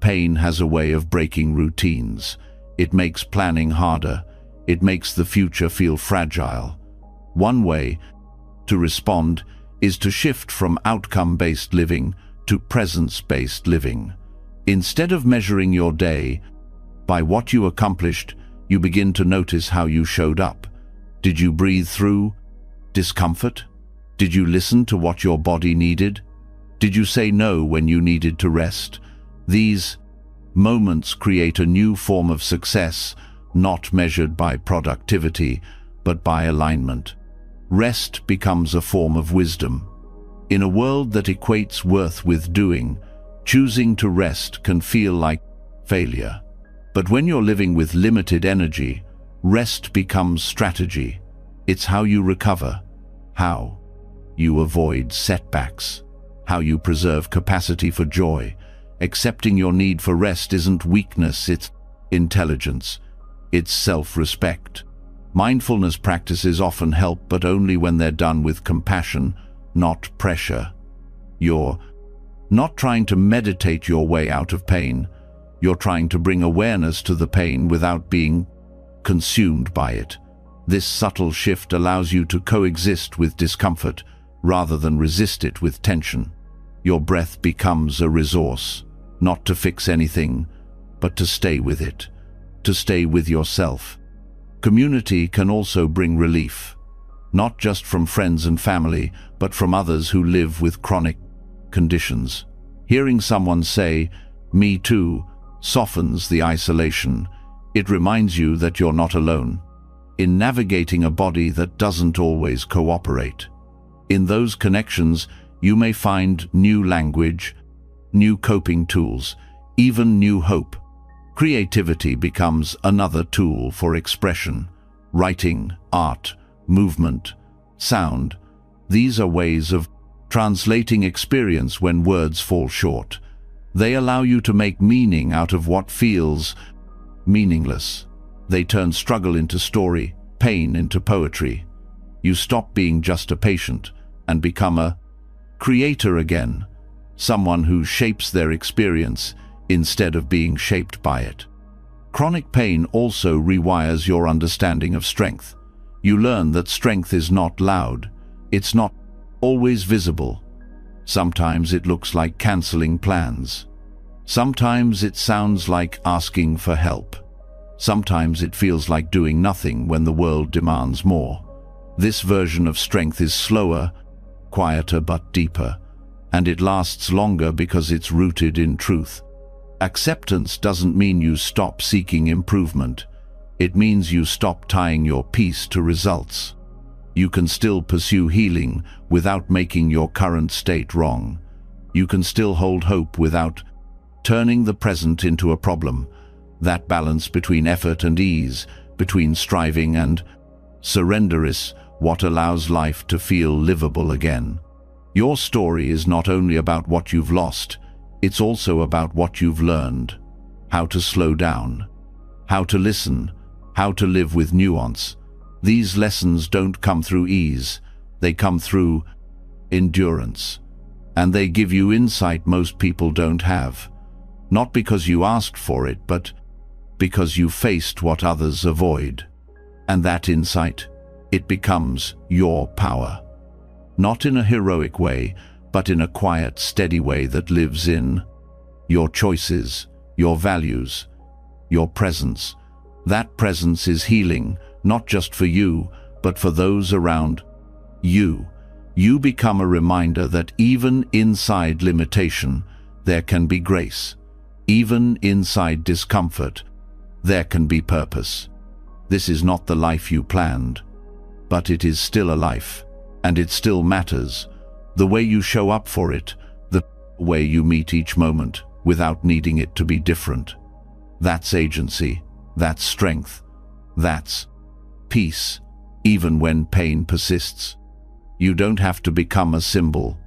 Pain has a way of breaking routines. It makes planning harder. It makes the future feel fragile. One way to respond is to shift from outcome-based living to presence-based living. Instead of measuring your day by what you accomplished, you begin to notice how you showed up. Did you breathe through discomfort? Did you listen to what your body needed? Did you say no when you needed to rest? These moments create a new form of success, not measured by productivity, but by alignment. Rest becomes a form of wisdom. In a world that equates worth with doing, choosing to rest can feel like failure. But when you're living with limited energy, rest becomes strategy. It's how you recover, how you avoid setbacks, how you preserve capacity for joy. Accepting your need for rest isn't weakness, it's intelligence. It's self-respect. Mindfulness practices often help, but only when they're done with compassion, not pressure. You're not trying to meditate your way out of pain. You're trying to bring awareness to the pain without being consumed by it. This subtle shift allows you to coexist with discomfort rather than resist it with tension. Your breath becomes a resource, not to fix anything, but to stay with it, to stay with yourself. Community can also bring relief, not just from friends and family, but from others who live with chronic conditions. Hearing someone say, "Me too," softens the isolation. It reminds you that you're not alone in navigating a body that doesn't always cooperate. In those connections, you may find new language, new coping tools, even new hope. Creativity becomes another tool for expression. Writing, art, movement, sound. These are ways of translating experience when words fall short. They allow you to make meaning out of what feels meaningless. They turn struggle into story, pain into poetry. You stop being just a patient and become a creator again, someone who shapes their experience instead of being shaped by it. Chronic pain also rewires your understanding of strength. You learn that strength is not loud. It's not always visible. Sometimes it looks like canceling plans. Sometimes it sounds like asking for help. Sometimes it feels like doing nothing when the world demands more. This version of strength is slower, quieter but deeper, and it lasts longer because it's rooted in truth. Acceptance doesn't mean you stop seeking improvement. It means you stop tying your peace to results. You can still pursue healing without making your current state wrong. You can still hold hope without turning the present into a problem. That balance between effort and ease, between striving and surrender is what allows life to feel livable again. Your story is not only about what you've lost, it's also about what you've learned. How to slow down, how to listen, how to live with nuance. These lessons don't come through ease, they come through endurance. And they give you insight most people don't have. Not because you asked for it, but because you faced what others avoid. And that insight, it becomes your power. Not in a heroic way, but in a quiet, steady way that lives in your choices, your values, your presence. That presence is healing, not just for you, but for those around you. You become a reminder that even inside limitation, there can be grace. Even inside discomfort, there can be purpose. This is not the life you planned, but it is still a life, and it still matters. The way you show up for it, the way you meet each moment without needing it to be different. That's agency, that's strength, that's peace, even when pain persists. You don't have to become a symbol.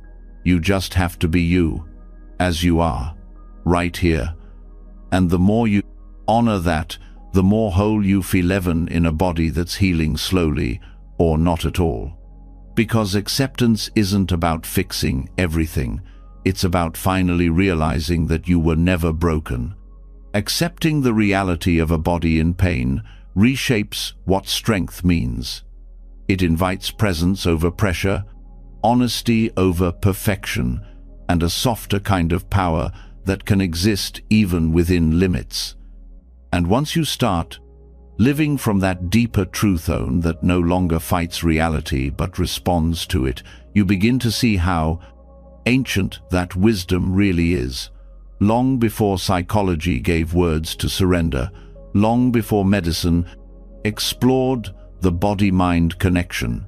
You just have to be you, as you are, right here. And the more you honor that, the more whole you feel, even in a body that's healing slowly or not at all. Because acceptance isn't about fixing everything. It's about finally realizing that you were never broken. Accepting the reality of a body in pain reshapes what strength means. It invites presence over pressure, honesty over perfection, and a softer kind of power that can exist even within limits. And once you start living from that deeper truth zone that no longer fights reality but responds to it, you begin to see how ancient that wisdom really is. Long before psychology gave words to surrender, long before medicine explored the body-mind connection,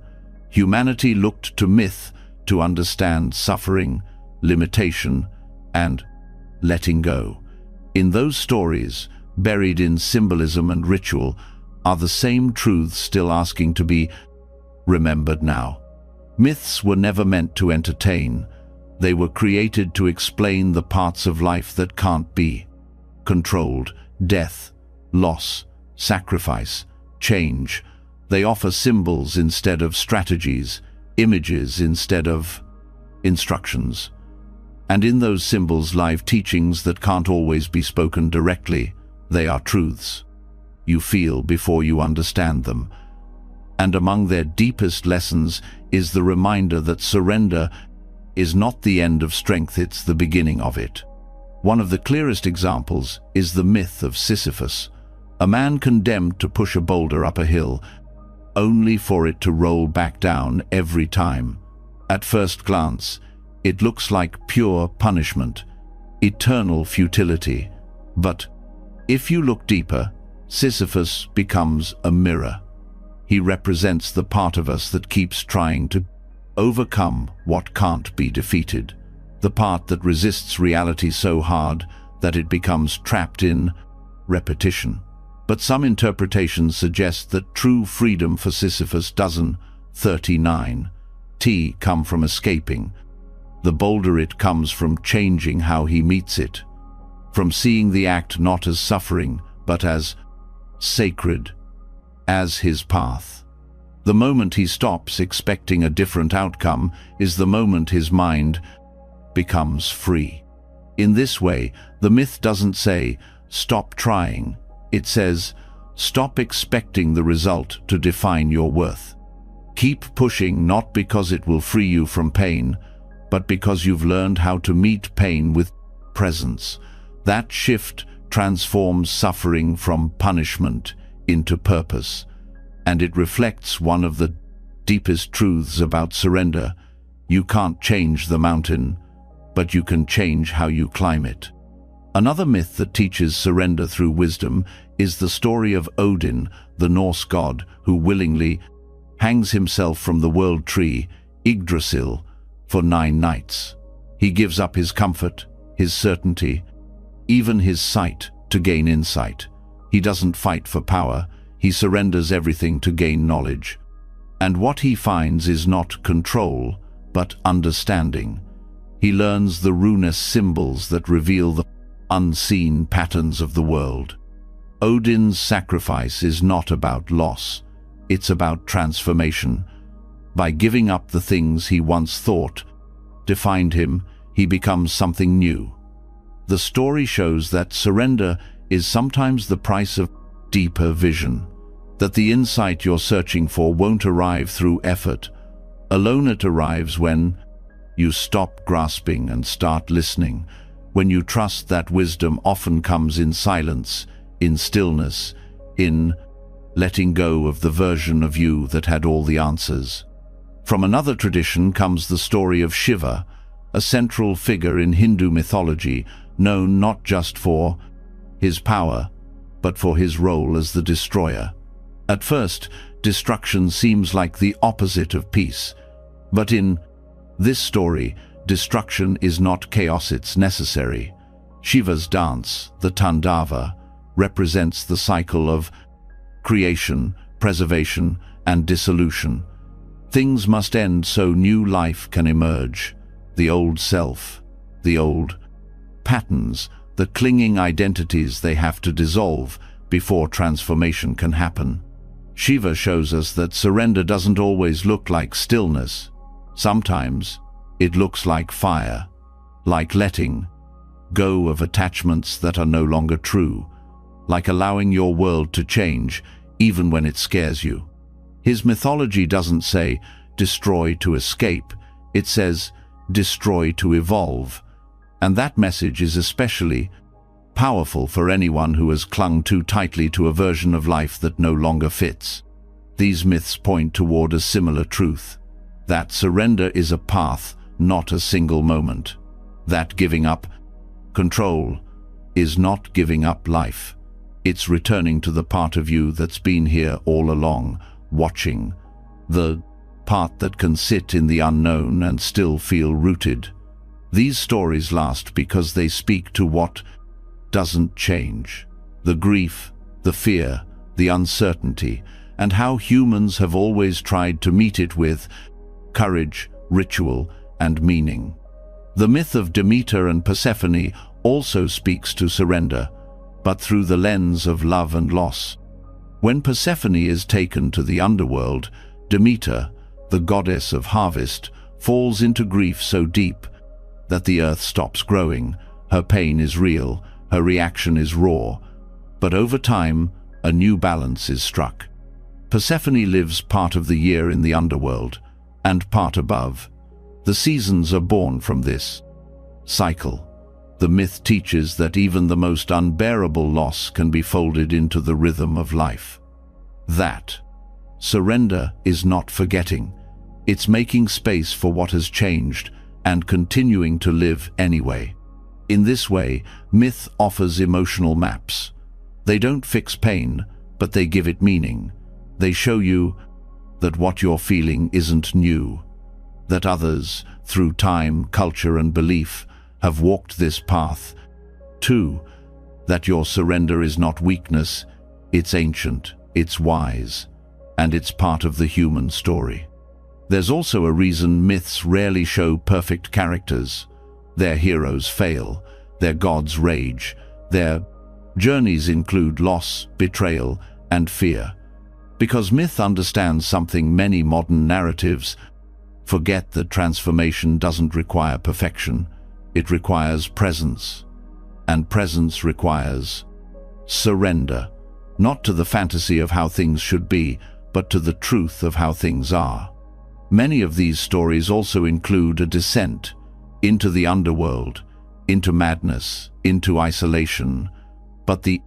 humanity looked to myth to understand suffering, limitation, and letting go. In those stories, buried in symbolism and ritual, are the same truths still asking to be remembered now. Myths were never meant to entertain. They were created to explain the parts of life that can't be controlled: death, loss, sacrifice, change. They offer symbols instead of strategies, images instead of instructions. And in those symbols lie teachings that can't always be spoken directly. They are truths you feel before you understand them. And among their deepest lessons is the reminder that surrender is not the end of strength, it's the beginning of it. One of the clearest examples is the myth of Sisyphus, a man condemned to push a boulder up a hill, only for it to roll back down every time. At first glance, it looks like pure punishment, eternal futility. But if you look deeper, Sisyphus becomes a mirror. He represents the part of us that keeps trying to overcome what can't be defeated, the part that resists reality so hard that it becomes trapped in repetition. But some interpretations suggest that true freedom for Sisyphus doesn't come from escaping the boulder. It comes from changing how he meets it, from seeing the act not as suffering, but as sacred, as his path. The moment he stops expecting a different outcome is the moment his mind becomes free. In this way, the myth doesn't say, "Stop trying." It says, "Stop expecting the result to define your worth." Keep pushing, not because it will free you from pain, but because you've learned how to meet pain with presence. That shift transforms suffering from punishment into purpose, and it reflects one of the deepest truths about surrender. You can't change the mountain, but you can change how you climb it. Another myth that teaches surrender through wisdom is the story of Odin, the Norse god who willingly hangs himself from the world tree, Yggdrasil, for 9 nights. He gives up his comfort, his certainty, even his sight to gain insight. He doesn't fight for power, he surrenders everything to gain knowledge. And what he finds is not control, but understanding. He learns the runest symbols that reveal the unseen patterns of the world. Odin's sacrifice is not about loss, it's about transformation. By giving up the things he once thought defined him, he becomes something new. The story shows that surrender is sometimes the price of deeper vision, that the insight you're searching for won't arrive through effort. Alone it arrives when you stop grasping and start listening, when you trust that wisdom often comes in silence, in stillness, in letting go of the version of you that had all the answers. From another tradition comes the story of Shiva, a central figure in Hindu mythology, known not just for his power, but for his role as the destroyer. At first, destruction seems like the opposite of peace, but in this story, destruction is not chaos, it's necessary. Shiva's dance, the Tandava, represents the cycle of creation, preservation, and dissolution. Things must end so new life can emerge. The old self, the old patterns, the clinging identities, they have to dissolve before transformation can happen. Shiva shows us that surrender doesn't always look like stillness. Sometimes it looks like fire, like letting go of attachments that are no longer true, like allowing your world to change even when it scares you. His mythology doesn't say destroy to escape, it says destroy to evolve. And that message is especially powerful for anyone who has clung too tightly to a version of life that no longer fits. These myths point toward a similar truth, that surrender is a path, not a single moment. That giving up control is not giving up life. It's returning to the part of you that's been here all along, watching, the part that can sit in the unknown and still feel rooted. These stories last because they speak to what doesn't change, the grief, the fear, the uncertainty, and how humans have always tried to meet it with courage, ritual, and meaning. The myth of Demeter and Persephone also speaks to surrender, but through the lens of love and loss. When Persephone is taken to the underworld, Demeter, the goddess of harvest, falls into grief so deep that the earth stops growing. Her pain is real, her reaction is raw, but over time, a new balance is struck. Persephone lives part of the year in the underworld, and part above. The seasons are born from this cycle. The myth teaches that even the most unbearable loss can be folded into the rhythm of life. That surrender is not forgetting, it's making space for what has changed and continuing to live anyway. In this way, myth offers emotional maps. They don't fix pain, but they give it meaning. They show you that what you're feeling isn't new, that others, through time, culture, and belief, have walked this path. Too, that your surrender is not weakness, it's ancient, it's wise, and it's part of the human story. There's also a reason myths rarely show perfect characters. Their heroes fail, their gods rage, their journeys include loss, betrayal, and fear. Because myth understands something many modern narratives forget, that transformation doesn't require perfection, it requires presence. And presence requires surrender, not to the fantasy of how things should be, but to the truth of how things are. Many of these stories also include a descent into the underworld, into madness, into isolation. But the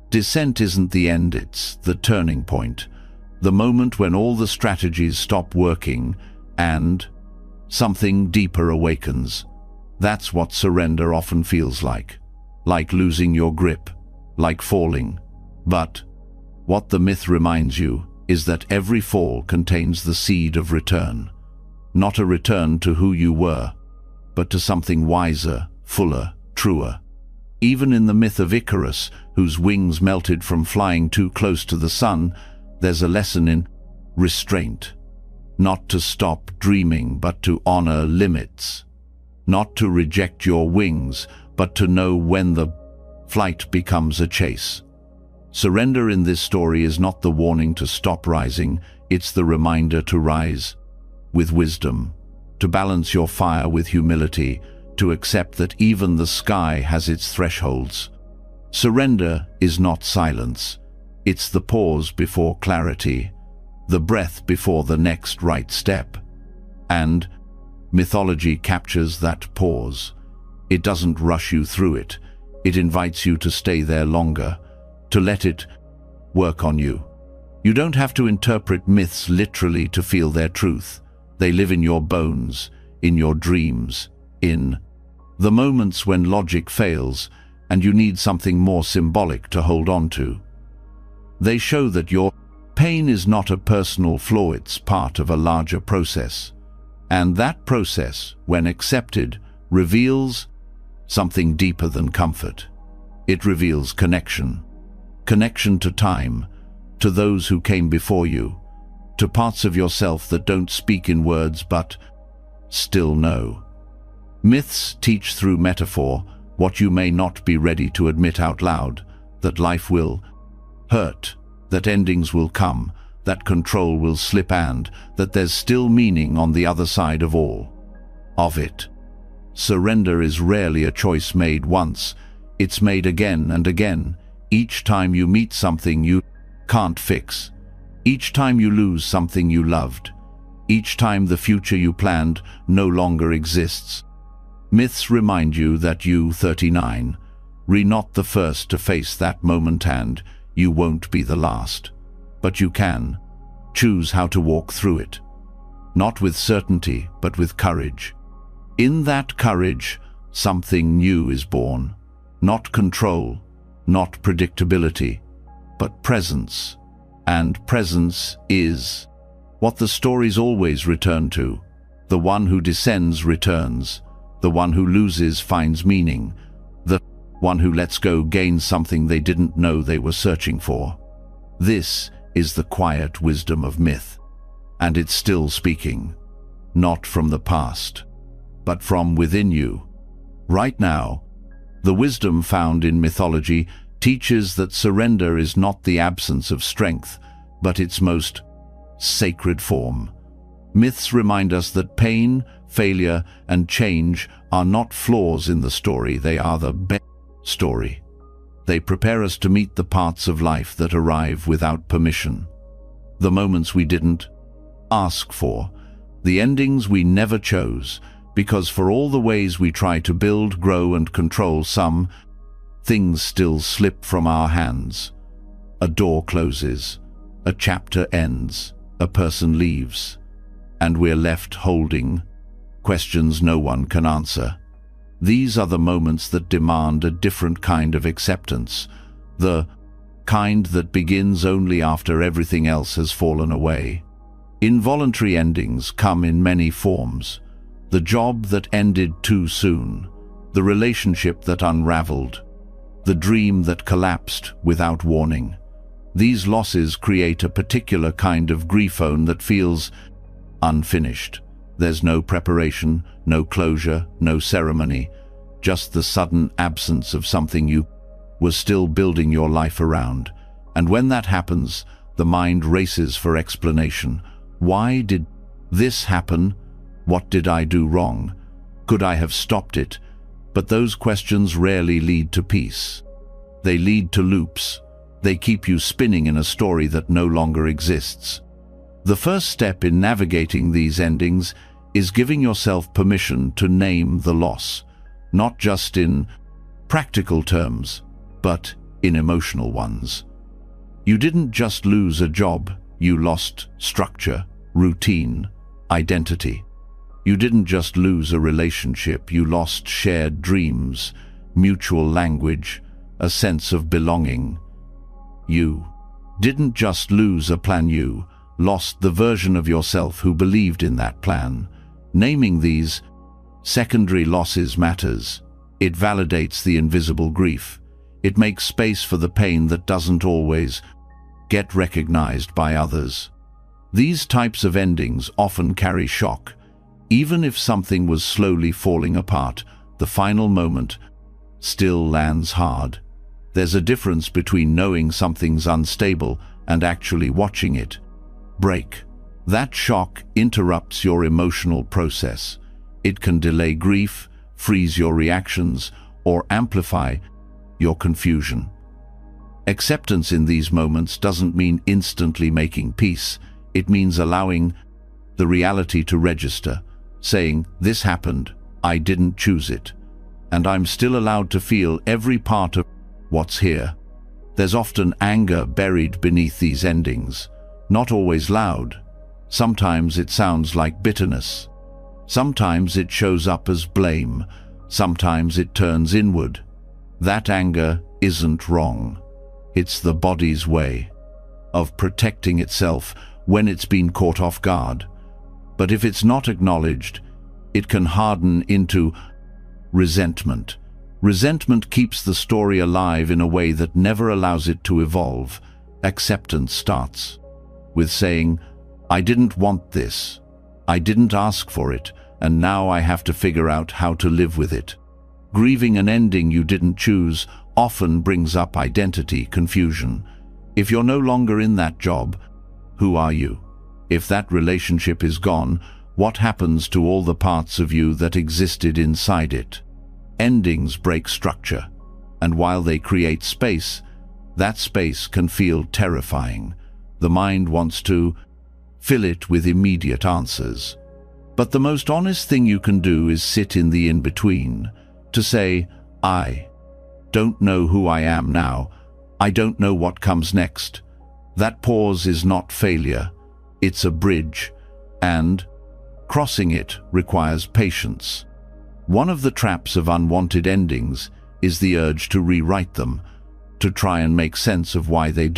descent isn't the end, it's the turning point, the moment when all the strategies stop working and something deeper awakens. That's what surrender often feels like losing your grip, like falling. But what the myth reminds you is that every fall contains the seed of return. Not a return to who you were, but to something wiser, fuller, truer. Even in the myth of Icarus, whose wings melted from flying too close to the sun, there's a lesson in restraint. not to stop dreaming but to honor limits, not to reject your wings but to know when the flight becomes a chase. Surrender in this story is not the warning to stop rising, it's the reminder to rise with wisdom, to balance your fire with humility, to accept that even the sky has its thresholds. Surrender is not silence, it's the pause before clarity, the breath before the next right step. And mythology captures that pause. It doesn't rush you through it. It invites you to stay there longer, to let it work on you. You don't have to interpret myths literally to feel their truth. They live in your bones, in your dreams, in the moments when logic fails and you need something more symbolic to hold on to. They show that your pain is not a personal flaw, it's part of a larger process. And that process, when accepted, reveals something deeper than comfort. It reveals connection. Connection to time, to those who came before you, to parts of yourself that don't speak in words but still know. Myths teach through metaphor what you may not be ready to admit out loud, that life will hurt, that endings will come, that control will slip, and that there's still meaning on the other side of all of it. Surrender is rarely a choice made once, it's made again and again, each time you meet something you can't fix, each time you lose something you loved, each time the future you planned no longer exists. Myths remind you that you, 39, are not the first to face that moment, and you won't be the last. But you can choose how to walk through it, not with certainty, but with courage. In that courage, something new is born. Not control, not predictability, but presence. And presence is what the stories always return to. The one who descends returns. The one who loses finds meaning. The one who lets go gains something they didn't know they were searching for. This is the quiet wisdom of myth. And it's still speaking, not from the past, but from within you. Right now, the wisdom found in mythology teaches that surrender is not the absence of strength, but its most sacred form. Myths remind us that pain, failure, and change are not flaws in the story, they are the story. They prepare us to meet the parts of life that arrive without permission, the moments we didn't ask for, the endings we never chose, because for all the ways we try to build, grow, and control, some things still slip from our hands. A door closes, a chapter ends, a person leaves, and we're left holding questions no one can answer. These are the moments that demand a different kind of acceptance, the kind that begins only after everything else has fallen away. Involuntary endings come in many forms. The job that ended too soon, the relationship that unraveled, the dream that collapsed without warning. These losses create a particular kind of griefone that feels unfinished. There's no preparation, no closure, no ceremony, just the sudden absence of something you were still building your life around. And when that happens, the mind races for explanation. Why did this happen? What did I do wrong? Could I have stopped it? But those questions rarely lead to peace. They lead to loops. They keep you spinning in a story that no longer exists. The first step in navigating these endings is giving yourself permission to name the loss, not just in practical terms, but in emotional ones. You didn't just lose a job, you lost structure, routine, identity. You didn't just lose a relationship, you lost shared dreams, mutual language, a sense of belonging. You didn't just lose a plan, you lost the version of yourself who believed in that plan. Naming these secondary losses matters. It validates the invisible grief. It makes space for the pain that doesn't always get recognized by others. These types of endings often carry shock. Even if something was slowly falling apart, the final moment still lands hard. There's a difference between knowing something's unstable and actually watching it break. That shock interrupts your emotional process. It can delay grief, freeze your reactions, or amplify your confusion. Acceptance in these moments doesn't mean instantly making peace. It means allowing the reality to register, saying, "This happened, I didn't choose it, and I'm still allowed to feel every part of what's here." There's often anger buried beneath these endings, not always loud. Sometimes it sounds like bitterness. Sometimes it shows up as blame. Sometimes it turns inward. That anger isn't wrong. It's the body's way of protecting itself when it's been caught off guard. But if it's not acknowledged, it can harden into resentment. Resentment keeps the story alive in a way that never allows it to evolve. Acceptance starts with saying, "I didn't want this. I didn't ask for it, and now I have to figure out how to live with it." Grieving an ending you didn't choose often brings up identity confusion. If you're no longer in that job, who are you? If that relationship is gone, what happens to all the parts of you that existed inside it? Endings break structure, and while they create space, that space can feel terrifying. The mind wants to fill it with immediate answers. But the most honest thing you can do is sit in the in-between, to say, "I don't know who I am now. I don't know what comes next." That pause is not failure, it's a bridge, and crossing it requires patience. One of the traps of unwanted endings is the urge to rewrite them, to try and make sense of why they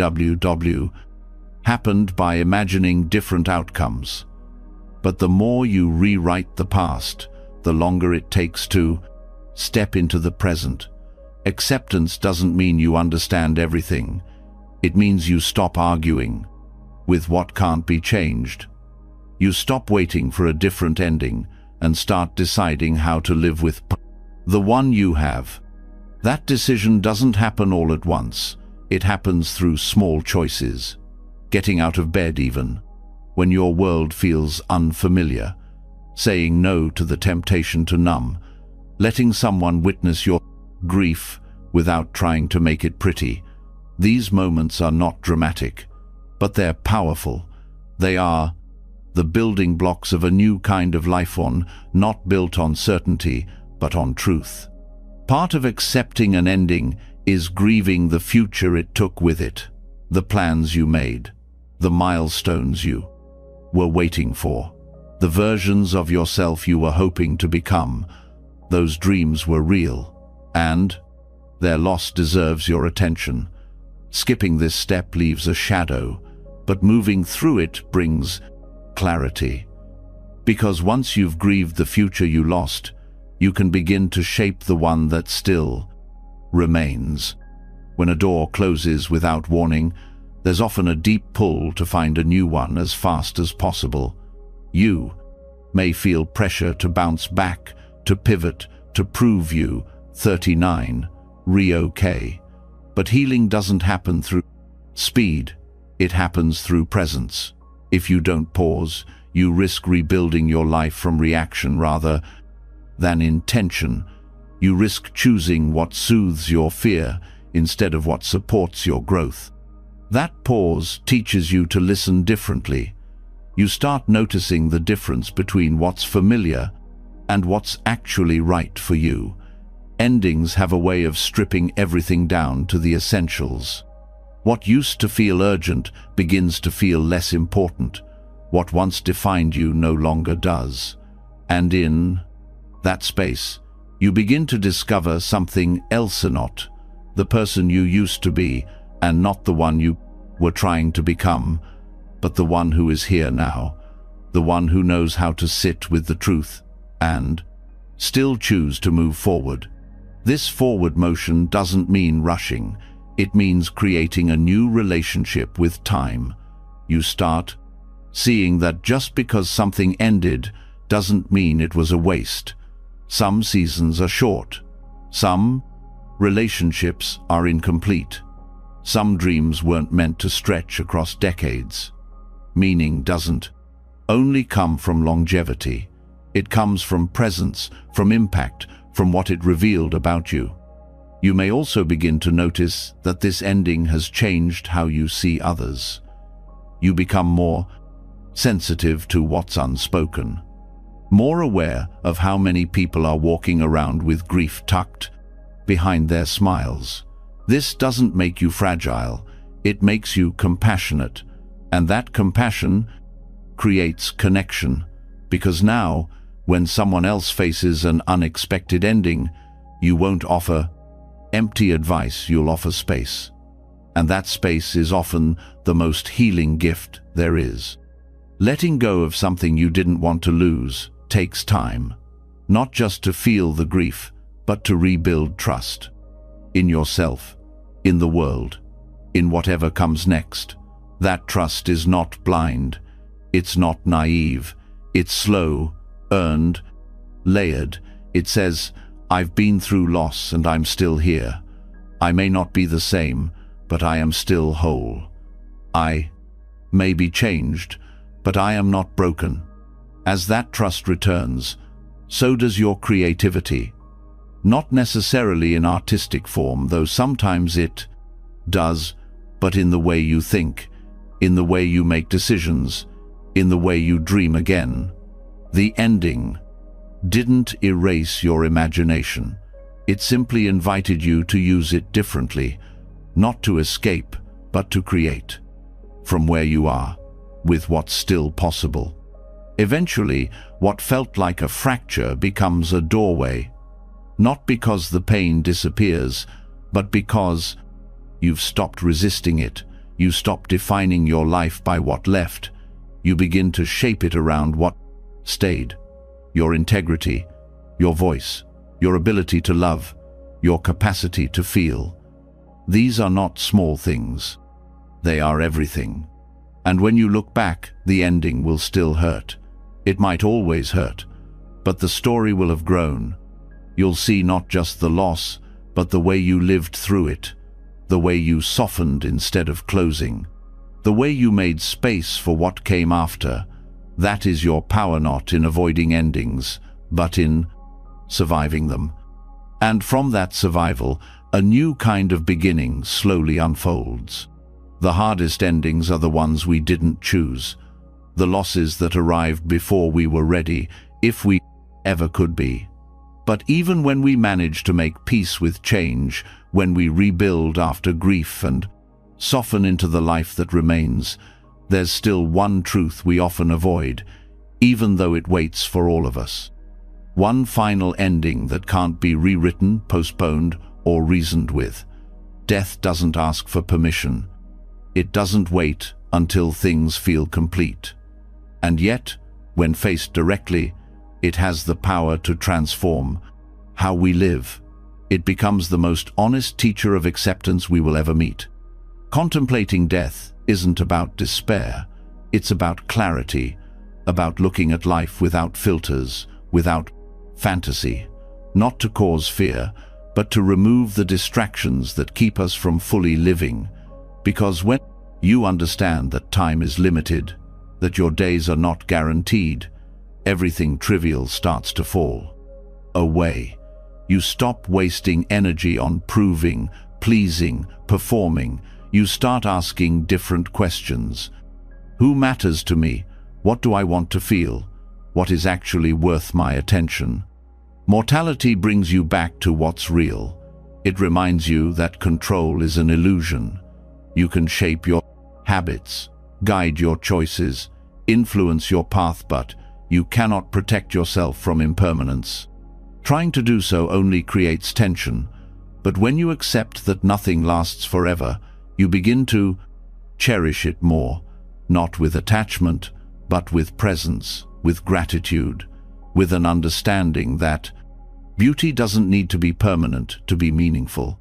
happened by imagining different outcomes. But the more you rewrite the past, the longer it takes to step into the present. Acceptance doesn't mean you understand everything. It means you stop arguing with what can't be changed. You stop waiting for a different ending and start deciding how to live with the one you have. That decision doesn't happen all at once. It happens through small choices. Getting out of bed even, when your world feels unfamiliar. Saying no to the temptation to numb. Letting someone witness your grief without trying to make it pretty. These moments are not dramatic, but they're powerful. They are the building blocks of a new kind of life, one not built on certainty, but on truth. Part of accepting an ending is grieving the future it took with it, the plans you made, the milestones you were waiting for, the versions of yourself you were hoping to become. Those dreams were real, and their loss deserves your attention. Skipping this step leaves a shadow, but moving through it brings clarity. Because once you've grieved the future you lost, you can begin to shape the one that still remains. When a door closes without warning, there's often a deep pull to find a new one as fast as possible. You may feel pressure to bounce back, to pivot, to prove you 39, re-okay. But healing doesn't happen through speed, it happens through presence. If you don't pause, you risk rebuilding your life from reaction rather than intention. You risk choosing what soothes your fear instead of what supports your growth. That pause teaches you to listen differently. You start noticing the difference between what's familiar and what's actually right for you. Endings have a way of stripping everything down to the essentials. What used to feel urgent begins to feel less important. What once defined you no longer does. And in that space, you begin to discover something else, not the person you used to be, and not the one you were trying to become, but the one who is here now, the one who knows how to sit with the truth and still choose to move forward. This forward motion doesn't mean rushing. It means creating a new relationship with time. You start seeing that just because something ended doesn't mean it was a waste. Some seasons are short. Some relationships are incomplete. Some dreams weren't meant to stretch across decades. Meaning doesn't only come from longevity. It comes from presence, from impact, from what it revealed about you. You may also begin to notice that this ending has changed how you see others. You become more sensitive to what's unspoken, more aware of how many people are walking around with grief tucked behind their smiles. This doesn't make you fragile, it makes you compassionate, and that compassion creates connection, because now, when someone else faces an unexpected ending, you won't offer empty advice, you'll offer space. And that space is often the most healing gift there is. Letting go of something you didn't want to lose takes time, not just to feel the grief, but to rebuild trust in yourself, in the world, in whatever comes next. That trust is not blind, it's not naive, it's slow, earned, layered. It says, I've been through loss and I'm still here. I may not be the same, but I am still whole. I may be changed, but I am not broken. As that trust returns, so does your creativity. Not necessarily in artistic form, though sometimes it does, but in the way you think, in the way you make decisions, in the way you dream again. The ending didn't erase your imagination. It simply invited you to use it differently, not to escape, but to create. From where you are, with what's still possible. Eventually, what felt like a fracture becomes a doorway. Not because the pain disappears, but because you've stopped resisting it. You stop defining your life by what left. You begin to shape it around what stayed. Your integrity, your voice, your ability to love, your capacity to feel. These are not small things. They are everything. And when you look back, the ending will still hurt. It might always hurt, but the story will have grown. You'll see not just the loss, but the way you lived through it, the way you softened instead of closing, the way you made space for what came after. That is your power, not in avoiding endings, but in surviving them. And from that survival, a new kind of beginning slowly unfolds. The hardest endings are the ones we didn't choose, the losses that arrived before we were ready, if we ever could be. But even when we manage to make peace with change, when we rebuild after grief and soften into the life that remains, there's still one truth we often avoid, even though it waits for all of us. One final ending that can't be rewritten, postponed, or reasoned with. Death doesn't ask for permission. It doesn't wait until things feel complete. And yet, when faced directly, it has the power to transform how we live. It becomes the most honest teacher of acceptance we will ever meet. Contemplating death isn't about despair. It's about clarity, about looking at life without filters, without fantasy, not to cause fear, but to remove the distractions that keep us from fully living. Because when you understand that time is limited, that your days are not guaranteed, everything trivial starts to fall away. You stop wasting energy on proving, pleasing, performing. You start asking different questions. Who matters to me? What do I want to feel? What is actually worth my attention? Mortality brings you back to what's real. It reminds you that control is an illusion. You can shape your habits, guide your choices, influence your path, but you cannot protect yourself from impermanence. Trying to do so only creates tension. But when you accept that nothing lasts forever, you begin to cherish it more, not with attachment, but with presence, with gratitude, with an understanding that beauty doesn't need to be permanent to be meaningful.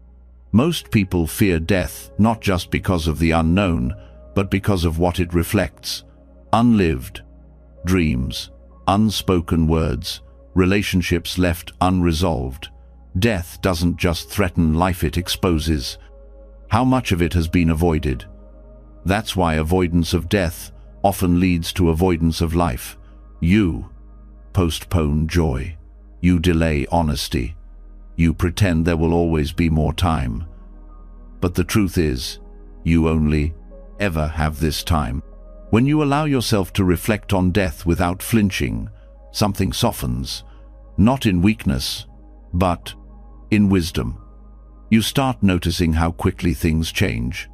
Most people fear death not just because of the unknown, but because of what it reflects. unlived, dreams, unspoken words, relationships left unresolved. Death doesn't just threaten life, it exposes how much of it has been avoided. That's why avoidance of death often leads to avoidance of life. You postpone joy. You delay honesty. You pretend there will always be more time. But the truth is, you only ever have this time. When you allow yourself to reflect on death without flinching, something softens, not in weakness, but in wisdom. You start noticing how quickly things change,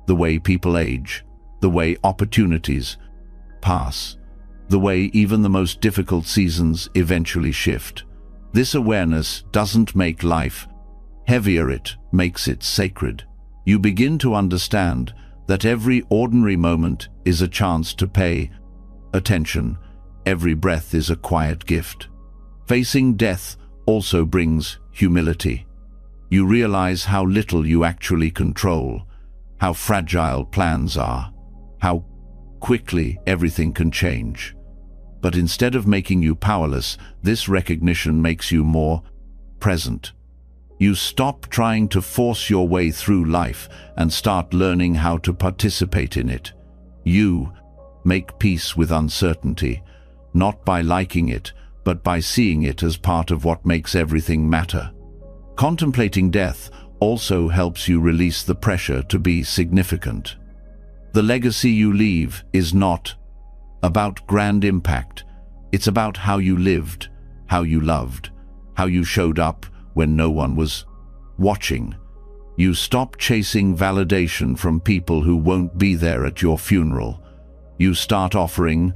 the way people age, the way opportunities pass, the way even the most difficult seasons eventually shift. This awareness doesn't make life heavier, it makes it sacred. You begin to understand that every ordinary moment is a chance to pay attention. Every breath is a quiet gift. Facing death also brings humility. You realize how little you actually control, how fragile plans are, how quickly everything can change. But instead of making you powerless, this recognition makes you more present. You stop trying to force your way through life and start learning how to participate in it. You make peace with uncertainty, not by liking it, but by seeing it as part of what makes everything matter. Contemplating death also helps you release the pressure to be significant. The legacy you leave is not about grand impact. It's about how you lived, how you loved, how you showed up when no one was watching. You stop chasing validation from people who won't be there at your funeral. You start offering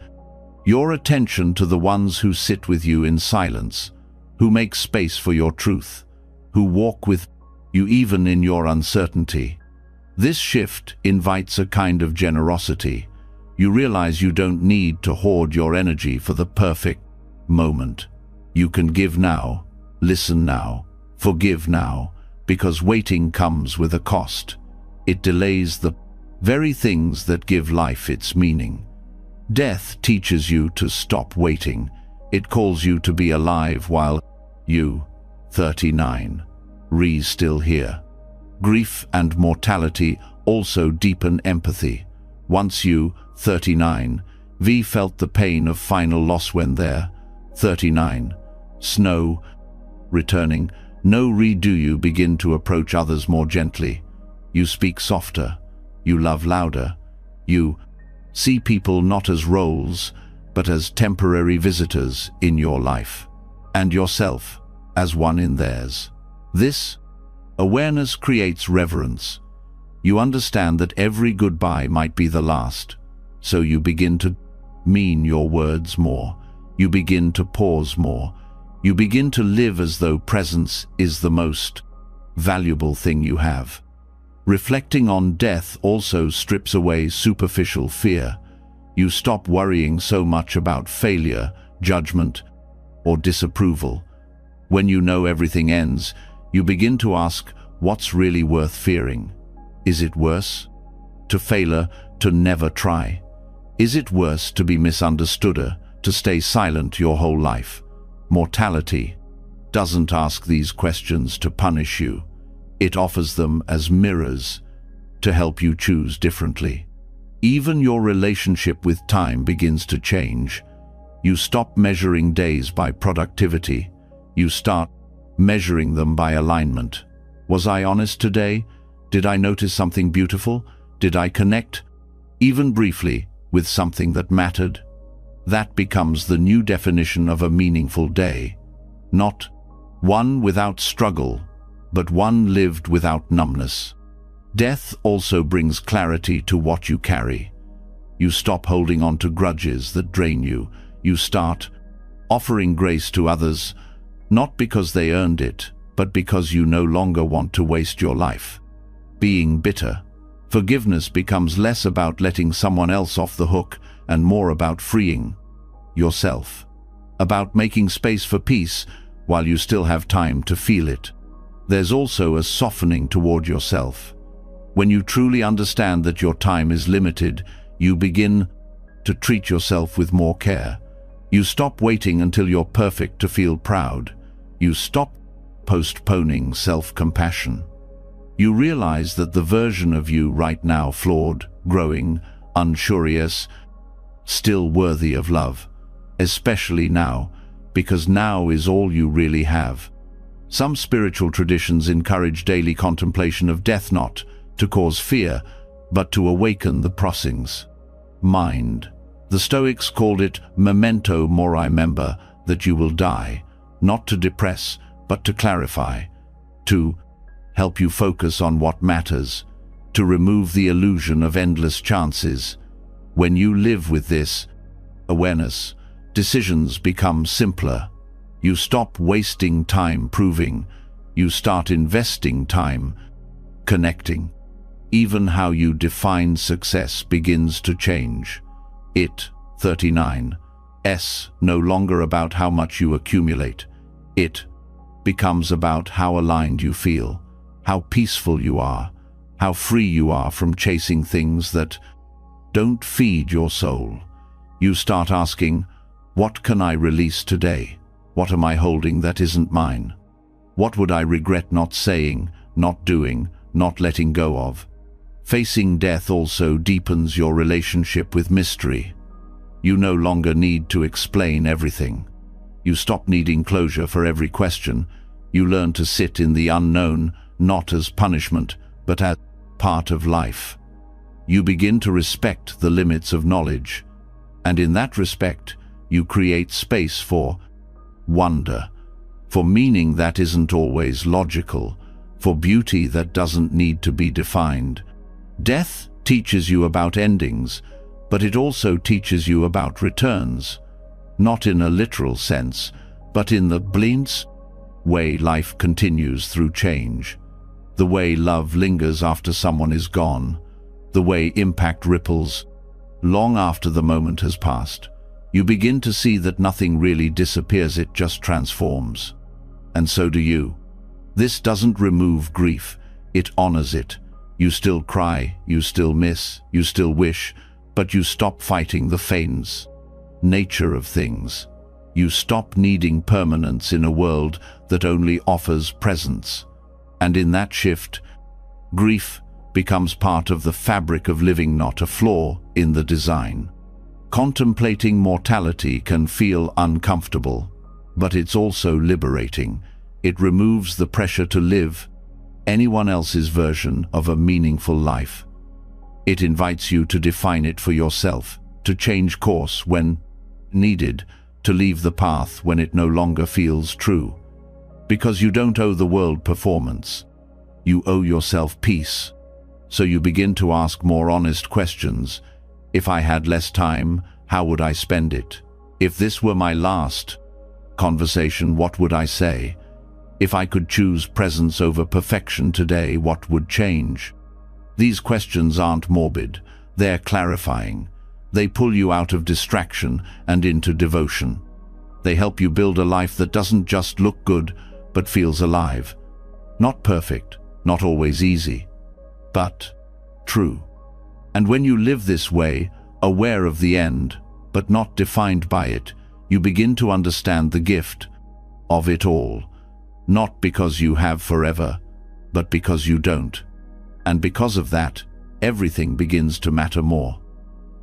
your attention to the ones who sit with you in silence, who make space for your truth, who walk with you even in your uncertainty. This shift invites a kind of generosity. You realize you don't need to hoard your energy for the perfect moment. You can give now, listen now, forgive now, because waiting comes with a cost. It delays the very things that give life its meaning. Death teaches you to stop waiting. It calls you to be alive while you, 39, still here. Grief and mortality also deepen empathy. Once you, 39, felt the pain of final loss when there, 39, snow, returning, do you begin to approach others more gently. You speak softer. You love louder. You see people not as roles, but as temporary visitors in your life, and yourself as one in theirs. This awareness creates reverence. You understand that every goodbye might be the last, so you begin to mean your words more. You begin to pause more. You begin to live as though presence is the most valuable thing you have. Reflecting on death also strips away superficial fear. You stop worrying so much about failure, judgment, or disapproval. When you know everything ends, you begin to ask, what's really worth fearing? Is it worse to failure, to never try? Is it worse to be misunderstood, to stay silent your whole life? Mortality doesn't ask these questions to punish you. It offers them as mirrors to help you choose differently. Even your relationship with time begins to change. You stop measuring days by productivity. You start measuring them by alignment. Was I honest today? Did I notice something beautiful? Did I connect, even briefly, with something that mattered? That becomes the new definition of a meaningful day. Not one without struggle, but one lived without numbness. Death also brings clarity to what you carry. You stop holding on to grudges that drain you. You start offering grace to others, not because they earned it, but because you no longer want to waste your life being bitter. Forgiveness becomes less about letting someone else off the hook and more about freeing yourself, about making space for peace while you still have time to feel it. There's also a softening toward yourself. When you truly understand that your time is limited, you begin to treat yourself with more care. You stop waiting until you're perfect to feel proud. You stop postponing self-compassion. You realize that the version of you right now, flawed, growing, unsurious, still worthy of love, especially now, because now is all you really have. Some spiritual traditions encourage daily contemplation of death, not to cause fear, but to awaken the processing mind. The Stoics called it memento mori, remember that you will die, not to depress, but to clarify, to help you focus on what matters, to remove the illusion of endless chances. When you live with this awareness, decisions become simpler. You stop wasting time proving. You start investing time connecting. Even how you define success begins to change. It, 39, no longer about how much you accumulate. It becomes about how aligned you feel, how peaceful you are, how free you are from chasing things that don't feed your soul. You start asking, what can I release today? What am I holding that isn't mine? What would I regret not saying, not doing, not letting go of? Facing death also deepens your relationship with mystery. You no longer need to explain everything. You stop needing closure for every question. You learn to sit in the unknown, not as punishment, but as part of life. You begin to respect the limits of knowledge, and in that respect, you create space for wonder, for meaning that isn't always logical, for beauty that doesn't need to be defined. Death teaches you about endings, but it also teaches you about returns, not in a literal sense, but in the blinks way life continues through change, the way love lingers after someone is gone, the way impact ripples long after the moment has passed. You begin to see that nothing really disappears, it just transforms. And so do you. This doesn't remove grief, it honors it. You still cry, you still miss, you still wish, but you stop fighting the faintness nature of things. You stop needing permanence in a world that only offers presence. And in that shift, grief becomes part of the fabric of living, not a flaw in the design. Contemplating mortality can feel uncomfortable, but it's also liberating. It removes the pressure to live anyone else's version of a meaningful life. It invites you to define it for yourself, to change course when needed, to leave the path when it no longer feels true. Because you don't owe the world performance. You owe yourself peace. So you begin to ask more honest questions. If I had less time, how would I spend it? If this were my last conversation, what would I say? If I could choose presence over perfection today, what would change? These questions aren't morbid, they're clarifying. They pull you out of distraction and into devotion. They help you build a life that doesn't just look good, but feels alive. Not perfect, not always easy, but true. And when you live this way, aware of the end, but not defined by it, you begin to understand the gift of it all. Not because you have forever, but because you don't. And because of that, everything begins to matter more.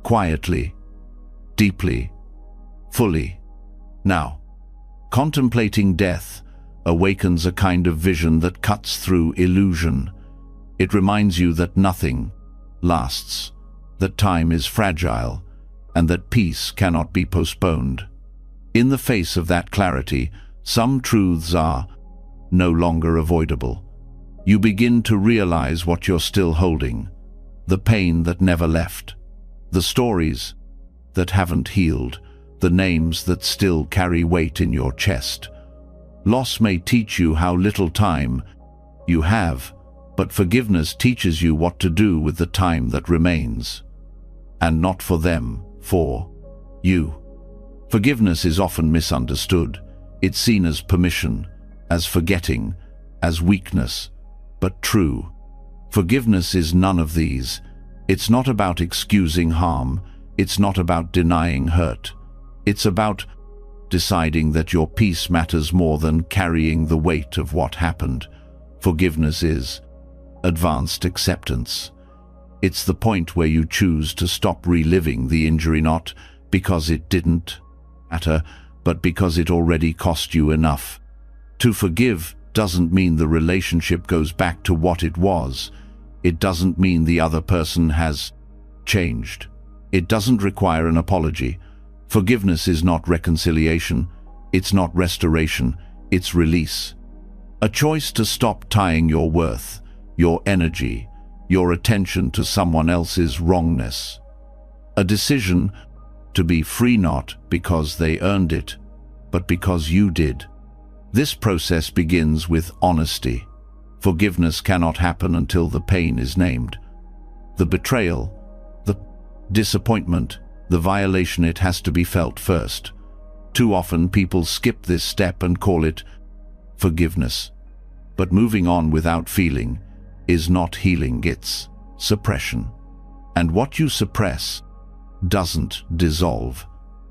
Quietly, deeply, fully. Now, contemplating death awakens a kind of vision that cuts through illusion. It reminds you that nothing lasts, that time is fragile, and that peace cannot be postponed. In the face of that clarity, some truths are no longer avoidable. You begin to realize what you're still holding, the pain that never left, the stories that haven't healed, the names that still carry weight in your chest. Loss may teach you how little time you have, but forgiveness teaches you what to do with the time that remains. And not for them, for you. Forgiveness is often misunderstood. It's seen as permission, as forgetting, as weakness. But true forgiveness is none of these. It's not about excusing harm. It's not about denying hurt. It's about deciding that your peace matters more than carrying the weight of what happened. Forgiveness is advanced acceptance. It's the point where you choose to stop reliving the injury, not because it didn't matter, but because it already cost you enough. To forgive doesn't mean the relationship goes back to what it was. It doesn't mean the other person has changed. It doesn't require an apology. Forgiveness is not reconciliation. It's not restoration. It's release. A choice to stop tying your worth, your energy, your attention to someone else's wrongness. A decision to be free, not because they earned it, but because you did. This process begins with honesty. Forgiveness cannot happen until the pain is named. The betrayal, the disappointment, the violation, it has to be felt first. Too often people skip this step and call it forgiveness. But moving on without feeling is not healing, it's suppression. And what you suppress doesn't dissolve.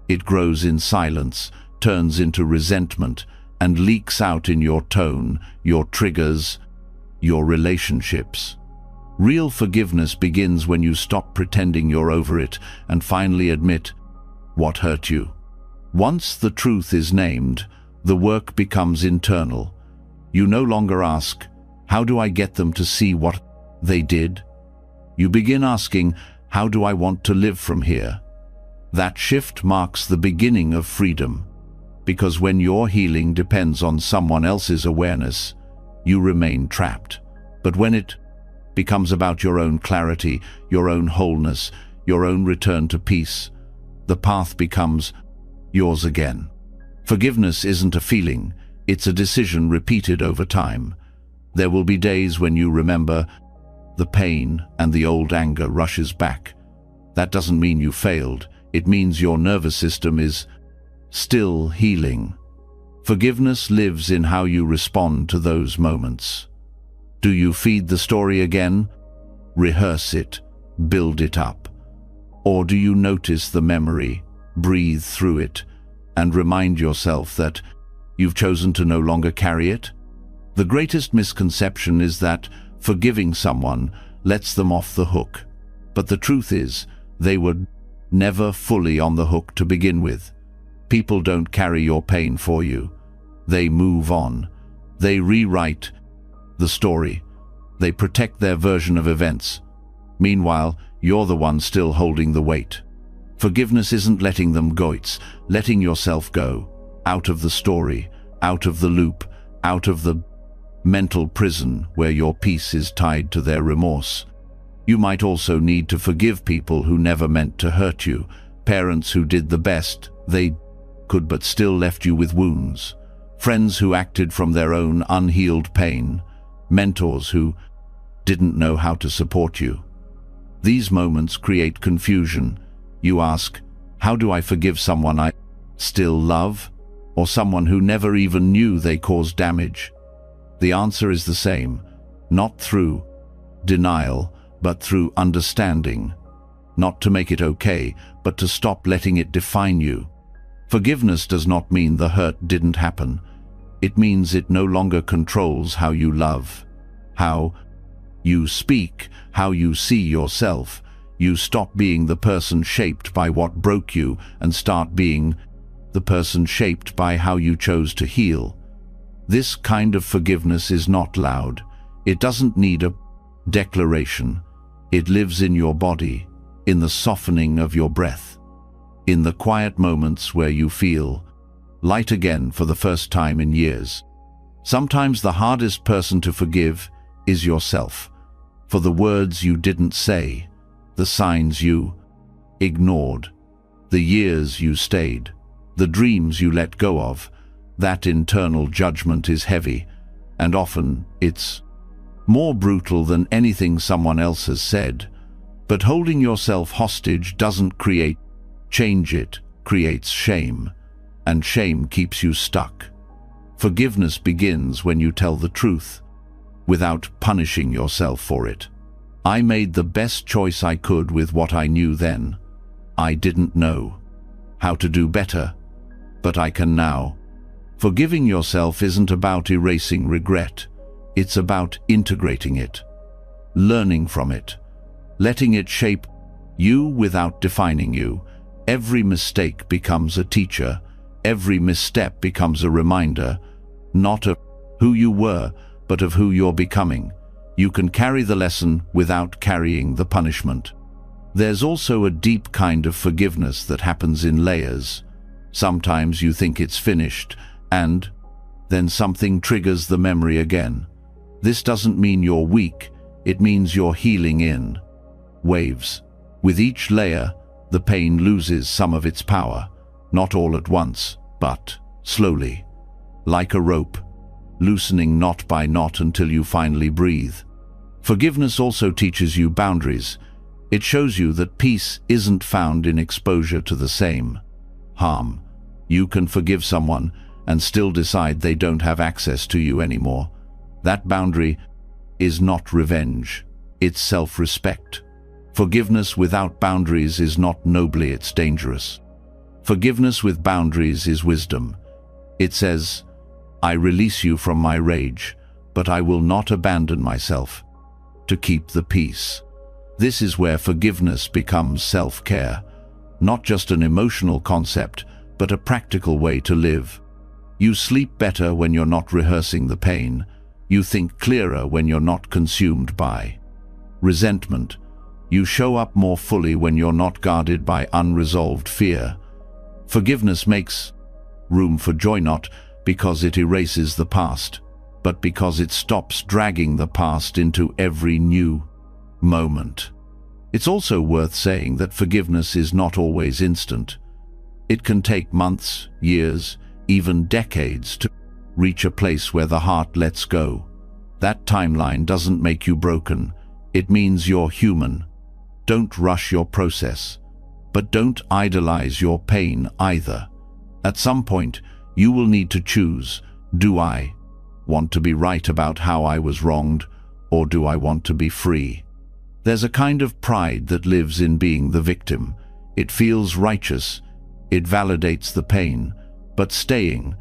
It grows in silence, turns into resentment, and leaks out in your tone, your triggers, your relationships. Real forgiveness begins when you stop pretending you're over it and finally admit what hurt you. Once the truth is named, the work becomes internal. You no longer ask, how do I get them to see what they did? You begin asking, how do I want to live from here? That shift marks the beginning of freedom, because when your healing depends on someone else's awareness, you remain trapped. But when it becomes about your own clarity, your own wholeness, your own return to peace, the path becomes yours again. Forgiveness isn't a feeling, it's a decision repeated over time. There will be days when you remember the pain and the old anger rushes back. That doesn't mean you failed. It means your nervous system is still healing. Forgiveness lives in how you respond to those moments. Do you feed the story again? Rehearse it, build it up. Or do you notice the memory, breathe through it, and remind yourself that you've chosen to no longer carry it? The greatest misconception is that forgiving someone lets them off the hook. But the truth is, they were never fully on the hook to begin with. People don't carry your pain for you. They move on. They rewrite the story. They protect their version of events. Meanwhile, you're the one still holding the weight. Forgiveness isn't letting them go, it's letting yourself go. Out of the story, out of the loop, out of the mental prison where your peace is tied to their remorse. You might also need to forgive people who never meant to hurt you, parents who did the best they could but still left you with wounds, friends who acted from their own unhealed pain, mentors who didn't know how to support you. These moments create confusion. You ask, how do I forgive someone I still love, or someone who never even knew they caused damage? The answer is the same, not through denial, but through understanding. Not to make it okay, but to stop letting it define you. Forgiveness does not mean the hurt didn't happen. It means it no longer controls how you love, how you speak, how you see yourself. You stop being the person shaped by what broke you and start being the person shaped by how you chose to heal. This kind of forgiveness is not loud. It doesn't need a declaration. It lives in your body, in the softening of your breath, in the quiet moments where you feel light again for the first time in years. Sometimes the hardest person to forgive is yourself, for the words you didn't say, the signs you ignored, the years you stayed, the dreams you let go of. That internal judgment is heavy, and often it's more brutal than anything someone else has said. But holding yourself hostage doesn't create change, it creates shame, and shame keeps you stuck. Forgiveness begins when you tell the truth, without punishing yourself for it. I made the best choice I could with what I knew then. I didn't know how to do better, but I can now. Forgiving yourself isn't about erasing regret. It's about integrating it, learning from it, letting it shape you without defining you. Every mistake becomes a teacher. Every misstep becomes a reminder, not of who you were, but of who you're becoming. You can carry the lesson without carrying the punishment. There's also a deep kind of forgiveness that happens in layers. Sometimes you think it's finished, and then something triggers the memory again. This doesn't mean you're weak, it means you're healing in waves. With each layer, the pain loses some of its power, not all at once, but slowly, like a rope, loosening knot by knot until you finally breathe. Forgiveness also teaches you boundaries. It shows you that peace isn't found in exposure to the same harm. You can forgive someone and still decide they don't have access to you anymore. That boundary is not revenge, it's self-respect. Forgiveness without boundaries is not noble, it's dangerous. Forgiveness with boundaries is wisdom. It says, I release you from my rage, but I will not abandon myself to keep the peace. This is where forgiveness becomes self-care, not just an emotional concept, but a practical way to live. You sleep better when you're not rehearsing the pain. You think clearer when you're not consumed by resentment. You show up more fully when you're not guarded by unresolved fear. Forgiveness makes room for joy, not because it erases the past, but because it stops dragging the past into every new moment. It's also worth saying that forgiveness is not always instant. It can take months, years, even decades to reach a place where the heart lets go. That timeline doesn't make you broken. It means you're human. Don't rush your process, but don't idolize your pain either. At some point, you will need to choose, do I want to be right about how I was wronged, or do I want to be free? There's a kind of pride that lives in being the victim. It feels righteous, it validates the pain, but staying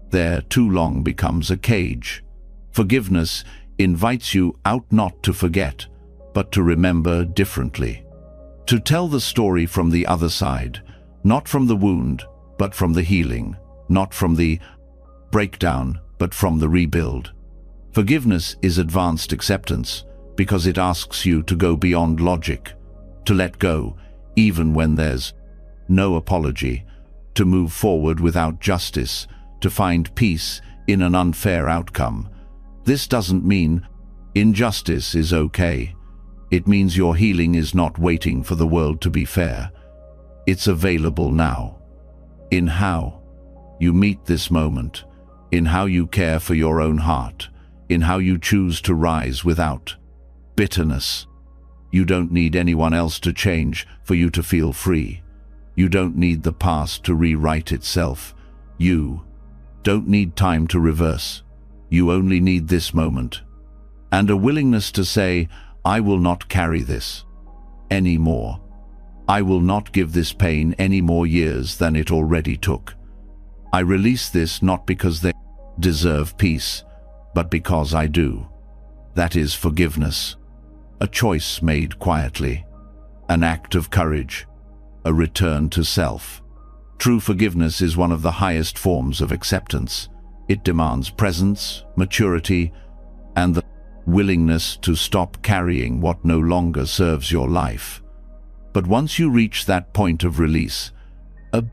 there too long becomes a cage. Forgiveness invites you out not to forget, but to remember differently. To tell the story from the other side, not from the wound, but from the healing, not from the breakdown, but from the rebuild. Forgiveness is advanced acceptance because it asks you to go beyond logic, to let go, even when there's no apology, to move forward without justice, to find peace in an unfair outcome. This doesn't mean injustice is okay. It means your healing is not waiting for the world to be fair. It's available now. In how you meet this moment, in how you care for your own heart, in how you choose to rise without bitterness. You don't need anyone else to change for you to feel free. You don't need the past to rewrite itself. You don't need time to reverse. You only need this moment. And a willingness to say, I will not carry this anymore. I will not give this pain any more years than it already took. I release this not because they deserve peace, but because I do. That is forgiveness. A choice made quietly, an act of courage, a return to self. True forgiveness is one of the highest forms of acceptance. It demands presence, maturity, and the willingness to stop carrying what no longer serves your life. But once you reach that point of release, a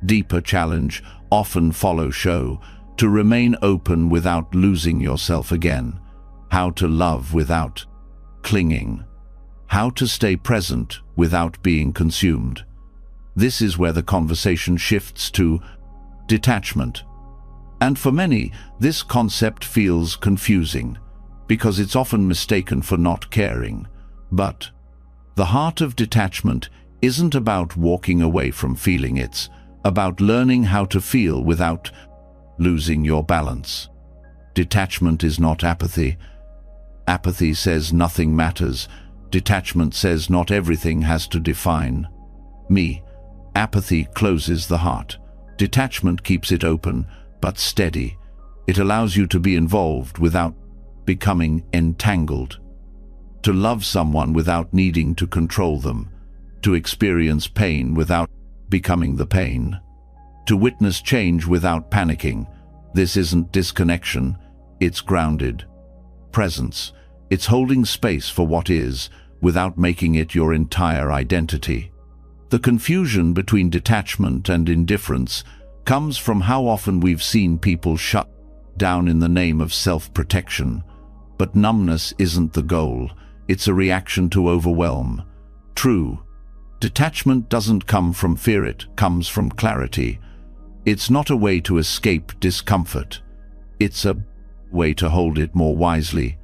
deeper challenge often follows: to remain open without losing yourself again, how to love without clinging, how to stay present without being consumed. This is where the conversation shifts to detachment. And for many, this concept feels confusing because it's often mistaken for not caring. But the heart of detachment isn't about walking away from feeling, it's about learning how to feel without losing your balance. Detachment is not apathy. Apathy says nothing matters. Detachment says not everything has to define Me. Apathy closes the heart. Detachment keeps it open, but steady. It allows you to be involved without becoming entangled. To love someone without needing to control them. To experience pain without becoming the pain. To witness change without panicking. This isn't disconnection, it's grounded presence. It's holding space for what is, without making it your entire identity. The confusion between detachment and indifference comes from how often we've seen people shut down in the name of self-protection. But numbness isn't the goal, it's a reaction to overwhelm. True, detachment doesn't come from fear, it comes from clarity. It's not a way to escape discomfort. It's a way to hold it more wisely,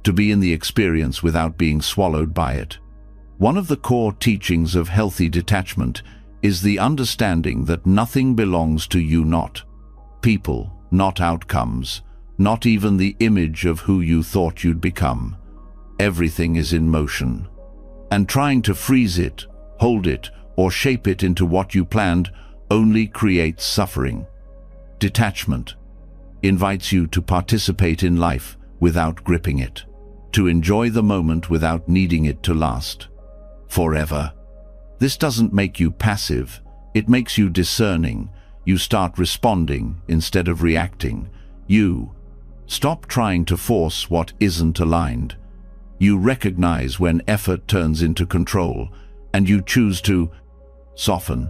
to be in the experience without being swallowed by it. One of the core teachings of healthy detachment is the understanding that nothing belongs to you, not people, not outcomes, not even the image of who you thought you'd become. Everything is in motion. And trying to freeze it, hold it, or shape it into what you planned only creates suffering. Detachment invites you to participate in life without gripping it, to enjoy the moment without needing it to last forever. This doesn't make you passive, it makes you discerning. You start responding instead of reacting. You stop trying to force what isn't aligned. You recognize when effort turns into control, and you choose to soften.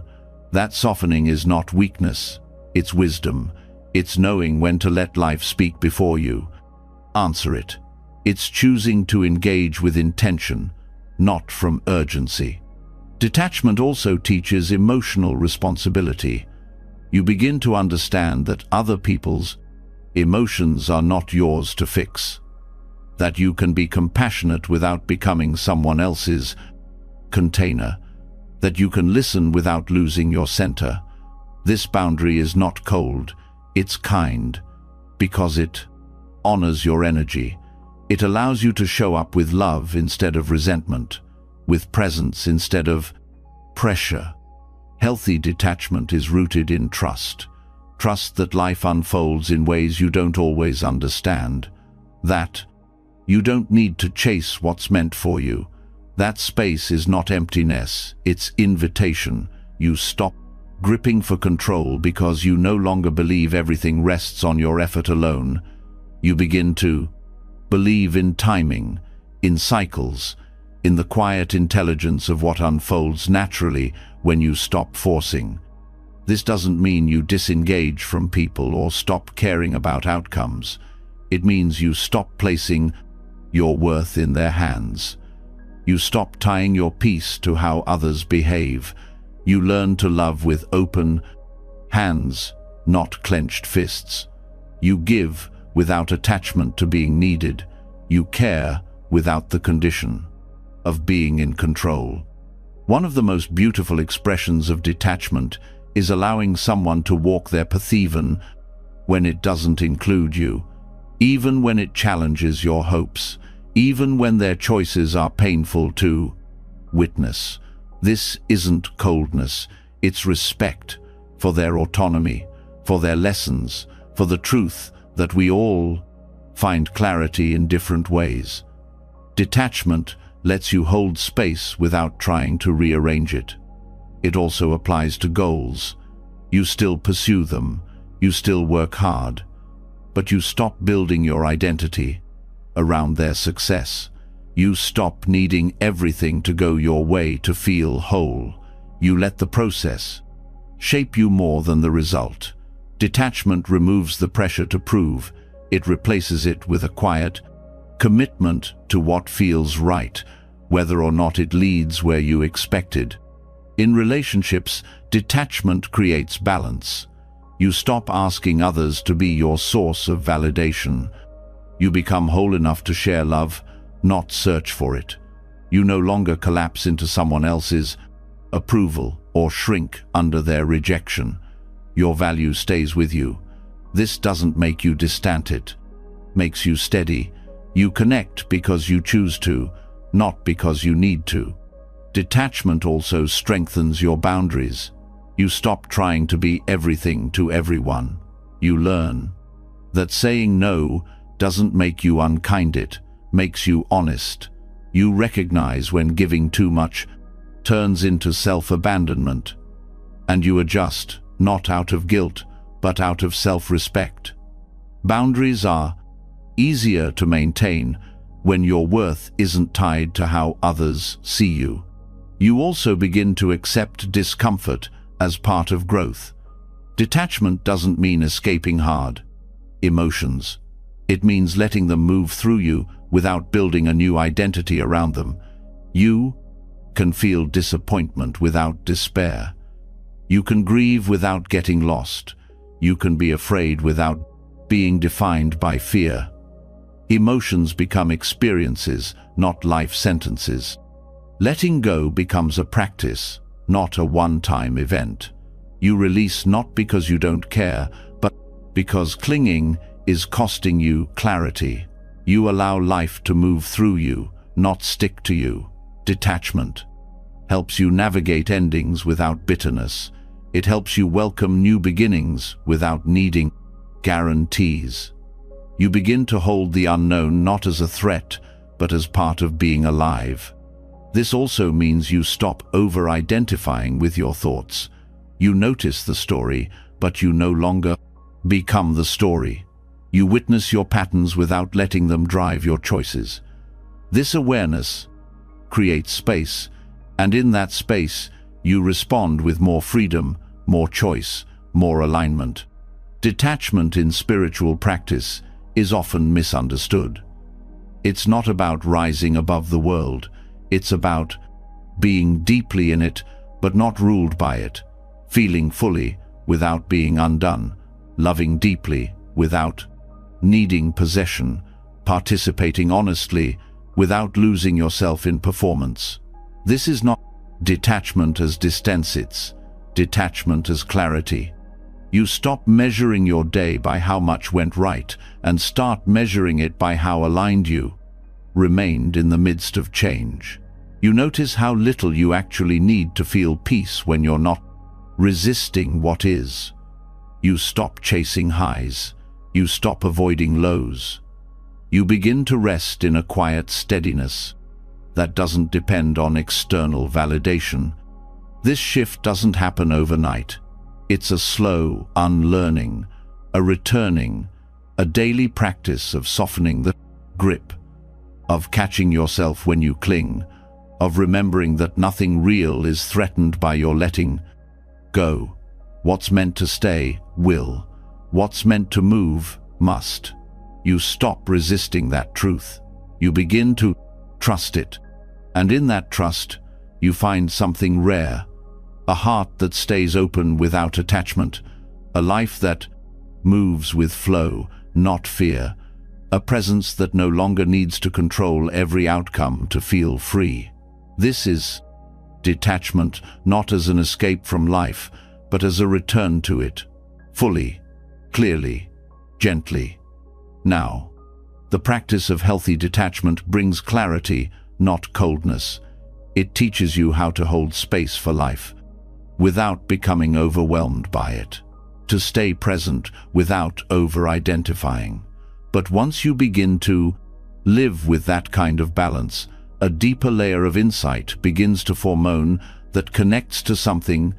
That softening is not weakness, it's wisdom. It's knowing when to let life speak before you answer it. It's choosing to engage with intention, not from urgency. Detachment also teaches emotional responsibility. You begin to understand that other people's emotions are not yours to fix, that you can be compassionate without becoming someone else's container, that you can listen without losing your center. This boundary is not cold, it's kind, because it honors your energy. It allows you to show up with love instead of resentment, with presence instead of pressure. Healthy detachment is rooted in trust. Trust that life unfolds in ways you don't always understand. That you don't need to chase what's meant for you. That space is not emptiness, it's invitation. You stop gripping for control because you no longer believe everything rests on your effort alone. You begin to believe in timing, in cycles, in the quiet intelligence of what unfolds naturally when you stop forcing. This doesn't mean you disengage from people or stop caring about outcomes. It means you stop placing your worth in their hands. You stop tying your peace to how others behave. You learn to love with open hands, not clenched fists. You give without attachment to being needed. You care without the condition of being in control. One of the most beautiful expressions of detachment is allowing someone to walk their path even when it doesn't include you, even when it challenges your hopes, even when their choices are painful to witness. This isn't coldness, it's respect for their autonomy, for their lessons, for the truth that we all find clarity in different ways. Detachment lets you hold space without trying to rearrange it. It also applies to goals. You still pursue them, you still work hard, but you stop building your identity around their success. You stop needing everything to go your way to feel whole. You let the process shape you more than the result. Detachment removes the pressure to prove. It replaces it with a quiet commitment to what feels right, whether or not it leads where you expected. In relationships, detachment creates balance. You stop asking others to be your source of validation. You become whole enough to share love, not search for it. You no longer collapse into someone else's approval or shrink under their rejection. Your value stays with you. This doesn't make you distant, it makes you steady. You connect because you choose to, not because you need to. Detachment also strengthens your boundaries. You stop trying to be everything to everyone. You learn that saying no doesn't make you unkind, it makes you honest. You recognize when giving too much turns into self-abandonment, and you adjust, not out of guilt, but out of self-respect. Boundaries are easier to maintain when your worth isn't tied to how others see you. You also begin to accept discomfort as part of growth. Detachment doesn't mean escaping hard emotions. It means letting them move through you without building a new identity around them. You can feel disappointment without despair. You can grieve without getting lost. You can be afraid without being defined by fear. Emotions become experiences, not life sentences. Letting go becomes a practice, not a one-time event. You release not because you don't care, but because clinging is costing you clarity. You allow life to move through you, not stick to you. Detachment helps you navigate endings without bitterness. It helps you welcome new beginnings without needing guarantees. You begin to hold the unknown not as a threat, but as part of being alive. This also means you stop over-identifying with your thoughts. You notice the story, but you no longer become the story. You witness your patterns without letting them drive your choices. This awareness creates space, and in that space, you respond with more freedom, more choice, more alignment. Detachment in spiritual practice is often misunderstood. It's not about rising above the world. It's about being deeply in it, but not ruled by it, feeling fully without being undone, loving deeply without needing possession, participating honestly without losing yourself in performance. This is not detachment as distance, it's detachment as clarity. You stop measuring your day by how much went right and start measuring it by how aligned you remained in the midst of change. You notice how little you actually need to feel peace when you're not resisting what is. You stop chasing highs. You stop avoiding lows. You begin to rest in a quiet steadiness that doesn't depend on external validation. This shift doesn't happen overnight. It's a slow unlearning, a returning, a daily practice of softening the grip, of catching yourself when you cling, of remembering that nothing real is threatened by your letting go. What's meant to stay will. What's meant to move must. You stop resisting that truth. You begin to trust it. And in that trust, you find something rare, a heart that stays open without attachment, a life that moves with flow, not fear, a presence that no longer needs to control every outcome to feel free. This is detachment, not as an escape from life, but as a return to it, fully, clearly, gently. Now, the practice of healthy detachment brings clarity, not coldness. It teaches you how to hold space for life without becoming overwhelmed by it, to stay present without over-identifying. But once you begin to live with that kind of balance, a deeper layer of insight begins to form that connects to something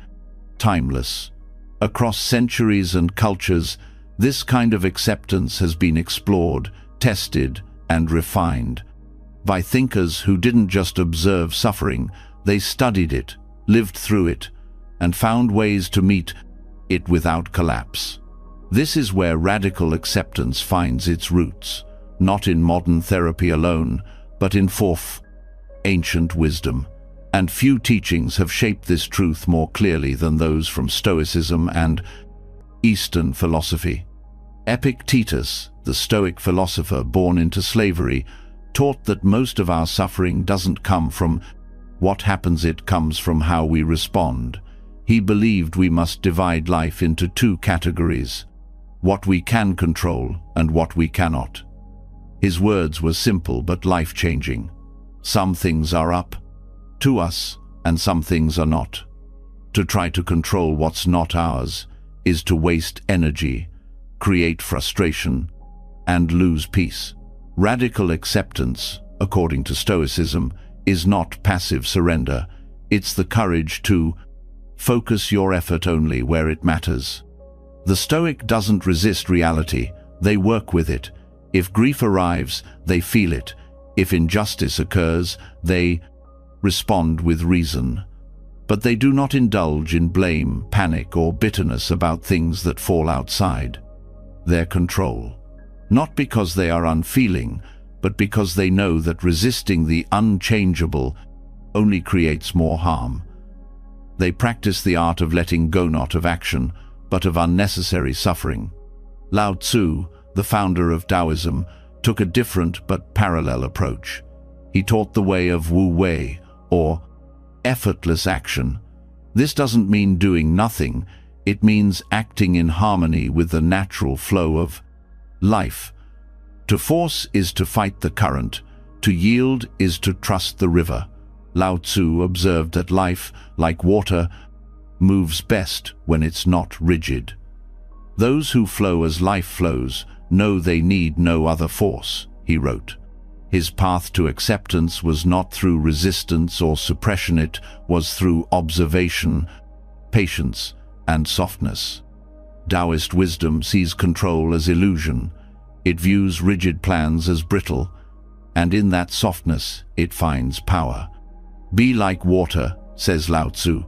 timeless. Across centuries and cultures, this kind of acceptance has been explored, tested, and refined by thinkers who didn't just observe suffering, they studied it, lived through it, and found ways to meet it without collapse. This is where radical acceptance finds its roots, not in modern therapy alone, but in ancient wisdom. And few teachings have shaped this truth more clearly than those from Stoicism and Eastern philosophy. Epictetus, the Stoic philosopher born into slavery, taught that most of our suffering doesn't come from what happens, it comes from how we respond. He believed we must divide life into two categories: what we can control and what we cannot. His words were simple but life-changing. Some things are up to us, and some things are not. To try to control what's not ours is to waste energy, create frustration, and lose peace. Radical acceptance, according to Stoicism, is not passive surrender. It's the courage to focus your effort only where it matters. The Stoic doesn't resist reality, they work with it. If grief arrives, they feel it. If injustice occurs, they respond with reason. But they do not indulge in blame, panic, or bitterness about things that fall outside their control. Not because they are unfeeling, but because they know that resisting the unchangeable only creates more harm. They practice the art of letting go, not of action, but of unnecessary suffering. Lao Tzu, the founder of Taoism, took a different but parallel approach. He taught the way of Wu Wei, or effortless action. This doesn't mean doing nothing, it means acting in harmony with the natural flow of life. To force is to fight the current, to yield is to trust the river. Lao Tzu observed that life, like water, moves best when it's not rigid. Those who flow as life flows know they need no other force, he wrote. His path to acceptance was not through resistance or suppression, it was through observation, patience, and softness. Taoist wisdom sees control as illusion. It views rigid plans as brittle, and in that softness it finds power. Be like water, says Lao Tzu.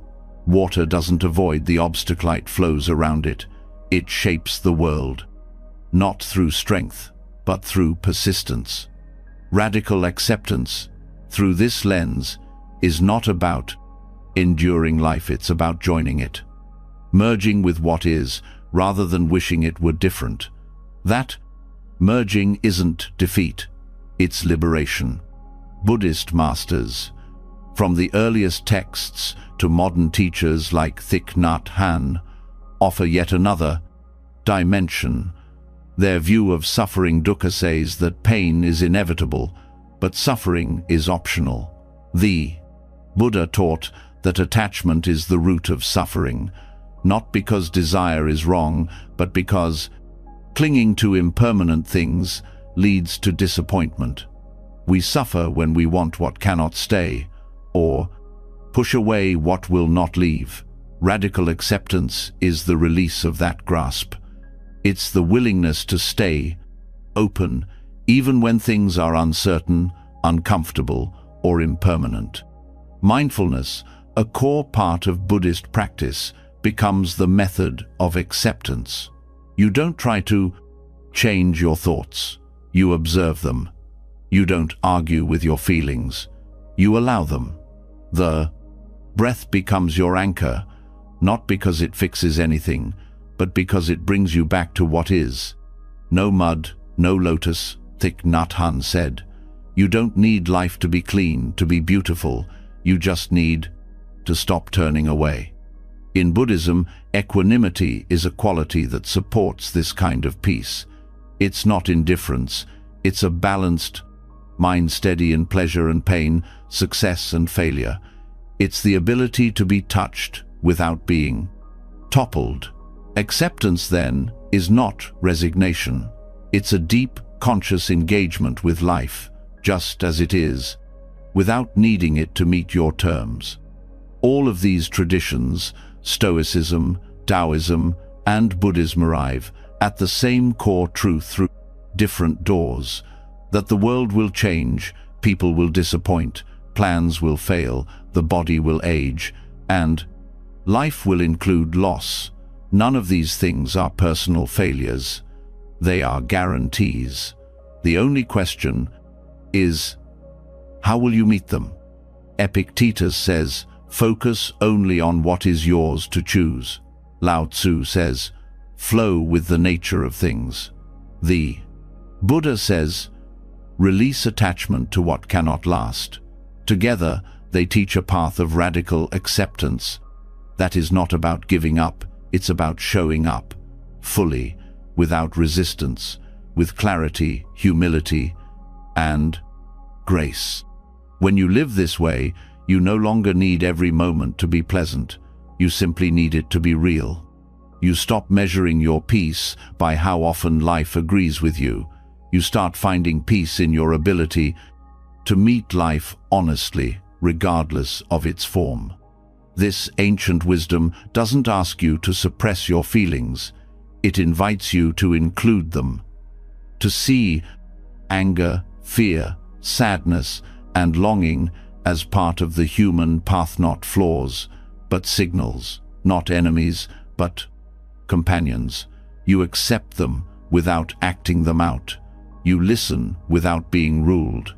Water doesn't avoid the obstacle it flows around it. It shapes the world, not through strength, but through persistence. Radical acceptance, through this lens, is not about enduring life, it's about joining it, merging with what is, rather than wishing it were different. That merging isn't defeat, it's liberation. Buddhist masters, from the earliest texts to modern teachers like Thich Nhat Hanh, offer yet another dimension. Their view of suffering, dukkha, says that pain is inevitable, but suffering is optional. The Buddha taught that attachment is the root of suffering, not because desire is wrong, but because clinging to impermanent things leads to disappointment. We suffer when we want what cannot stay, or push away what will not leave. Radical acceptance is the release of that grasp. It's the willingness to stay open, even when things are uncertain, uncomfortable, or impermanent. Mindfulness, a core part of Buddhist practice, becomes the method of acceptance. You don't try to change your thoughts. You observe them. You don't argue with your feelings. You allow them. The breath becomes your anchor, not because it fixes anything, but because it brings you back to what is. No mud, no lotus, Thich Nhat Hanh said. You don't need life to be clean, to be beautiful. You just need to stop turning away. In Buddhism, equanimity is a quality that supports this kind of peace. It's not indifference. It's a balanced mind, steady in pleasure and pain, success and failure. It's the ability to be touched without being toppled. Acceptance, then, is not resignation. It's a deep, conscious engagement with life, just as it is, without needing it to meet your terms. All of these traditions, Stoicism, Taoism, and Buddhism, arrive at the same core truth through different doors: that the world will change, people will disappoint, plans will fail, the body will age, and life will include loss. None of these things are personal failures. They are guarantees. The only question is, how will you meet them? Epictetus says, focus only on what is yours to choose. Lao Tzu says, flow with the nature of things. The Buddha says, release attachment to what cannot last. Together, they teach a path of radical acceptance. That is not about giving up, it's about showing up, fully, without resistance, with clarity, humility, and grace. When you live this way, You no longer need every moment to be pleasant. You simply need it to be real. You stop measuring your peace by how often life agrees with you. You start finding peace in your ability to meet life honestly, regardless of its form. This ancient wisdom doesn't ask you to suppress your feelings. It invites you to include them, to see anger, fear, sadness, and longing as part of the human path, not flaws, but signals, not enemies, but companions. You accept them without acting them out. You listen without being ruled.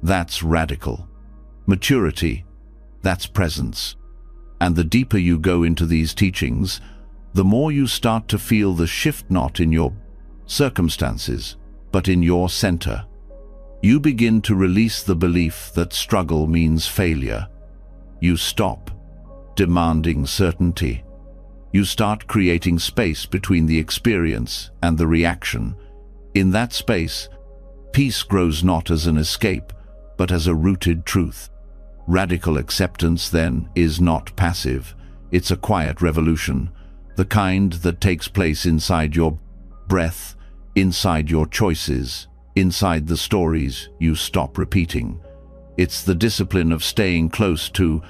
That's radical. Maturity, that's presence. And the deeper you go into these teachings, the more you start to feel the shift not in your circumstances, but in your center. You begin to release the belief that struggle means failure. You stop demanding certainty. You start creating space between the experience and the reaction. In that space, peace grows not as an escape, but as a rooted truth. Radical acceptance, then, is not passive. It's a quiet revolution, the kind that takes place inside your breath, inside your choices, inside the stories you stop repeating. It's the discipline of staying close to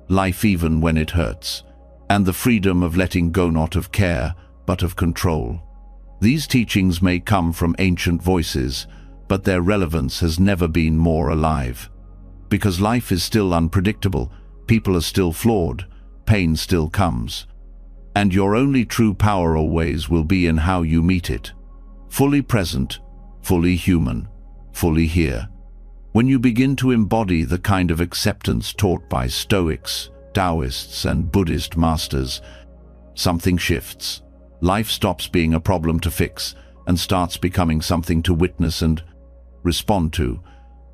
life even when it hurts, and the freedom of letting go not of care, but of control. These teachings may come from ancient voices, but their relevance has never been more alive. Because life is still unpredictable, people are still flawed, pain still comes. And your only true power always will be in how you meet it. Fully present, fully human, fully here. When you begin to embody the kind of acceptance taught by Stoics, Taoists, and Buddhist masters, something shifts. Life stops being a problem to fix and starts becoming something to witness and respond to.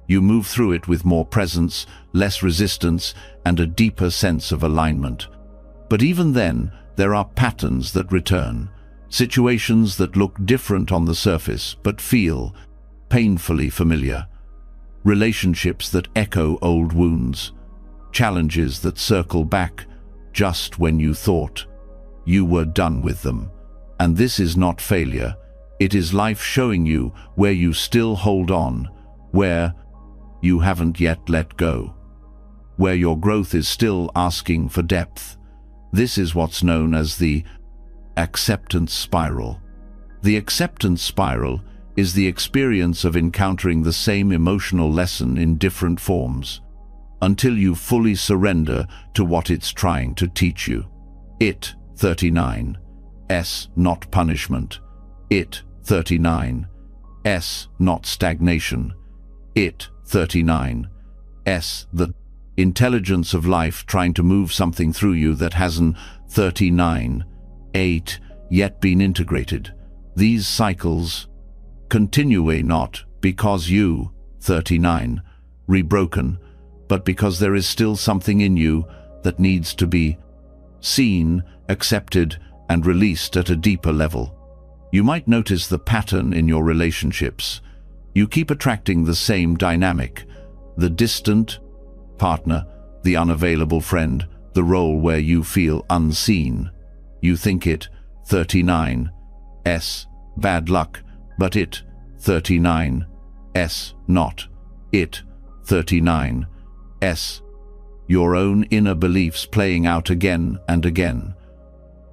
You move through it with more presence, less resistance, and a deeper sense of alignment. But even then, there are patterns that return, situations that look different on the surface but feel painfully familiar, relationships that echo old wounds, challenges that circle back just when you thought you were done with them. And this is not failure, it is life showing you where you still hold on, where you haven't yet let go, where your growth is still asking for depth. This is what's known as the acceptance spiral. The acceptance spiral is the experience of encountering the same emotional lesson in different forms, until you fully surrender to what it's trying to teach you. It, 39. S, not punishment. It, 39. S, not stagnation. It, 39. S, the intelligence of life trying to move something through you that hasn't 39. 8 yet been integrated. These cycles continue not because you, 39, rebroken, but because there is still something in you that needs to be seen, accepted, and released at a deeper level. You might notice the pattern in your relationships. You keep attracting the same dynamic, the distant partner, the unavailable friend, the role where you feel unseen. You think it, 39, S, bad luck, but it, 39, S, not. It, 39, S, your own inner beliefs playing out again and again.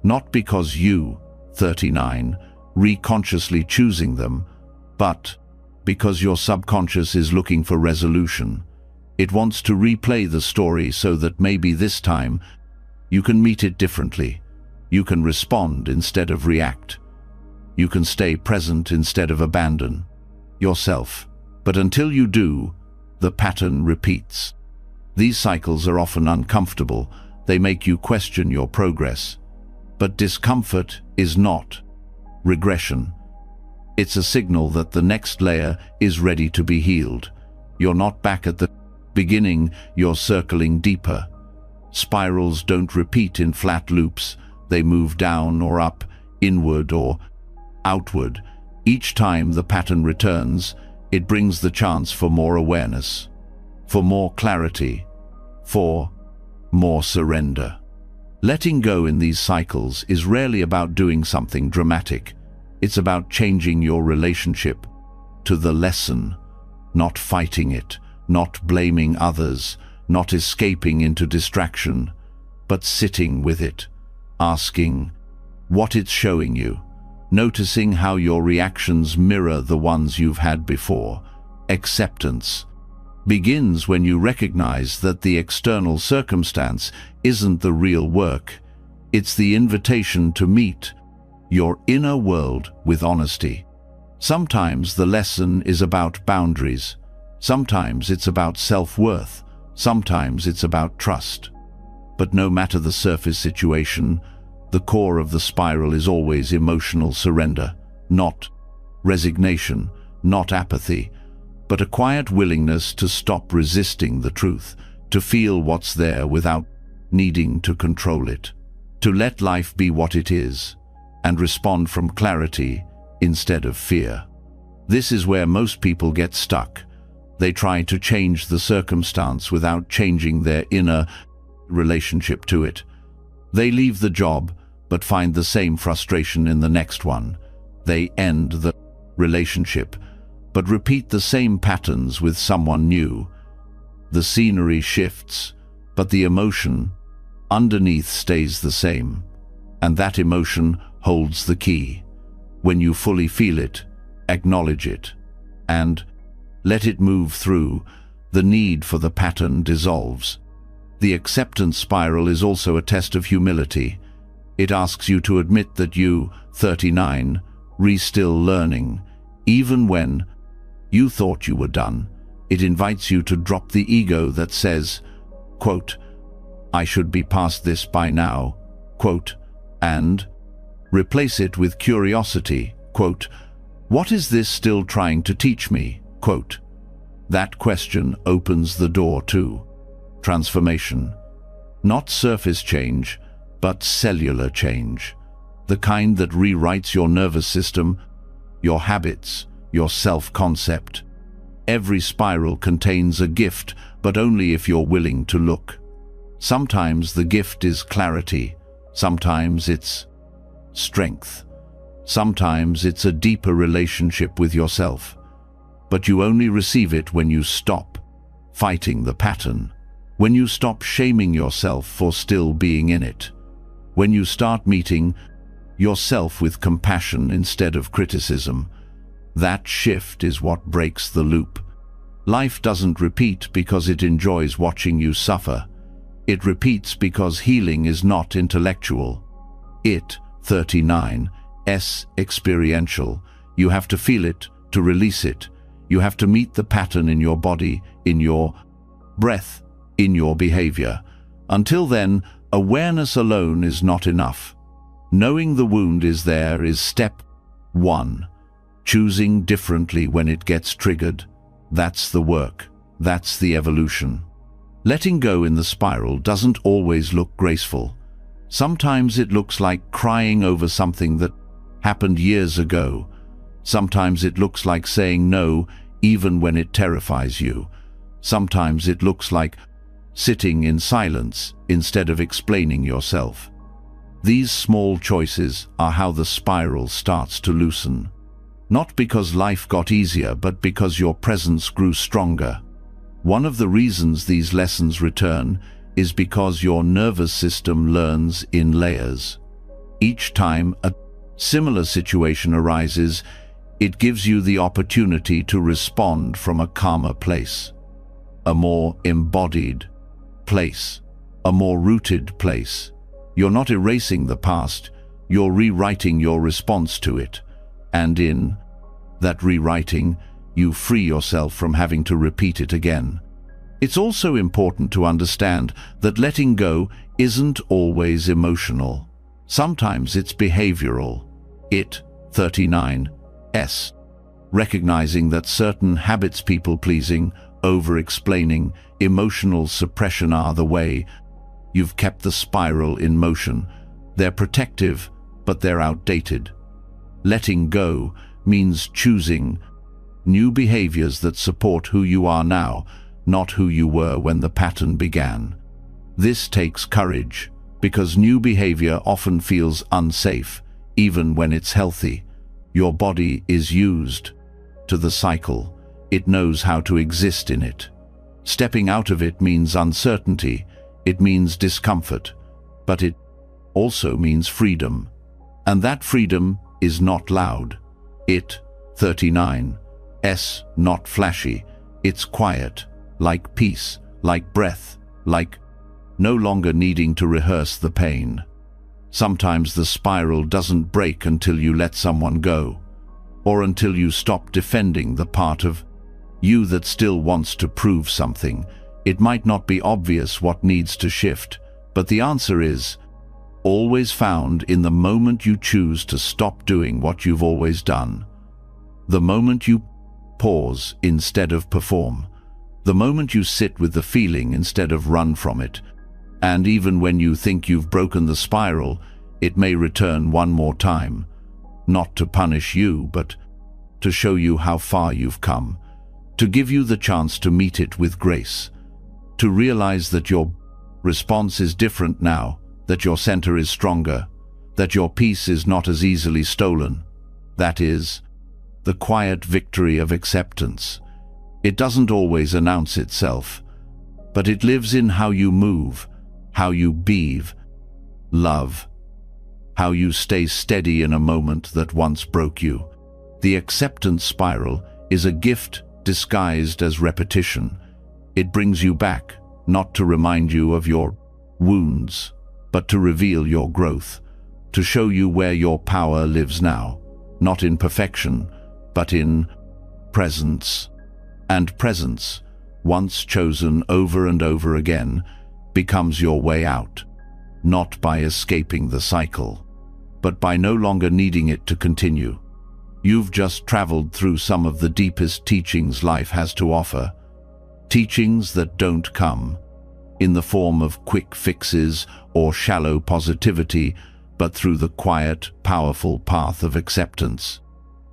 Not because you, 39, reconsciously choosing them, but because your subconscious is looking for resolution. It wants to replay the story so that maybe this time you can meet it differently. You can respond instead of react. You can stay present instead of abandon yourself. But until you do, the pattern repeats. These cycles are often uncomfortable. They make you question your progress. But discomfort is not regression. It's a signal that the next layer is ready to be healed. You're not back at the beginning, you're circling deeper. Spirals don't repeat in flat loops. They move down or up, inward or outward. Each time the pattern returns, it brings the chance for more awareness, for more clarity, 4. More surrender. Letting go in these cycles is rarely about doing something dramatic. It's about changing your relationship to the lesson, not fighting it, not blaming others, not escaping into distraction, but sitting with it, asking what it's showing you, noticing how your reactions mirror the ones you've had before. Acceptance begins when you recognize that the external circumstance isn't the real work. It's the invitation to meet your inner world with honesty. Sometimes the lesson is about boundaries. Sometimes it's about self-worth. Sometimes it's about trust. But no matter the surface situation, the core of the spiral is always emotional surrender, not resignation, not apathy, but a quiet willingness to stop resisting the truth, to feel what's there without needing to control it, to let life be what it is, and respond from clarity instead of fear. This is where most people get stuck. They try to change the circumstance without changing their inner relationship to it. They leave the job, but find the same frustration in the next one. They end the relationship, but repeat the same patterns with someone new. The scenery shifts, but the emotion underneath stays the same, and that emotion holds the key. When you fully feel it, acknowledge it, and let it move through, the need for the pattern dissolves. The acceptance spiral is also a test of humility. It asks you to admit that you, 39, still learning, even when you thought you were done. It invites you to drop the ego that says, quote, I should be past this by now, quote, and replace it with curiosity, quote, what is this still trying to teach me, quote. That question opens the door to transformation. Not surface change, but cellular change. The kind that rewrites your nervous system, your habits, your self-concept. Every spiral contains a gift, but only if you're willing to look. Sometimes the gift is clarity. Sometimes it's strength. Sometimes it's a deeper relationship with yourself. But you only receive it when you stop fighting the pattern. When you stop shaming yourself for still being in it. When you start meeting yourself with compassion instead of criticism. That shift is what breaks the loop. Life doesn't repeat because it enjoys watching you suffer. It repeats because healing is not intellectual. It, 39, experiential. You have to feel it to release it. You have to meet the pattern in your body, in your breath, in your behavior. Until then, awareness alone is not enough. Knowing the wound is there is step 1. Choosing differently when it gets triggered. That's the work. That's the evolution. Letting go in the spiral doesn't always look graceful. Sometimes it looks like crying over something that happened years ago. Sometimes it looks like saying no, even when it terrifies you. Sometimes it looks like sitting in silence instead of explaining yourself. These small choices are how the spiral starts to loosen. Not because life got easier, but because your presence grew stronger. One of the reasons these lessons return is because your nervous system learns in layers. Each time a similar situation arises, it gives you the opportunity to respond from a calmer place, a more embodied place, a more rooted place. You're not erasing the past, you're rewriting your response to it. And in that rewriting, you free yourself from having to repeat it again. It's also important to understand that letting go isn't always emotional. Sometimes it's behavioral. It, 39, recognizing that certain habits, people-pleasing, over-explaining, emotional suppression are the way you've kept the spiral in motion. They're protective, but they're outdated. Letting go means choosing new behaviors that support who you are now, not who you were when the pattern began. This takes courage, because new behavior often feels unsafe, even when it's healthy. Your body is used to the cycle. It knows how to exist in it. Stepping out of it means uncertainty, it means discomfort, but it also means freedom. And that freedom is not loud. It, 39, not flashy. It's quiet, like peace, like breath, like no longer needing to rehearse the pain. Sometimes the spiral doesn't break until you let someone go, or until you stop defending the part of you that still wants to prove something. It might not be obvious what needs to shift, but the answer is always found in the moment you choose to stop doing what you've always done. The moment you pause instead of perform. The moment you sit with the feeling instead of run from it. And even when you think you've broken the spiral, it may return one more time. Not to punish you, but to show you how far you've come. To give you the chance to meet it with grace. To realize that your response is different now, that your center is stronger, that your peace is not as easily stolen. That is the quiet victory of acceptance. It doesn't always announce itself, but it lives in how you move, how you love, how you stay steady in a moment that once broke you. The acceptance spiral is a gift disguised as repetition. It brings you back, not to remind you of your wounds, but to reveal your growth, to show you where your power lives now, not in perfection, but in presence. And presence, once chosen over and over again, becomes your way out, not by escaping the cycle, but by no longer needing it to continue. You've just traveled through some of the deepest teachings life has to offer, teachings that don't come in the form of quick fixes or shallow positivity, but through the quiet, powerful path of acceptance.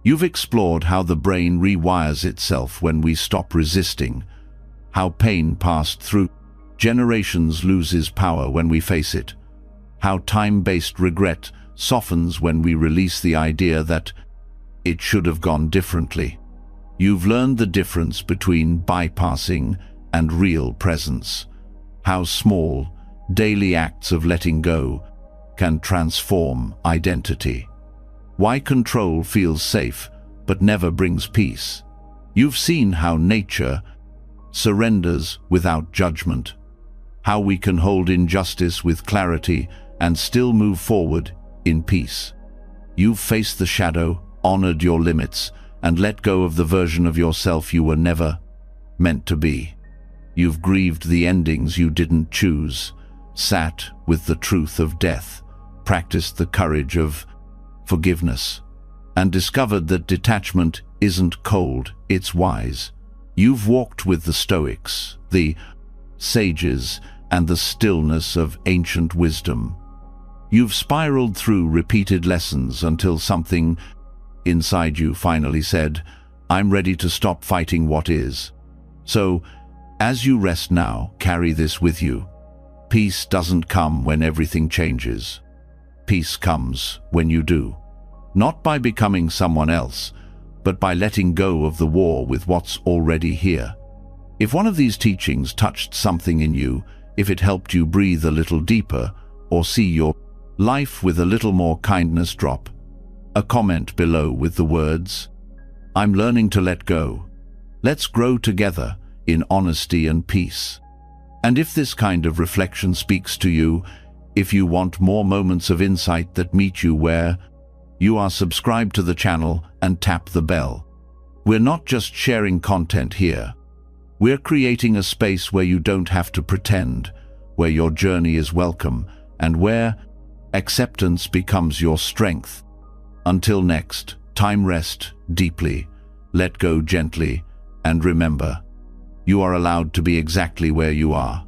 You've explored how the brain rewires itself when we stop resisting, how pain passed through generations loses power when we face it, how time-based regret softens when we release the idea that it should have gone differently. You've learned the difference between bypassing and real presence, how small, daily acts of letting go can transform identity. Why control feels safe but never brings peace. You've seen how nature surrenders without judgment, how we can hold injustice with clarity and still move forward in peace. You've faced the shadow, honored your limits, and let go of the version of yourself you were never meant to be. You've grieved the endings you didn't choose, sat with the truth of death, practiced the courage of forgiveness, and discovered that detachment isn't cold, it's wise. You've walked with the Stoics, the sages, and the stillness of ancient wisdom. You've spiraled through repeated lessons until something inside you finally said, "I'm ready to stop fighting what is." So, as you rest now, carry this with you. Peace doesn't come when everything changes. Peace comes when you do. Not by becoming someone else, but by letting go of the war with what's already here. If one of these teachings touched something in you, if it helped you breathe a little deeper, or see your life with a little more kindness, drop a comment below with the words, "I'm learning to let go. Let's grow together in honesty and peace." And if this kind of reflection speaks to you, if you want more moments of insight that meet you where you are, subscribe to the channel and tap the bell. We're not just sharing content here. We're creating a space where you don't have to pretend, where your journey is welcome, and where acceptance becomes your strength. Until next time, rest deeply, let go gently, and remember, you are allowed to be exactly where you are.